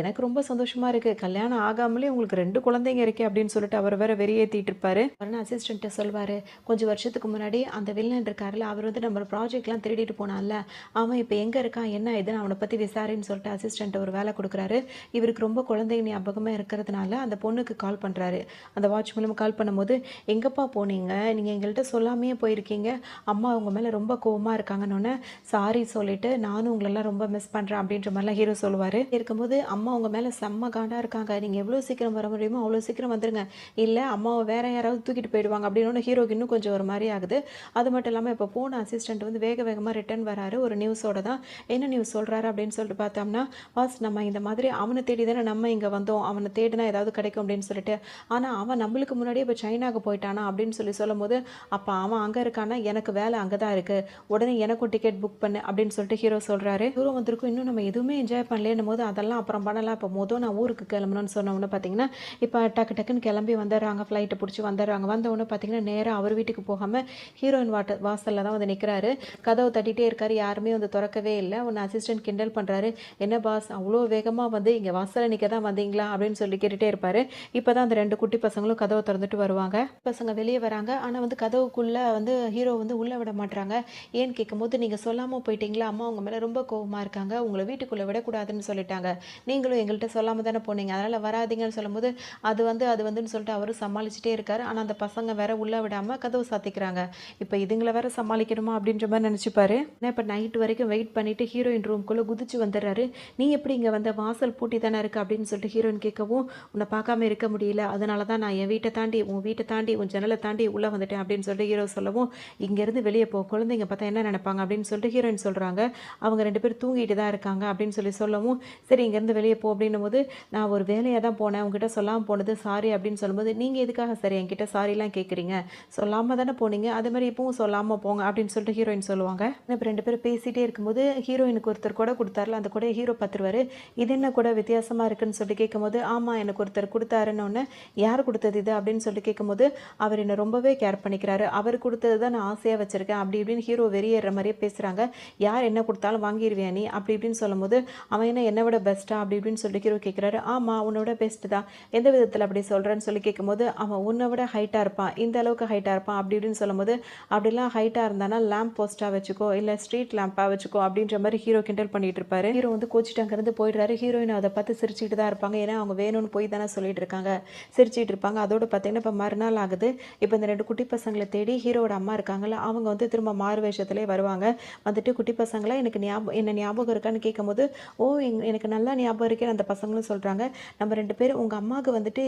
எனக்கு ரொம்ப சந்தோஷமாக இருக்குது, கல்யாணம் ஆகாமலே உங்களுக்கு 2 குழந்தைங்க இருக்கே அப்படின்னு சொல்லிட்டு அவர் வேற வெறியேற்றிட்டு இருப்பாரு. அவர்னு அசிஸ்டண்ட்டை சொல்வார், கொஞ்சம் வருஷத்துக்கு முன்னாடி அந்த வில்லன் இருக்காருல்ல, அவர் வந்து நம்ம ப்ராஜெக்ட்லாம் திருடிட்டு போனான்ல, அவன் இப்போ எங்கே இருக்கான் என்ன இதுன்னு அவனை பற்றி விசாரின்னு சொல்லிட்டு அசிஸ்டண்ட் ஒரு வேலை கொடுக்குறாரு. இவருக்கு ரொம்ப குழந்தைங்க ஞாபகமாக இருக்கிறதுனால அந்த பொண்ணுக்கு கால் பண்ணுறாரு. அந்த வாட்ச் மூலமாக கால் பண்ணும்போது, எங்கப்பா போனீங்க, நீங்கள் எங்கள்கிட்ட சொல்லாமையே போயிருக்கீங்க, அம்மா உங்க மேலே ரொம்ப கோவமாக இருக்காங்கன்னு சாரி சொல்லிட்டு நானும் உங்களெல்லாம் ரொம்ப மிஸ் பண்ணுறேன் அப்படின்ற மாதிரிலாம் ஹீரோ சொல்லுவார். இருக்கும்போது அம்மா உங்கள் மேலே செம்ம காண்டாக இருக்காங்க, நீங்கள் எவ்வளோ சீக்கிரம் வர முடியுமோ அவ்வளோ சீக்கிரம் வந்துடுங்க, இல்லை அம்மாவை வேற யாராவது தூக்கிட்டு போயிடுவாங்க அப்படின்னு ஹீரோக்கு இன்னும் கொஞ்சம் ஒரு மாதிரி ஆகுது. அது மட்டும் இல்லாமல் இப்போ போன அசிஸ்டண்ட் வந்து வேக வேகமாக ரிட்டர்ன் வராரு ஒரு நியூஸோட தான். என்ன நியூஸ் சொல்கிறாரு அப்படின்னு சொல்லிட்டு பார்த்தோம்னா, பாஸ் நம்ம இந்த மாதிரி அவனை தேடி தானே நம்ம இங்கே வந்தோம், அவனை தேடினா ஏதாவது கிடைக்கும் அப்படின்னு சொல்லிட்டு, ஆனால் அவன் நம்மளுக்கு முன்னாடியே இப்போ சைனாவுக்கு போயிட்டானா அப்படின்னு சொல்லும் போது, அப்போ அவன் அங்கே இருக்கானா, எனக்கு வேலை அங்கே தான் இருக்குது, உடனே எனக்கும் டிக்கெட் புக் பண்ணு அப்படின்னு சொல்லிட்டு ஹீரோ சொல்கிறாரு. தூரம் வந்திருக்கும், இன்னும் நம்ம எதுவுமே என்ஜாய் பண்ணலேன்னும் போது அதெல்லாம் அப்புறம் பண்ணலாம், இப்போ நான் ஊருக்கு கிளம்பணும்னு சொன்னவொன்னே பார்த்தீங்கன்னா இப்போ டக்குன்னு கிளம்பி வந்துடுறாங்க, ஃப்ளைட்டை பிடிச்சி வந்துடுறாங்க. வந்தவொடனே பார்த்தீங்கன்னா நேராக அவர் வீட்டுக்கு போகாமல் ஹீரோயின் வாசலில் தான் வந்து நிற்கிறாரு. கதவு தட்டிகிட்டே இருக்காரு, யாருமே வந்து திறக்கவே இல்லை. ஒன்று அசிஸ்டன்ட் கிண்டல் பண்ணுறாரு, என்ன பாஸ் அவ்வளோ வேகமாக வந்து இங்கே வாசலில் நிற்க தான் வந்தீங்களா அப்படின்னு சொல்லி கேட்டுகிட்டே இருப்பார். இப்போ தான் அந்த 2 குட்டி பசங்களும் கதவை திறந்துட்டு வருவாங்க. பசங்க வெளியே வராங்க, ஆனால் வந்து கதவுக்குள்ளே வந்து ஹீரோ வந்து உள்ளே விட மாட்டுறாங்க. ஏன்னு கேட்கும்போது, நீங்கள் சொல்லாமல் போயிட்டீங்களா, அம்மா உங்கள் மேலே ரொம்ப கோவமாக இருக்காங்க, உங்களை வீட்டுக்குள்ளே விடக்கூடாதுன்னு சொல்லிட்டாங்க, நீங்களும் எங்கள்கிட்ட சொல்லாமல் தானே போனீங்க, அதனால் வராதிங்கன்னு சொல்லும்போது அது வந்துன்னு சொல்லிட்டு அவரும் சமாளிச்சுட்டே இருக்காரு. ஆனால் அந்த பசங்க வேற உள்ளே விடாமல் கதவு சாத்திக்கிறாங்க. இப்போ இதுங்களை வேற சமாளிக்கணுமா அப்படின்ற மாதிரி நினச்சிப்பாரு. இப்போ நைட் வரைக்கும் வெயிட் பண்ணிட்டு ஹீரோயின் ரூம்குள்ளே குதிச்சு வந்துடுறாரு. நீ எப்படி இங்கே வந்த, வாசல் பூட்டி தானே இருக்கு அப்படின்னு சொல்லிட்டு ஹீரோயின் கேட்கவும், உன்னை பார்க்காம இருக்க முடியல, அதனால தான் நான் என் வீட்டை தாண்டி உன் வீட்டை தாண்டி உன் ஜன்னலை தாண்டி உள்ளே வந்துட்டேன் அப்படின்னு சொல்லிட்டு ஹீரோ சொல்லவும், இங்கேருந்து வெளியே போ, குழந்தைங்க பார்த்தா என்ன நினைப்பாங்க அப்படின்னு சொல்லிட்டு ஹீரோயின் சொல்கிறாங்க. அவங்க 2 பேர் தூங்கிட்டு தான் இருக்காங்க அப்படின்னு சொல்லவும், சரி இங்கேருந்து வெளியே போ அப்படின்னும் போது, நான் ஒரு வேலையாக தான் போனேன், உங்ககிட்ட சொல்லாமல் போனது சாரி அப்படின்னு சொல்லும்போது, நீங்கள் எதுக்காக சரி என்கிட்ட சாரிலாம் கேட்குறீங்க, சொல்லாமல் தானே போனீங்க, அதே மாதிரி இப்பவும் சொல்லாமல் போங்க அப்படின்னு சொல்லிட்டு ஹீரோயின் சொல்லுவாங்க. இப்போ 2 பேரும் பேசிகிட்டே இருக்கும்போது ஹீரோயினுக்கு ஒருத்தர் கொடை கொடுத்தாருல, அந்த கொடையை ஹீரோ பார்த்துருவாரு. இது என்ன கூட வித்தியாசமாக இருக்குன்னு சொல்லி கேட்கும்போது, ஆமாம் எனக்கு ஒருத்தர் கொடுத்தாருன்னு ஒன்று, யார் கொடுத்தது இது அப்படின்னு சொல்லி கேட்கும்போது, அவர் என்னை ரொம்பவே கேர் பண்ணிக்கிறாரு, அவர் கொடுத்தது தான் நான் ஆசையாக வச்சுருக்கேன் அப்படி இப்படின்னு ஹீரோ வெறியேற மாதிரியே பேசுகிறாங்க. யார் என்ன கொடுத்தாலும் வாங்கிடுவியா நீ அப்படி இப்படின்னு சொல்லும்போது, அவன் என்ன என்னை விட பெஸ்ட்டா அப்படி இப்படின்னு சொல்லி ஹீரோ கேட்குறாரு. ஆமாம் உன்னோட பெஸ்ட்டு தான், எந்த விதத்தில் அப்படி சொல்கிறேன்னு சொல்லி கேட்கும்போது, அவன் உன்னை விட ஹைட்டாக இருப்பான், இந்த அளவுக்கு ஹைட்டாக இருப்பான் அப்படி இப்படின்னு சொல்லும்போது, அப்படிலாம் ஹைட்டாக இருந்தானா லேம்ப் போஸ்ட்டாக வச்சுக்கோ இல்லை ஸ்ட்ரீட் லேம்ப்பாக வச்சுக்கோ அப்படின்ற மாதிரி ஹீரோ கிண்டல் பண்ணிட்டு இருப்பாரு. ஹீரோ வந்து கோச்சிட்டு அங்கேருந்து போயிடுறாரு. ஹீரோயின் அதை பார்த்து சிரிச்சிட்டு தான் இருப்பாங்க. ஏன்னா அவங்க வேணும்னு போய் தானே சொல்லிட்டு இருக்காங்க, சிரிச்சிட்டு இருப்பாங்க. அதோடு பார்த்தீங்கன்னா இப்போ மறுநாள் ஆகுது. இப்போ இந்த 2 குட்டி பசங்களை தேடி ஹீரோட அம்மா இருக்காங்கல்ல, அவங்க வந்து திரும்ப மாறு வேஷத்துலேயே வருவாங்க. வந்துட்டு குட்டி பசங்களா எனக்கு என்ன ஞாபகம் இருக்கான்னு கேட்கும்போது, ஓ எனக்கு நல்லா ஞாபகம் இருக்கேன்னு அந்த பசங்களும் சொல்கிறாங்க. நம்ம 2 பேரும் உங்கள் அம்மாவுக்கு வந்துட்டு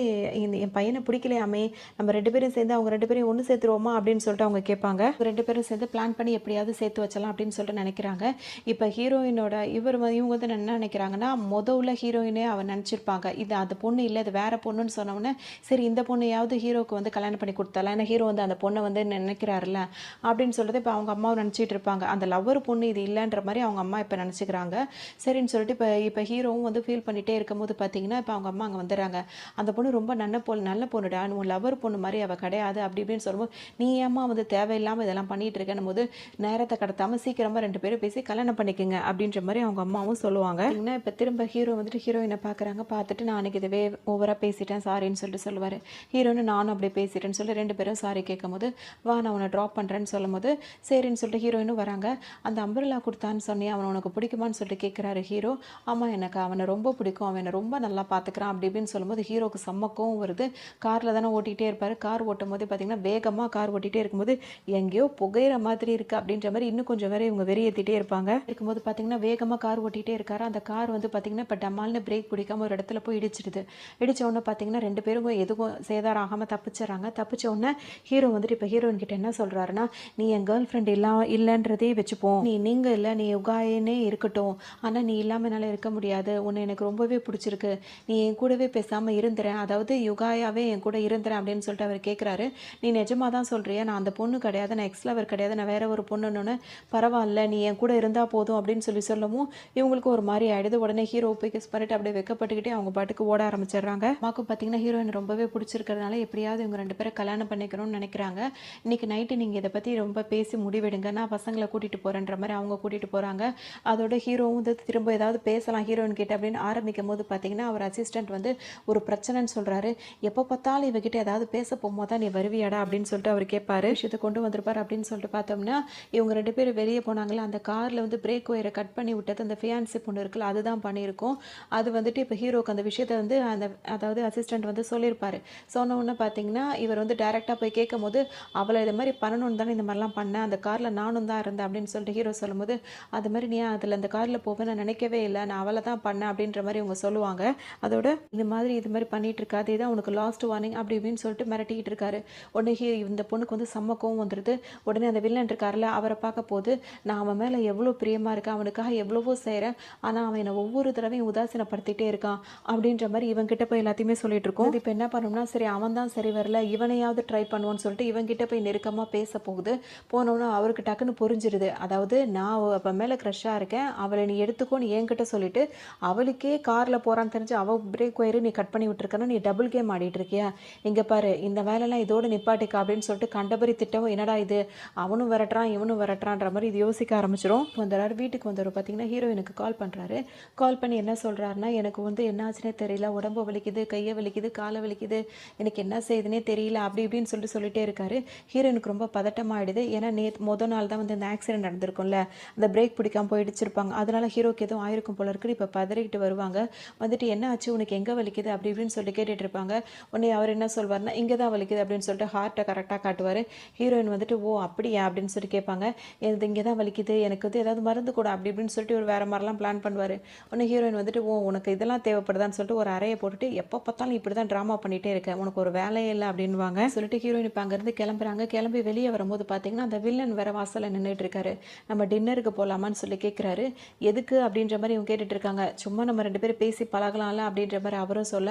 என் பையனை பிடிக்கலையாமே, நம்ம 2 பேரும் சேர்ந்து அவங்க 2 பேரையும் ஒன்று சேர்த்துருவோமா அப்படின்னு சொல்லிட்டு அவங்க கேட்பாங்க. 2 பேரும் சேர்ந்து பிளான் பண்ணி எப்படியாவது சேர்த்து வச்சலாம் அப்படின்னு சொல்லிட்டு நினைக்கிறாங்க. இப்போ ஹீரோயினோட இவங்க வந்து என்ன நினைக்கிறாங்கன்னா, உள்ள ஹீரோயினே அவன் நினச்சிருப்பாங்க இது அந்த பொண்ணு இல்லை இது வேற பொண்ணுன்னு சொன்னோன்னே, சரி இந்த பொண்ணையாவது ஹீரோக்கு வந்து கல்யாணம் பண்ணி கொடுத்தாலாம், ஏன்னா ஹீரோ வந்து அந்த பொண்ணை வந்து நினைக்கிறாருல்ல அப்படின்னு சொல்லிட்டு இப்போ அவங்க அம்மாவும் நினச்சிட்டு இருப்பாங்க. அந்த லவ்வர் பொண்ணு இது இல்லைன்ற மாதிரி அவங்க அம்மா இப்போ நினச்சிக்கிறாங்க. சரின்னு சொல்லிட்டு இப்போ ஹீரோவும் வந்து ஃபீல் பண்ணிகிட்டே இருக்கும்போது பார்த்தீங்கன்னா, இப்போ அவங்க அம்மா அங்கே வந்துடுறாங்க. அந்த பொண்ணு ரொம்ப நல்ல பொண்ணுடா, உன் லவ்வர் பொண்ணு மாதிரி அவள் கிடையாது அப்படி இப்படின்னு சொல்லும்போது, நீ ஏம்மா வந்து தேவையில்லாமல் இதெல்லாம் பண்ணிட்டு இருக்கேன்னு போது, நேரத்தை கடத்தாமல் சீக்கிரமாக 2 பேரும் பேசி கல்யாணம் பண்ணிக்கோங்க அப்படின்ற மாதிரி அவங்க அம்மாவும் சொல்லுவாங்க. இப்போ திரும்ப ஹீரோ வந்துட்டு ஹீரோயினை பார்க்குறாங்க. பார்த்துட்டு நான் அன்றைக்கி இதுவே ஓவராக பேசிட்டேன் சாரின்னு சொல்லிட்டு சொல்லுவார். ஹீரோன்னு நானும் அப்படியே பேசிட்டேன்னு சொல்லி 2 பேரும் சாரி கேட்கும்போது, வா நான் உன்னை ட்ராப் பண்ணுறேன்னு சொல்லும்போது, சரின்னு சொல்லிட்டு ஹீரோயினும் வராங்க. அந்த அம்பர்லா கொடுத்தான்னு சொன்னேன், அவனை உனக்கு பிடிக்குமான்னு சொல்லிட்டு கேட்குறாரு ஹீரோ. ஆமாம் எனக்கு அவனை ரொம்ப பிடிக்கும், அவனை ரொம்ப நல்லா பார்த்துக்கிறான் அப்படி இப்படின்னு சொல்லும்போது ஹீரோக்கு செம்மக்கவும் வருது. காரில் தானே ஓட்டிகிட்டே இருப்பார். கார் ஓட்டும் போது பார்த்திங்கன்னா வேகமாக கார் ஓட்டிகிட்டே இருக்கும்போது எங்கேயோ புகையிற மாதிரி இருக்குது அப்படின்ற மாதிரி இன்னும் கொஞ்சம் வேறு இவங்க வெறியேற்றிட்டே இருப்பாங்க. இருக்கும்போது பார்த்திங்கன்னா வேகமாக கார் ஓட்டிகிட்டே இருக்காரு. அந்த கார் வந்து பார்த்திங்கன்னா இப்போ டமால்னு பிரேக் பிடிக்காம ஒரு இடத்துல போய் இடிச்சிடுது. இடித்த உடனே பார்த்திங்கன்னா 2 பேரும் எதுவும் சேதாரம் ஆகாமல் தப்பிச்சிடறாங்க. தப்பிச்ச உடனே ஹீரோ வந்துட்டு இப்போ ஹீரோயின் கிட்ட என்ன சொல்கிறாருன்னா, நீ என் கேர்ள் ஃப்ரெண்ட் இல்லைன்றதே வச்சுப்போம், நீங்கள் இல்லை நீ யுகாயனே இருக்கட்டும், ஆனால் நீ இல்லாமல் என்னால் இருக்க முடியாது, உன்னை எனக்கு ரொம்பவே பிடிச்சிருக்கு, நீ என் கூடவே பேசாமல் இருந்துறேன், அதாவது யுகாயாவே என் கூட இருந்துறேன் அப்படின்னு சொல்லிட்டு அவர் கேட்குறாரு. நீ நிஜமாக தான் சொல்கிறியா, நான் அந்த பொண்ணு கிடையாது, நான் எக்ஸ்லவர் கிடையாது, நான் வேற ஒரு பொண்ணுன்னு, பரவாயில்ல நீ என் கூட இருந்தால் போதும் அப்படின்னு சொல்லவும் இவங்களுக்கு ஒரு மாதிரி ஆயிடுது. உடனே ஹீரோ போய் கிஸ் பண்ணிட்டு அப்படியே வெக்கப்பட்டுக்கிட்டே அவங்க பாட்டுக்கு ஓட ஆரம்பிச்சிடுறாங்க. அம்மாவுக்கு பார்த்தீங்கன்னா ஹீரோயின் ரொம்பவே பிடிச்சிருக்கிறதுனால எப்படியாவது இவங்க 2 பேரும் கல்யாணம் பண்ணிக்கணும்னு நினைக்கிறாங்க. இன்னைக்கு நைட்டு நீங்கள் இதை பற்றி ரொம்ப பேசி முடிவெடுங்க, நான் பசங்களை கூட்டிகிட்டு போகிறேன்ற மாதிரி அவங்க கூட்டிகிட்டு போகிறாங்க. அதோட ஹீரோவும் வந்து திரும்ப ஏதாவது பேசலாம் ஹீரோயின் கிட்ட அப்படின்னு ஆரம்பிக்கும் போது பார்த்தீங்கன்னா அவர் அசிஸ்டன்ட் வந்து ஒரு பிரச்சனைன்னு சொல்கிறாரு. எப்போ பார்த்தாலும் இவகிட்ட ஏதாவது பேச போகும்போது தான் நீ வருவியாடா அப்படின்னு சொல்லிட்டு அவர் கேட்பாரு. விஷயத்தை கொண்டு வந்திருப்பார் அப்படின்னு சொல்லிட்டு பார்த்தோம்னா, இவங்க 2 பேரும் வெளியே போனாங்களா, அந்த காரில் வந்து பிரேக் ஒயரை கட் பண்ணி விட்டது அந்த ஃபியான்சி பொண்ணு இருக்குல்ல அதுதான் பண்ணியிருக்கோம். அது வந்துட்டு இப்போ ஹீரோக்கு அந்த விஷயத்தை வந்து அதாவது அசிஸ்டன்ட் வந்து சொல்லியிருப்பார். சொன்ன உடனே பார்த்தீங்கன்னா இவர் வந்து டைரெக்டாக போய் கேட்கும் போது, அவளை இது மாதிரி பண்ணணும்னு தானே இந்த மாதிரிலாம் பண்ணேன், அந்த காரில் நானும் தான் இருந்தேன் அப்படின்னு சொல்லிட்டு ஹீரோ சொல்லும்போது, அது மாதிரி நீ அதில் அந்த காரில் போவேன் நான் நினைக்கவே இல்லை, நான் அவளை தான் பண்ணேன் அப்படின்ற மாதிரி இவங்க சொல்லுவாங்க. அதோட இது மாதிரி பண்ணிட்டு இருக்காது, இதான் உனக்கு லாஸ்ட் வார்னிங் அப்படி இப்படின்னு சொல்லிட்டு மிரட்டிக்கிட்டு இருக்காரு. உடனே இந்த பொண்ணுக்கு வந்து செம்ம கோவம் வந்துடுது. உடனே அந்த வில்லன் இருக்காருல அவரை பார்க்க போது, நான் அவன் மேலே எவ்வளோ பிரியமாக இருக்கேன், அவனுக்காக எவ்வளவோ செய்கிறேன், ஆனால் அவன் என்னை ஒவ்வொரு தடவையும் உதாசீனப்படுத்திட்டே இருக்கான் அப்படின்ற மாதிரி இவன்கிட்ட போய் எல்லாத்தையுமே சொல்லிட்டு இருக்கோம். இப்போ என்ன பண்ணோம்னா, சரி அவன் தான் சரி வரல, இவனையாவது ட்ரை பண்ணுவோன்னு சொல்லிட்டு இவன்கிட்ட போய் நெருக்கமாக பேச போகுது. போனோன்னா அவருக்கு டக்குன்னு புரிஞ்சிருது, அதாவது நான் அவன் மேலே க்ரஷ்ஷாக இருக்கேன், அவளை நீ எடுத்துக்கோன்னு என்கிட்ட சொல்லிட்டு அவளுக்கே காரில் போகிறான்னு தெரிஞ்சு அவள் பிரேக் ஒயரு நீ கட் பண்ணி விட்டுருக்கணும், நீ டபுள் கேம் ஆடிட்டு இருக்கியா, இங்கே பாரு இந்த வேலைலாம் இதோடு நிப்பாட்டிக்கா அப்படின்னு சொல்லிட்டு கண்டபரி திட்டவும், என்னடா இது அவனும் வரட்டுறான் இவனும் வரட்டுறான்ற மாதிரி இது யோசிக்க ஆரம்பிச்சிடும். வந்துடுறாரு, வீட்டுக்கு வந்துடும். பார்த்தீங்கன்னா ஹீரோயினுக்கு கால் பண்ணுறாரு. கால் பண்ணி என்ன சொல்கிறாருன்னா, எனக்கு வந்து என்னாச்சுனே தெரியல, உடம்பு வலிக்குது, கையை வலிக்குது, காலை வலிக்குது, எனக்கு என்ன செய்யுதுன்னே தெரியல அப்படி இப்படின்னு சொல்லிட்டே இருக்காரு. ஹீரோயினுக்கு ரொம்ப பதட்டமாகிடுது. ஏன்னா மொதல் நாள் தான் வந்து இந்த ஆக்சிடென்ட் நடந்திருக்கும்ல, அந்த பிரேக் பிடிக்காம போய் இடிச்சிருப்பாங்க, அதனால ஹீரோக்கு எதுவும் ஆயிருக்கும் போல இருக்குது. இப்போ பதறிக்கிட்டு வருவாங்க. வந்துட்டு என்ன ஆச்சு உனக்கு எங்கே வலிக்குது அப்படி இப்படின்னு சொல்லி கேட்டுட்டு இருப்பாங்க. உடனே அவர் என்ன சொல்வார்னா, இங்கே தான் வலிக்குது அப்படின்னு சொல்லிட்டு ஹார்ட்டை கரெக்டாக காட்டுவார். ஹீரோயின் வந்துட்டு ஓ அப்படியா அப்படின்னு சொல்லி கேட்பாங்க. இது இங்கே தான் வலிக்குது, எனக்கு வந்து ஏதாவது மருந்து கூட அப்படி இப்படின்னு சொல்லிட்டு ஒரு வேறு மாதிரிலாம் பிளான் பண்ணுவார். உடனே ஹீரோயின் வந்துட்டு ஓ உனக்கு இதெல்லாம் தேவைப்படுதான்னு சொல்லிட்டு ஒரு அறையை போட்டுட்டு, எப்போ பார்த்தாலும் இப்படி தான் ட்ராமா பண்ணிகிட்டே இருக்கேன், உனக்கு ஒரு வேலையே இல்லை அப்படின்வாங்க. சொல்லிட்டு ஹீரோயின் இப்போ அங்கேருந்து கிளம்புறாங்க. கிளம்பி வெளியே வரும்போது பார்த்தீங்கன்னா அந்த வில்லன் வேற வாசலில் நின்றுட்டு இருக்காரு. நம்ம டின்னருக்கு போகலாமான்னு சொல்லி கேட்குறாரு. எதுக்கு அப்படின்ற மாதிரி இவங்க கேட்டுட்டு இருக்காங்க. சும்மா நம்ம 2 பேரும் பேசி பழகலாம்ல அப்படின்ற மாதிரி அவரும் சொல்ல,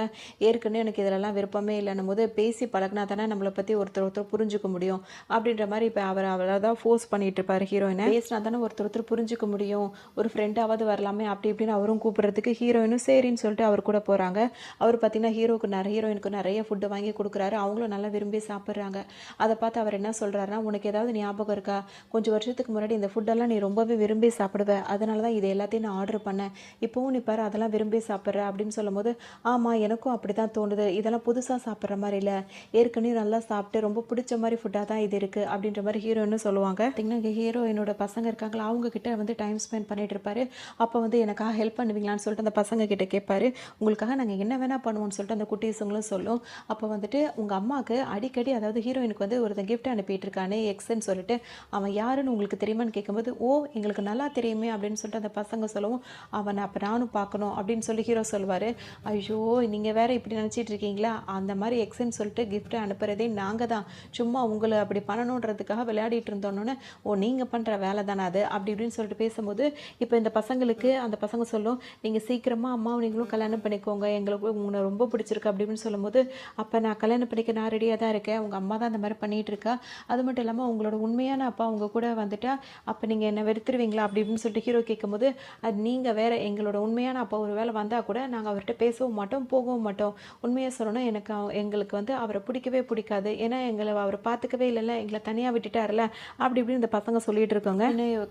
ஏற்கனவே எனக்கு இதிலெல்லாம் விருப்பமே இல்லைன்னும் போது, பேசி பழகினா தானே நம்மளை பற்றி ஒருத்தர் புரிஞ்சுக்க முடியும் அப்படின்ற மாதிரி இப்போ அவளை தான் ஃபோர்ஸ் பண்ணிட்டு இருப்பாரு ஹீரோயினை. பேசினா தானே ஒருத்தர் புரிஞ்சுக்க முடியும், ஒரு ஃப்ரெண்டாவது வரலாமே அப்படி இப்படின்னு அவரும் கூப்பிட்றதுக்கு ஹீரோயினும் சரின்னு சொல்லிட்டு அவர் கூட போகிறாங்க. அவர் பார்த்தீங்கன்னா ஹீரோயினுக்கு நிறைய ஃபுட்டு வாங்கி கொடுக்குறாரு. அவங்களும் நல்லா விரும்பி சாப்பிட்றாங்க. அதை பார்த்து அவர் என்ன சொல்கிறாருன்னா, உனக்கு ஏதாவது ஞாபகம் இருக்கா? கொஞ்சம் வருஷத்துக்கு முன்னாடி இந்த ஃபுட்டெல்லாம் நீ ரொம்பவே விரும்பி சாப்பிடுவ, அதனால தான் இது எல்லாத்தையும் நான் ஆர்டர் பண்ணேன். இப்போவும் நீ பாரு அதெல்லாம் விரும்பி சாப்பிட்ற அப்படின்னு சொல்லும்போது, ஆமாம் எனக்கும் அப்படி தான் தோணுது. இதெல்லாம் புதுசாக சாப்பிட்ற மாதிரி இல்லை, ஏற்கனவே நல்லா சாப்பிட்டு ரொம்ப பிடிச்ச மாதிரி ஃபுட்டாக தான் இது இருக்குது அப்படின்ற மாதிரி ஹீரோயினும் சொல்லுவாங்க. பார்த்தீங்கன்னா இங்கே ஹீரோயினோட பசங்க இருக்காங்களா, அவங்க கிட்ட வந்து டைம் ஸ்பெண்ட் பண்ணிட்டு இருப்பாரு. அப்போ வந்து எனக்காக ஹெல்ப் பண்ணுவீங்களான்னு சொல்லிட்டு அந்த பசங்க கிட்ட கேட்பாரு. உங்களுக்காக நாங்கள் என்ன வேணால் பண்ணுவோம்னு சொல்லிட்டு அந்த குட்டீஸுங்களும் சொல்லும். அப்போ வந்துட்டு உங்கள் அம்மாவுக்கு அடிக்கடி அதாவது ஹீரோயினுக்கு வந்து ஒருத்தன் கிஃப்ட் அனுப்பிட்டு இருக்கானே எக்ஸ்ன்னு சொல்லிட்டு, அவன் யாருன்னு உங்களுக்கு தெரியுமான்னு கேட்கும்போது, ஓ எங்களுக்கு நல்லா தெரியுமே அப்படின்னு சொல்லிட்டு அந்த பசங்க சொல்லவும், அவனை அப்போ நானும் பார்க்கணும் அப்படின்னு சொல்லி ஹீரோ சொல்லுவார். ஐயோ நீங்கள் வேற இப்படி நினச்சிட்டு இருக்கீங்களா, அந்த மாதிரி எக்ஸ்ன்னு சொல்லிட்டு கிஃப்ட் அனுப்புறதே நாங்கள் தான், சும்மா உங்களை அப்படி பண்ணணுன்றதுக்காக விளையாடிட்டு இருந்தோன்னு, ஓ நீங்கள் பண்ணுற வேலை தானே அது அப்படி இப்படின்னு சொல்லிட்டு பேசும்போது, இப்போ இந்த பசங்களுக்கு அந்த பசங்க சொல்லும், நீங்கள் சீக்கிரமாக அம்மாவை நீங்களும் கல்யாணம் பண்ணிக்கோங்க, எங்களுக்கு உங்களை ரொம்ப பிடிச்சிருக்கு அப்படி இப்படின்னு சொல்லும்போது, அப்போ நான் கல்யாணம் பண்ணிக்க நான் ரெடியாக தான் இருக்கேன், உங்கள் அம்மா தான் அந்த மாதிரி பண்ணிகிட்டு இருக்கா, அது மட்டும் இல்லாமல் உங்களோட உண்மையான அப்பா உங்கள் கூட வந்துட்டா அப்போ நீங்கள் என்ன வெறுத்துருவீங்களா அப்படி இப்படின்னு சொல்லிட்டு ஹீரோ கேட்கும்போது, அது நீங்கள் வேறு, எங்களோட உண்மையான அப்பா ஒரு வேளை வந்தால் கூட நாங்கள் அவர்கிட்ட பேசவும் மாட்டோம் போகவும் மாட்டோம். உண்மையாக சொல்லணும் எனக்கு எங்களுக்கு வந்து அவரை பிடிக்கவே பிடிக்காது, ஏன்னா எங்களை அவர் பார்த்துக்கவே இல்லைல்ல, எங்களை தனியாக விட்டுட்டார்ல அப்படி இப்படின்னு இந்த பசங்க சொல்லிட்டு இருக்காங்க.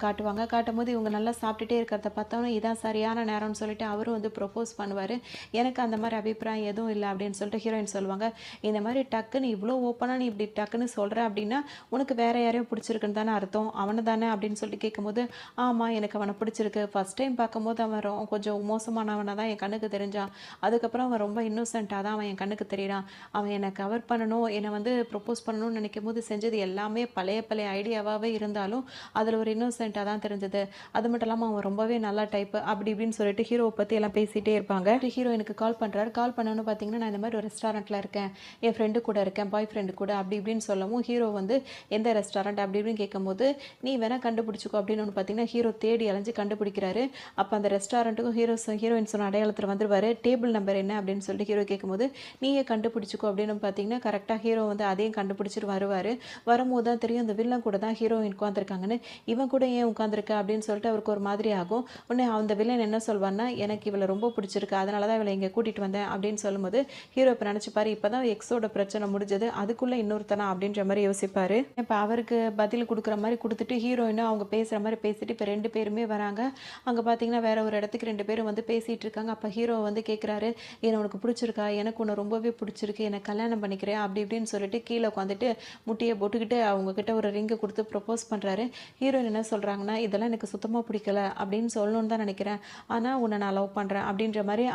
காட்டுவாங்க. காட்டும் போது இவங்க நல்லா சாப்பிட்டுட்டே இருக்கிறத பார்த்தோன்னா இதான் சரியான நேரம்னு சொல்லிட்டு அவரும் வந்து ப்ரொப்போஸ் பண்ணுவார். எனக்கு அந்த மாதிரி அபிப்பிராயம் எதுவும் இல்லை அப்படின்னு சொல்லிட்டு ஹீரோயின் சொல்லுவாங்க. இந்த மாதிரி டக்குன்னு இவ்வளோ ஓப்பனாக நீ இப்படி டக்குன்னு சொல்கிற அப்படின்னா உனக்கு வேற யாரையும் பிடிச்சிருக்குன்னு தானே அர்த்தம், அவனை தானே அப்படின்னு சொல்லிட்டு கேட்கும்போது, ஆமாம் எனக்கு அவனை பிடிச்சிருக்கு, ஃபஸ்ட் டைம் பார்க்கும்போது அவன் கொஞ்சம் மோசமானவனாக தான் என் கண்ணுக்கு தெரிஞ்சான், அதுக்கப்புறம் அவன் ரொம்ப இன்னோசென்ட்டாக தான் அவன் என் கண்ணுக்கு தெரியறான், அவன் என்னை கவர் பண்ணணும் என்னை வந்து ப்ரொப்போஸ் பண்ணணும்னு நினைக்கும் போது செஞ்சது எல்லாமே பழைய ஐடியாவாகவே இருந்தாலும் அதில் ஒரு இன்னோசென்ட்டாக தான் தெரிஞ்சது, அது மட்டும் இல்லாமல் அவன் ரொம்பவே நல்ல டைப்பு அப்படி இப்படின்னு சொல்லிட்டு ஹீரோவை பற்றி எல்லாம் பேசிகிட்டே இருப்பாங்க. ஹீரோ எனக்கு கால் பண்ணுறாரு. கால் பண்ணணும்னு பார்த்தீங்கன்னா நான் இந்த மாதிரி ஒரு ரெஸ்டாரண்ட்டில் இருக்கேன், என் ஃப்ரெண்டு கூட இருக்கேன், பாய் ஃப்ரெண்டு கூட அப்படி இப்படின்னு சொல்லவும் ஹீரோ வந்து எந்த ரெஸ்டாரண்ட் அப்படி இப்படின்னு கேட்கும்போது, நீ வேணால் கண்டுபிடிச்சிக்கோ அப்படின்னு ஒன்று பார்த்தீங்கன்னா ஹீரோ தேடி அலைஞ்சு கண்டுபிடிக்கிறாரு. அப்போ அந்த ரெஸ்டாரண்ட்டுக்கும் ஹீரோயின் சொன்ன அடையாளத்தில் வந்துருவார். டேபிள் நம்பர் என்ன அப்படின்னு சொல்லிட்டு ஹீரோ கேட்கும்போது, நீயே கண்டுபிடிச்சிக்கோ அப்படின்னு பார்த்தீங்கன்னா கரெக்டாக ஹீரோ வந்து அதையும் கண்டுபிடிச்சிட்டு வருவார். வரும்போது தான் தெரியும் அந்த வில்லன் கூட தான் ஹீரோயின் உட்காந்துருக்காங்கன்னு. இவன் கூட ஏன் உட்காந்துருக்க அப்படின்னு சொல்லிட்டு அவருக்கு ஒரு மாதிரி ஆகும். உடனே அந்த வில்லன் என்ன சொல்வான்னா, எனக்கு இவளை ரொம்ப பிடிச்சிருக்கு, அதனால தான் இவளை இங்கே கூட்டிகிட்டு வந்தேன் அப்படின்னு சொல்லும்போது ஹீரோ இப்போ நினச்சிப்பாரு, இப்போ தான் எக்ஸோட பிரச்சனை முடிஞ்சது, அதுக்குள்ளே இன்னொருத்தனா அப்படின்ற மாதிரி யோசிப்பார். இப்போ அவருக்கு பதில் கொடுக்குற மாதிரி கொடுத்துட்டு ஹீரோயினும் அவங்க பேசுகிற மாதிரி பேசிட்டு இப்போ 2 பேருமே வராங்க. அங்கே பார்த்தீங்கன்னா வேற ஒரு இடத்துக்கு 2 பேரும் வந்து பேசிகிட்டு இருக்காங்க. அப்போ ஹீரோ வந்து கேட்குறாரு, என்ன உனக்கு பிடிச்சிருக்கா, எனக்கு உன்னை ரொம்பவே பிடிச்சிருக்கு, என்னை கல்யாணம் பண்ணிக்கிறேன் அப்படி இப்படின்னு சொல்லிட்டு கீழே உட்காந்துட்டு முட்டியை போட்டுக்கிட்டு அவங்கக்கிட்ட ஒரு ரிங்கை கொடுத்து ப்ரப்போஸ் பண்ணுறாரு. ஹீரோயின் என்ன சொல்கிறாங்கன்னா, இதெல்லாம் எனக்கு சுத்தமாக பிடிக்கல அப்படின்னு சொல்லணும்னு தான் நினைக்கிறேன், ஆனால் உன்னை நான் லவ் பண்ணுறேன் அப்படின்ற மாதிரி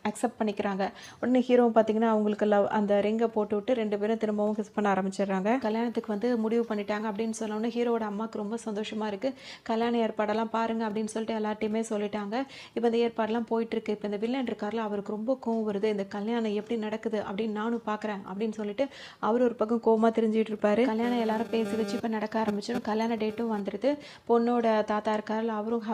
அக்செப்ட் பண்ணிக்கிறாங்க. உடனே ஹீரோ பார்த்தீங்கன்னா அவங்களுக்கு அந்த ரிங்கை போட்டு விட்டு 2 பேரும் திரும்பவும் கிஸ் பண்ண ஆரம்பிச்சிடுறாங்க. கல்யாணத்துக்கு வந்து முடிவு பண்ணிட்டாங்க அப்படின்னு சொன்னோன்னே ஹீரோட அம்மாவுக்கு ரொம்ப சந்தோஷமாக இருக்குது. கல்யாண ஏற்பாடெல்லாம் பாருங்கள் அப்படின்னு சொல்லிட்டு எல்லாத்தையுமே சொல்லிட்டாங்க. இப்போ இந்த ஏற்பாடெல்லாம் போயிட்டுருக்கு. இப்போ இந்த வில்லன் இருக்கார்ல அவருக்கு ரொம்ப கோவம் வருது, இந்த கல்யாணம் எப்படி நடக்குது அப்படின்னு நானும் பார்க்குறேன் அப்படின்னு சொல்லிட்டு அவர் ஒரு பக்கம் கோவமாக தெரிஞ்சிட்டு இருப்பாரு. கல்யாணம் எல்லாரும் பேசி வச்சு இப்போ நடக்க ஆரம்பிச்சிடும். கல்யாண டேட்டும் வந்துடுது. பொண்ணோட தாத்தா இருக்கார்ல அவரும்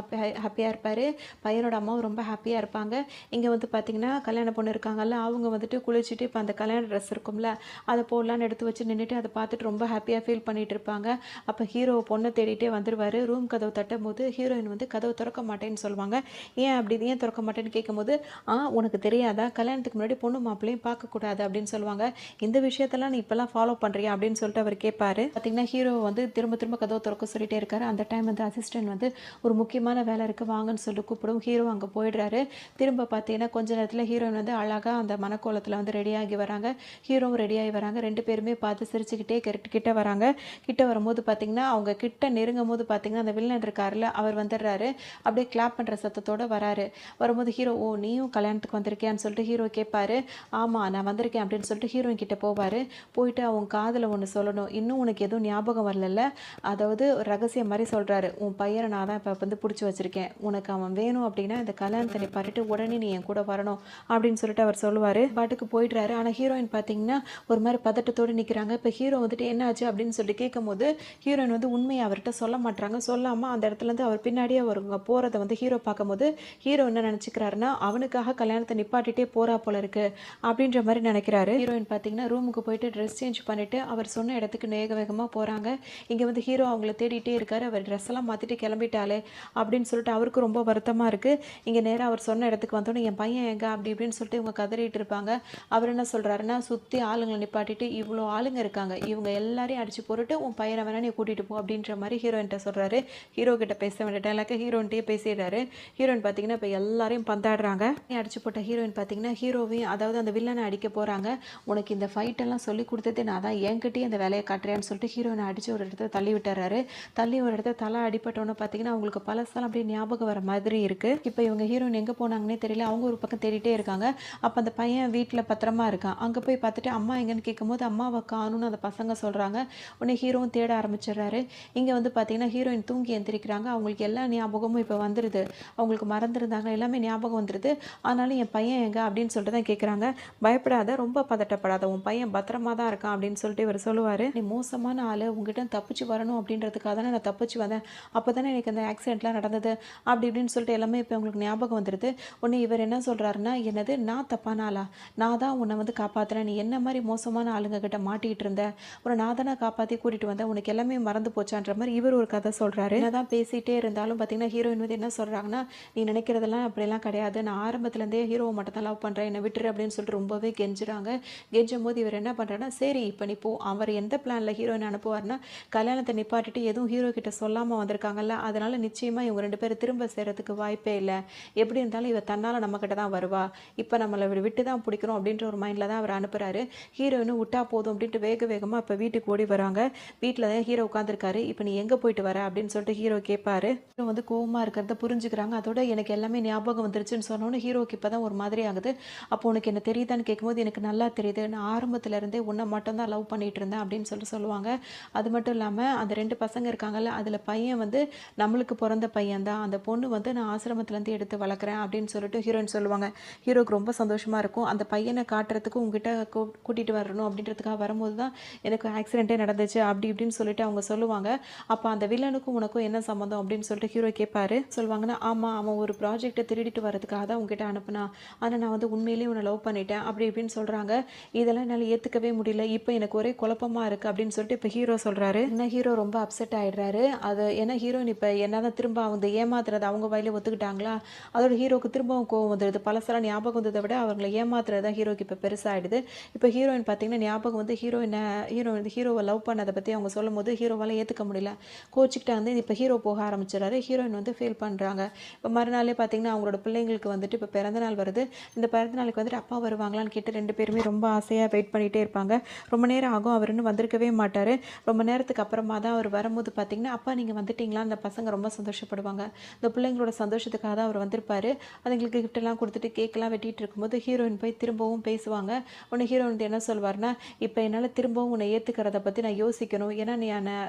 ஹாப்பியாக இருப்பார், பையனோட அம்மாவும் ரொம்ப ஹாப்பியாக இருப்பாங்க. இங்கே வந்து பார்த்திங்கன்னா கல்யாண பொண்ணு இருக்காங்கல்ல அவங்க வந்துட்டு குளிச்சுட்டு இப்போ அந்த கல்யாண ட்ரெஸ் இருக்கும்ல அதை போடலான்னு எடுத்து வச்சு நின்றுட்டு அதை பார்த்துட்டு ரொம்ப ஹாப்பியாக ஃபீல் பண்ணிட்டு இருப்பாங்க. அப்போ ஹீரோ பொண்ணை தேடிட்டே வந்துடுவார். ரூம் கதவு தட்டும் போது ஹீரோயின் வந்து கதவு திறக்க மாட்டேன்னு சொல்லுவாங்க. ஏன் திறக்க மாட்டேன்னு கேட்கும்போது, உனக்கு தெரியாதா, கல்யாணத்துக்கு முன்னாடி பொண்ணு மாப்பிள்ளையும் பார்க்கக்கூடாது அப்படின்னு சொல்லுவாங்க, இந்த விஷயத்தெல்லாம் நீ இப்போல்லாம் ஃபாலோ பண்ணுறியா அப்படின்னு சொல்லிட்டு அவர் கேட்பாரு. பார்த்தீங்கன்னா ஹீரோ வந்து திரும்ப கதவு திறக்க சொல்லிட்டே இருக்காரு. அந்த டைம் வந்து அசிஸ்டன்ட் வந்து ஒரு முக்கியமான வேலை இருக்குது வாங்கன்னு சொல்லிட்டு கூப்பிடும். ஹீரோ அங்கே போயிடுறாரு. திரும்ப பார்த்தீங்கன்னா கொஞ்ச நேரத்தில் ஹீரோயின் வந்து அழகாக அந்த மனக்கோலத்தில் வந்து ரெடியாகி வராங்க. ஹீரோவும் ரெடியாகி வராங்க. 2 பேருமே பார்த்து சிரிச்சுக்கிட்டே கிட்ட வராங்க. கிட்ட வரும்போது பார்த்தீங்கன்னா அவங்க கிட்ட நெருங்கும் போது பார்த்தீங்கன்னா அந்த வில்லன் இருக்காருல அவர் வந்துடுறாரு. அப்படியே கிளாப் பண்ணுற சத்தத்தோடு வராரு. வரும்போது ஹீரோ, ஓ நீயும் கல்யாணத்துக்கு வந்திருக்கியான்னு சொல்லிட்டு ஹீரோ கேட்பாரு. ஆமாம் நான் வந்திருக்கேன் அப்படின்னு சொல்லிட்டு ஹீரோயின் கிட்ட போவார். போயிட்டு அவங்க காதில் ஒன்று சொல்லணும், இன்னும் உனக்கு எதுவும் ஞாபகம் வரல, அதாவது ரகசியம் மாதிரி சொல்கிறாரு, உன் பையனை நான் தான் இப்போ வந்து பிடிச்சி வச்சுருக்கேன், உனக்கு அவன் வேணும் அப்படின்னா இந்த கல்யாணத்தை நிப்பாட்டிட்டு உடனே நீ என் கூட வரணும் அப்படின்னு சொல்லிட்டு அவர் சொல்லுவார். பாட்டுக்கு போயிடுறாரு. ஆனால் ஹீரோயின் பார்த்தீங்கன்னா ஒரு மாதிரி பதட்டத்தோடு நிற்கிறாங்க. இப்போ ஹீரோ வந்துட்டு என்ன ஆச்சு அப்படின்னு சொல்லிட்டு கேட்கும்போது ஹீரோயின் வந்து உண்மையை அவர்கிட்ட சொல்ல மாட்டாங்க. சொல்லாமல் அந்த இடத்துலேருந்து அவர் பின்னாடியே அவருங்க போகிறத வந்து ஹீரோ பார்க்கும்போது ஹீரோ என்ன நினச்சிக்கிறாருன்னா அவனுக்காக கல்யாணத்தை நிப்பாட்டிகிட்டே போகிறா போல இருக்குது அப்படின்ற மாதிரி நினைக்கிறாரு. ஹீரோயின் பார்த்தீங்கன்னா ரூமுக்கு போயிட்டு ட்ரெஸ் சேஞ்ச் பண்ணிவிட்டு அவர் சொன்ன இடத்துக்கு வேகமாக போகிறாங்க. இங்கே வந்து ஹீரோ அவங்கள தேடிட்டே இருக்காரு. அவர் ட்ரெஸ் எல்லாம் மாற்றிட்டு கிளம்பிட்டாலே அப்படின்னு சொல்லிட்டு அவருக்கு ரொம்ப வருத்தமாக இருக்குது. இங்கே நேராக அவர் சொன்ன இடத்துக்கு வந்தோடனே என் பையன் எங்க அப்படி இப்படின்னு சொல்லிட்டு இவங்க கதறிட்டு இருப்பாங்க. அவர் என்ன சொல்கிறாருன்னா, சுற்றி ஆளுங்களை நிப்பாட்டிட்டு இவ்வளோ ஆளுங்க இருக்காங்க, இவங்க எல்லாரையும் அடிச்சு போட்டுட்டு உன் பையனை வேணா நீ கூட்டிகிட்டு போ அப்படின்ற மாதிரி ஹீரோயின்ட்ட சொல்கிறாரு. ஹீரோ கிட்ட பேச வேண்டிய டைலாக ஹீரோயின்ட்டே பேசிடுறாரு. ஹீரோயின் பார்த்தீங்கன்னா இப்போ எல்லாரையும் பந்தாடுறாங்க. அடிச்சு போட்ட ஹீரோயின் பார்த்தீங்கன்னா ஹீரோவையும் அதாவது அந்த வில்லனை அடிக்க போகிறாங்க. உனக்கு இந்த ஃபைட்டெல்லாம் சொல்லி கொடுத்தது நான் தான், என்கிட்டயே அந்த வேலையை காட்டுறேன்னு சொல்லிட்டு ஹீரோயினை அடித்து ஒரு இடத்துல தள்ளி விட்டுறாரு. தள்ளி ஒரு இடத்துல தலை அடிப்பட்டோன்னு பார்த்தீங்கன்னா அவங்களுக்கு பழசெல்லாம் அப்படியே ஞாபகம் வர மாதிரி இருக்குது. இப்போ இவங்க ஹீரோயின் எங்கே போனாங்கன்னே தெரியல. அவங்க ஒரு பக்கம் தேடிட்டே இருக்காங்க. அப்போ அந்த பையன் வீட்டில் பத்திரமா இருக்கான். அங்கே போய் பார்த்துட்டு அம்மா எங்கன்னு கேட்கும்போது அம்மாவை காணும்னு அந்த பசங்க சொல்கிறாங்க. உடனே ஹீரோவும் தேட ஆரம்பிச்சிடுறாரு. இங்கே வந்து பார்த்தீங்கன்னா ஹீரோயின் தூங்கி எந்திரிக்கிறாங்க. அவங்களுக்கு எல்லா ஞாபகமும் இப்போ வந்துடுது. அவங்களுக்கு மறந்துருந்தாங்க, எல்லாமே ஞாபகம் வந்துடுது. ஆனாலும் என் பையன் எங்க அப்படின்னு சொல்லிட்டு தான் கேட்குறாங்க. பயப்படாத, ரொம்ப பதட்டப்படாத, உன் பையன் பத்திரமா தான் இருக்கான் அப்படின்னு சொல்லிட்டு இவர் சொல்லுவார். நீ மோசமான ஆள், உங்ககிட்ட தப்பிச்சு வரணும் அப்படின்றதுக்காக தானே நான் தப்பிச்சு வந்தேன், அப்போ தானே எனக்கு அந்த ஆக்சிடென்ட்லாம் நடந்தது அப்படி இப்படின்னு சொல்லிட்டு எல்லாமே இப்போ உங்களுக்கு ஞாபகம் வந்துடுது. உடனே இவர் என்ன சொல்கிறாருன்னா, என்னது நான் தப்பான ஆளா, நான் தான் உன்னை வந்து காப்பாற்றுறேன், நீ என்ன மாதிரி மோசமான ஆளுங்க கிட்ட மாட்டிக்கிட்டு இருந்த, உன்னை நான் தானே காப்பாற்றி கூட்டிகிட்டு வந்தேன், உனக்கு எல்லாமே மறந்து போச்சான்ற மாதிரி இவர் ஒரு கதை சொல்கிறாரு. என்னதான் பேசிகிட்டே இருந்தாலும் பார்த்தீங்கன்னா ஹீரோயின் வந்து என்ன சொல்கிறாங்கன்னா, நீ நினைக்கிறதெல்லாம் அப்படிலாம் கிடையாது, நான் ஆரம்பத்துலேருந்தே ஹீரோவை மட்டும் தான் லவ் பண்ணுறேன், என்னை விட்டுரு அப்படின்னு சொல்லிட்டு ரொம்பவே கெஞ்சுறாங்க. கெஞ்சும் போது இவர் என்ன பண்ணுறாருன்னா, சரி இப்போ நீ போ. அவர் எந்த பிளானில் ஹீரோயின் அனுப்புவார்னா, கல்யாணத்தை நிப்பாட்டிட்டு எதுவும் ஹீரோ கிட்ட சொல்லாமல் வந்திருக்காங்கல்ல, அதனால நிச்சயமாக இவங்க 2 பேரும் திரும்ப சேர்கிறதுக்கு வாய்ப்பே இல்லை. எப்படி இருந்தாலும் இவ தன்னால் நம்மக்கிட்ட தான் வருவா, இப்போ நம்மளை விட்டு தான் பிடிக்கணும் அப்படின்ற ஒரு மைண்டில் தான் அவர் அனுப்புகிறாரு. ஹீரோயினும் விட்டா போதும் அப்படின்ட்டு வேகமாக இப்போ வீட்டுக்கு ஓடி வராங்க. வீட்டில் தான் ஹீரோ உட்காந்துருக்காரு. இப்போ நீ எங்கே போயிட்டு வர அப்படின்னு சொல்லிட்டு ஹீரோ கேட்பாரு. ஹீரோ வந்து கோவமாக இருக்கிறத புரிஞ்சுக்கிறாங்க. அதோட எனக்கு எல்லாமே ஞாபகம் வந்துருச்சுன்னு சொன்னோன்னு ஹீரோக்கு இப்போ தான் ஒரு மாதிரி ஆகுது. அப்போ உனக்கு என்ன தெரியுதான்னு கேட்கும்போது, எனக்கு நல்லா தெரியுது, நான் ஆரம்பத்துலேருந்தே உன்னை மட்டும் தான் லவ் பண்ணிட்டு இருந்தேன் அப்படின்னு சொல்லிட்டு சொல்லுவாங்க. அது மட்டும் இல்லாமல் அந்த 2 பசங்க இருக்காங்கல்ல, அதில் பையன் வந்து நம்மளுக்கு பிறந்த பையன் தான், அந்த பொண்ணு வந்து நான் ஆசிரமத்துலேருந்து எடுத்து வளர்க்குறேன் அப்படின்னு சொல்லிட்டு ஹீரோயின் சொல்லுவாங்க. ஹீரோக்கு ரொம்ப சந்தோஷமாக இருக்கும். அந்த பையனை காட்டுறதுக்கு உங்ககிட்ட கூட்டிகிட்டு வரணும் அப்படின்றதுக்காக வரும்போது தான் எனக்கு ஆக்சிடென்ட்டே நடந்துச்சு அப்படி இப்படின்னு சொல்லிட்டு அவங்க சொல்லுவாங்க. அப்போ அந்த வில்லனுக்கும் உனக்கும் என்ன சம்மந்தம் அப்படின்னு சொல்லிட்டு ஹீரோ கேட்பாரு. சொல்லுவாங்கன்னா, ஆமாம், அவன் ஒரு ப்ராஜெக்டை திருடிட்டு வரதுக்காக தான் உங்ககிட்ட அனுப்புனா, ஆனால் நான் வந்து உண்மையிலேயே உன்னை லவ் பண்ணிட்டேன் அப்படி இப்படின்னு சொல்கிறாங்க. இதெல்லாம் என்னால் ஏற்றுக்கவே முடியல, இப்போ எனக்கு ஒரே குழப்பமாக இருக்குது அப்படின்னு சொல்லிட்டு இப்போ ஹீரோ சொல்கிறாரு. ஏன்னா ஹீரோ ரொம்ப அப்செட் ஆகிடுறாரு. அது ஏன்னா ஹீரோயின் இப்போ என்ன தான் திரும்ப அவங்க ஏமாத்துறது அவங்க வயலே ஒத்துக்கிட்டாங்களா, அதோட ஹீரோக்கு திரும்பவும் கோவம் வந்துடுது. பழசெல்லாம் ஞாபகம் வந்ததை விட அவங்களை ஏமாத்துறது தான் ஹீரோக்கு இப்போ பெருசாகிடுது. இப்போ ஹீரோயின் பார்த்தீங்கன்னா ஞாபகம் வந்து ஹீரோவை லவ் பண்ணதை பற்றி அவங்க சொல்லும் போது ஹீரோவால் ஏற்றுக்க முடியல, கோச்சிக்கிட்ட வந்து இப்போ ஹீரோ போக ஆரம்பிச்சிடறாரு. ஹீரோயின் வந்து ஃபீல் பண்ணுறாங்க. இப்போ மறுநாளே பார்த்தீங்கன்னா அவங்களோட பிள்ளைங்களுக்கு வந்துட்டு இப்போ பிறந்தநாள் வருது. இந்த பிறந்தநாளுக்கு வந்துட்டு அப்பா வருவாங்களான்னு கேட்டு 2 பேருமே ரொம்ப ஆசையாக வெயிட் பண்ணிகிட்டே இருப்பாங்க. ரொம்ப நேரம் ஆகும், அவர் இன்னும் வந்திருக்கவே மாட்டார். ரொம்ப நேரத்துக்கு அப்புறமா தான் அவர் வரும்போது பார்த்தீங்கன்னா, அப்பா நீங்கள் வந்துட்டீங்களா, அந்த பசங்க ரொம்ப சந்தோஷப்படுவாங்க. இந்த பிள்ளைங்களோட சந்தோஷத்துக்காக தான் அவர் வந்திருப்பார். அதுங்களுக்கு கிஃப்டெல்லாம் கொடுத்துட்டு கேக்கெல்லாம் வெட்டிகிட்டு இருக்கும்போது ஹீரோயின் போய் திரும்பவும் பேசுவாங்க. உன்னை ஹீரோயின் வந்து என்ன சொல்வார்னா, இப்போ என்னால் திரும்பவும் உன்னை ஏற்றுக்கிறத பற்றி நான் யோசிக்கணும், ஏன்னா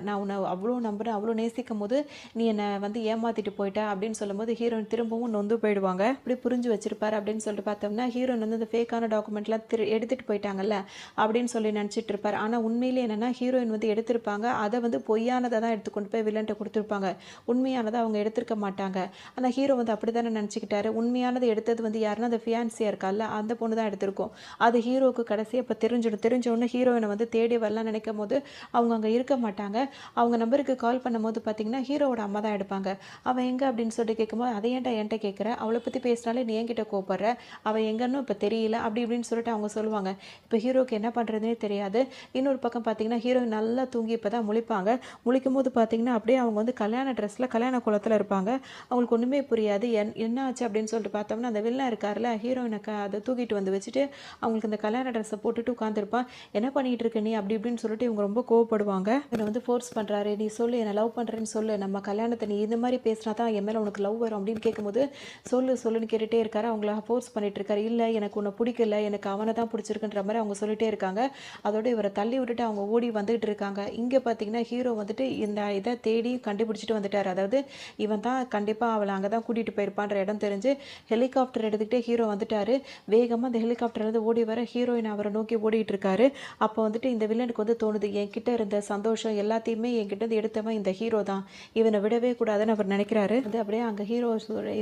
நான் உன்னை அவ்வளோ நம்புகிறேன், அவ்வளோ நேசிக்கும் போது நீ என்னை வந்து ஏமாற்றிட்டு போயிட்ட அப்படின்னு சொல்லும்போது ஹீரோயின் திரும்பவும் நொந்து போயிடுவாங்க. அப்படி புரிஞ்சு வச்சிருப்பாரு அப்படின்னு சொல்லிட்டு பார்த்தோம்னா, ஹீரோயின் வந்து அந்த ஃபேக்கான டாக்குமெண்ட்லாம் எடுத்துகிட்டு போயிட்டாங்கல்ல அப்படின்னு சொல்லி நினச்சிட்டு இருப்பார். ஆனால் உண்மையிலே என்னென்னா ஹீரோயின் வந்து எடுத்திருப்பாங்க, அதை வந்து பொய்யானதை தான் எடுத்து கொண்டு போய் வில்லன்ட்ட கொடுத்துருப்பாங்க, உண்மையானதை அவங்க எடுத்திருக்க மாட்டாங்க. ஆனால் ஹீரோ வந்து அப்படி தானே நினச்சிக்கிட்டாரு. உண்மையானதை எடுத்தது வந்து யாருன்னா அந்த ஃபியான்சியாக இருக்கால, அந்த பொண்ணு தான் எடுத்திருக்கோம். அது ஹீரோவுக்கு கடைசியாக இப்போ தெரிஞ்சோடனே ஹீரோயினை வந்து தேடி வரலாம் நினைக்கும் போது அவங்க அங்கே இருக்க மாட்டாங்க. அவங்க நம்பருக்கு கால் பண்ணும்போது பார்த்தீங்கன்னா ஹீரோவோட அம்மா தான் எடுப்பாங்க. அவன் எங்கே அப்படின்னு சொல்லிட்டு கேட்கும்போது, அதை ஏன்டா என்கிட்ட கேட்குற, அவளை பற்றி பேசினாலே நீ என்கிட்ட கோப்படுற, அவள் எங்கன்னு இப்போ தெரியல அப்படி இப்படின்னு சொல்லிட்டு அவங்க சொல்லுவாங்க. இப்போ ஹீரோக்கு என்ன பண்ணுறதுனே தெரியாது. இன்னொரு பக்கம் பார்த்தீங்கன்னா ஹீரோயின் நல்லா தூங்கி இப்போ தான் முழிப்பாங்க. முழிக்கும் போது பார்த்தீங்கன்னா அப்படியே அவங்க வந்து கல்யாண ட்ரெஸ்ஸில் கல்யாண குளத்தில் இருப்பாங்க. அவங்களுக்கு ஒன்றுமே புரியாது. என்ன ஆச்சு அப்படின்னு சொல்லிட்டு பார்த்தோம்னா, அந்த வில்லன் இருக்கார்ல, ஹீரோயினை அதை தூக்கிட்டு வந்து வச்சுட்டு அவங்களுக்கு அந்த கல்யாண ட்ரெஸ்ஸை போட்டுட்டு உட்காந்துருப்பான். என்ன பண்ணிகிட்டு இருக்க நீ அப்படி இப்படின்னு சொல்லிட்டு இவங்க ரொம்ப கோவப்படுவாங்க. என்னை வந்து ஃபோர்ஸ் பண்ணுறாரு, நீ சொல்லு, என்னை லவ் பண்ணுறேன்னு சொல்லு, நம்ம கல்யாணத்தை நீ இந்த மாதிரி பேசினா தான் என் மேலே உனக்கு லவ் வரும் அப்படின்னு கேட்கும்போது சொல்லுன்னு கேட்டுகிட்டே இருக்காரு. அவங்கள ஃபோர்ஸ் பண்ணிட்டு இருக்காரு. இல்லை எனக்கு உன்னை பிடிக்கல, எனக்கு அவனை தான் பிடிச்சிருக்குன்ற மாதிரி அவங்க சொல்லிட்டே இருக்காங்க. அதோட இவரை தள்ளி விட்டுட்டு அவங்க ஓடி வந்துகிட்டு இருக்காங்க. இங்கே பார்த்தீங்கன்னா ஹீரோ வந்துட்டு இந்த இதை தேடி கண்டுபிடிச்சிட்டு வந்துட்டார். அதாவது இவன் தான் கண்டிப்பாக அவளை அங்கே தான் கூட்டிகிட்டு போயிருப்பான்ற இடம் தெரிஞ்சு ஹெலிகாப்டர் எடுத்துக்கிட்டே ஹீரோ வந்துட்டார். வேகமாக அந்த ஹெலிகாப்டர்லேருந்து ஓடி வர ஹீரோயின் அவரை நோக்கி ஓடிட்டு இருக்காரு. அப்போ வந்துட்டு இந்த வில்லனுக்கு வந்து தோணுது, என்கிட்ட இருந்த சந்தோஷம் எல்லாத்தையுமே என்கிட்ட இருந்து எடுத்தவன் இந்த ஹீரோ தான், இவனை விடவே கூடாதுன்னு அவர் நினைக்கிறாரு. அது அப்படியே அங்கே ஹீரோ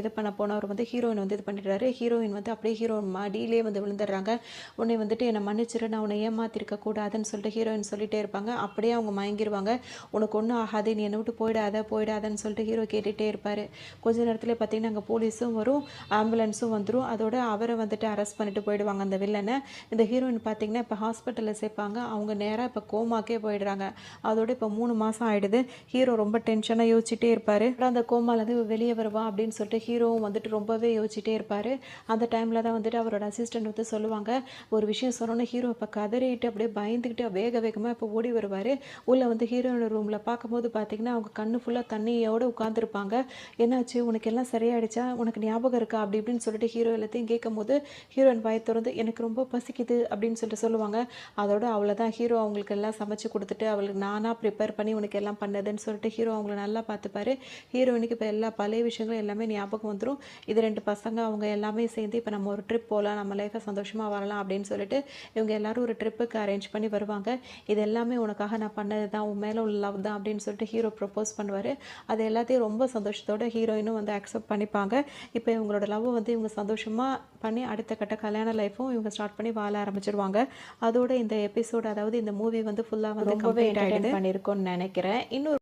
இது பண்ண போனவர் வந்து ஹீரோயின் வந்து இது பண்ணிடுறாரு. ஹீரோயின் வந்து அப்படியே ஹீரோ மடியிலே வந்து விழுந்துடுறாங்க. உன்னை வந்துட்டு என்னை மன்னிச்சிரு, நான் உன்னை ஏமாத்திருக்க கூடாதுன்னு சொல்லிட்டு ஹீரோயின் சொல்லிட்டே இருப்பாங்க. அப்படியே அவங்க மயங்கிடுவாங்க. உனக்கு ஒன்றும் ஆகாது, நீ என்னை விட்டு போயிடாதன்னு சொல்லிட்டு ஹீரோ கேட்டுகிட்டே இருப்பார். கொஞ்ச நேரத்தில் பார்த்தீங்கன்னா பார்த்திங்கன்னா அங்கே போலீஸும் வரும், ஆம்புலன்ஸும் வந்துடும். அதோட அவரை வந்துட்டு அரெஸ்ட் பண்ணிட்டு போயிடுவாங்க அந்த வில்லனை. இந்த ஹீரோயின் பார்த்திங்கன்னா இப்போ ஹாஸ்பிட்டலில் சேர்ப்பாங்க. அவங்க நேராக இப்போ கோமாக்கே போயிடுறாங்க. அதோட இப்போ 3 மாதம் ஆகிடுது. ஹீரோ ரொம்ப டென்ஷனாக யோசிச்சுட்டே இருப்பார். அந்த கோமாலேருந்து வெளியே வருவா அப்படின்னு சொல்லிட்டு ஹீரோவும் வந்துட்டு ரொம்பவே யோசிச்சுட்டே இருப்பார். அந்த டைமில் தான் வந்துட்டு அவரோட அசிஸ்டன்ட் வந்து சொல்லுவாங்க. ஒரு விஷயம் சொன்னோன்னே ஹீரோ இப்போ கதறிட்டு அப்படியே பயந்துக்கிட்டு வேகமாக இப்போ ஓடி வருவார். உள்ளே வந்து ஹீரோயோட ரூமில் பார்க்கும்போது பார்த்திங்கன்னா அவங்க கண்ணு ஃபுல்லாக தண்ணியோடு உட்காந்துருப்பாங்க. என்னாச்சு, உனக்கு எல்லாம் சரியாயிடுச்சா, உனக்கு ஞாபகம் இருக்கா அப்படி இப்படின்னு சொல்லிட்டு ஹீரோ எல்லாத்தையும் கேட்கும்போது ஹீரோயின் வாய் திறந்து எனக்கு ரொம்ப பசிக்குது அப்படின்னு சொல்லிட்டு சொல்லுவாங்க. அதோட அவ்வளோதான், ஹீரோ அவங்களுக்கு எல்லாம் சமைச்சு கொடுத்துட்டு அவளுக்கு நானாக ப்ரிப்பேர் பண்ணி உனக்கு எல்லாம் பண்ணதுன்னு சொல்லிட்டு ஹீரோ அவங்கள நல்லா பார்த்துப்பாரு. ஹீரோயினுக்கு இப்போ எல்லா பழைய விஷயங்களும் எல்லாமே ஞாபகம் வந்துடும். இது 2 பசங்க அவங்க எல்லாமே சேர்ந்து இப்போ நம்ம ஒரு ட்ரிப் போகலாம், நம்ம லைஃப்பை சந்தோஷமாக வரலாம் அப்படின்னு சொல்லிட்டு இவங்க எல்லாரும் ஒரு ட்ரிப்புக்கு அரேஞ்ச் பண்ணி வருவாங்க. இது எல்லாமே உனக்காக நான் பண்ணது தான், உன் மேலே உள்ள லவ் தான் அப்படின்னு சொல்லிட்டு ஹீரோ ப்ரப்போஸ் பண்ணுவார். அது எல்லாத்தையும் ரொம்ப சந்தோஷத்தோட ஹீரோயினும் வந்து அக்செப்ட் பண்ணிப்பாங்க. இப்போ இவங்களோட லவ்வை வந்து இவங்க சந்தோஷமாக பண்ணி அடுத்த கட்ட கல்யாண லைஃப்பும் இவங்க ஸ்டார்ட் பண்ணி வாழ ஆரம்பிச்சிருவாங்க. அதோட இந்த எபிசோடு, அதாவது இந்த மூவி வந்து ஃபுல்லாக வந்து கம்ப்ளீட் ஆகிடுது பண்ணியிருக்கோன்னு நினைக்கிறேன். இன்னொரு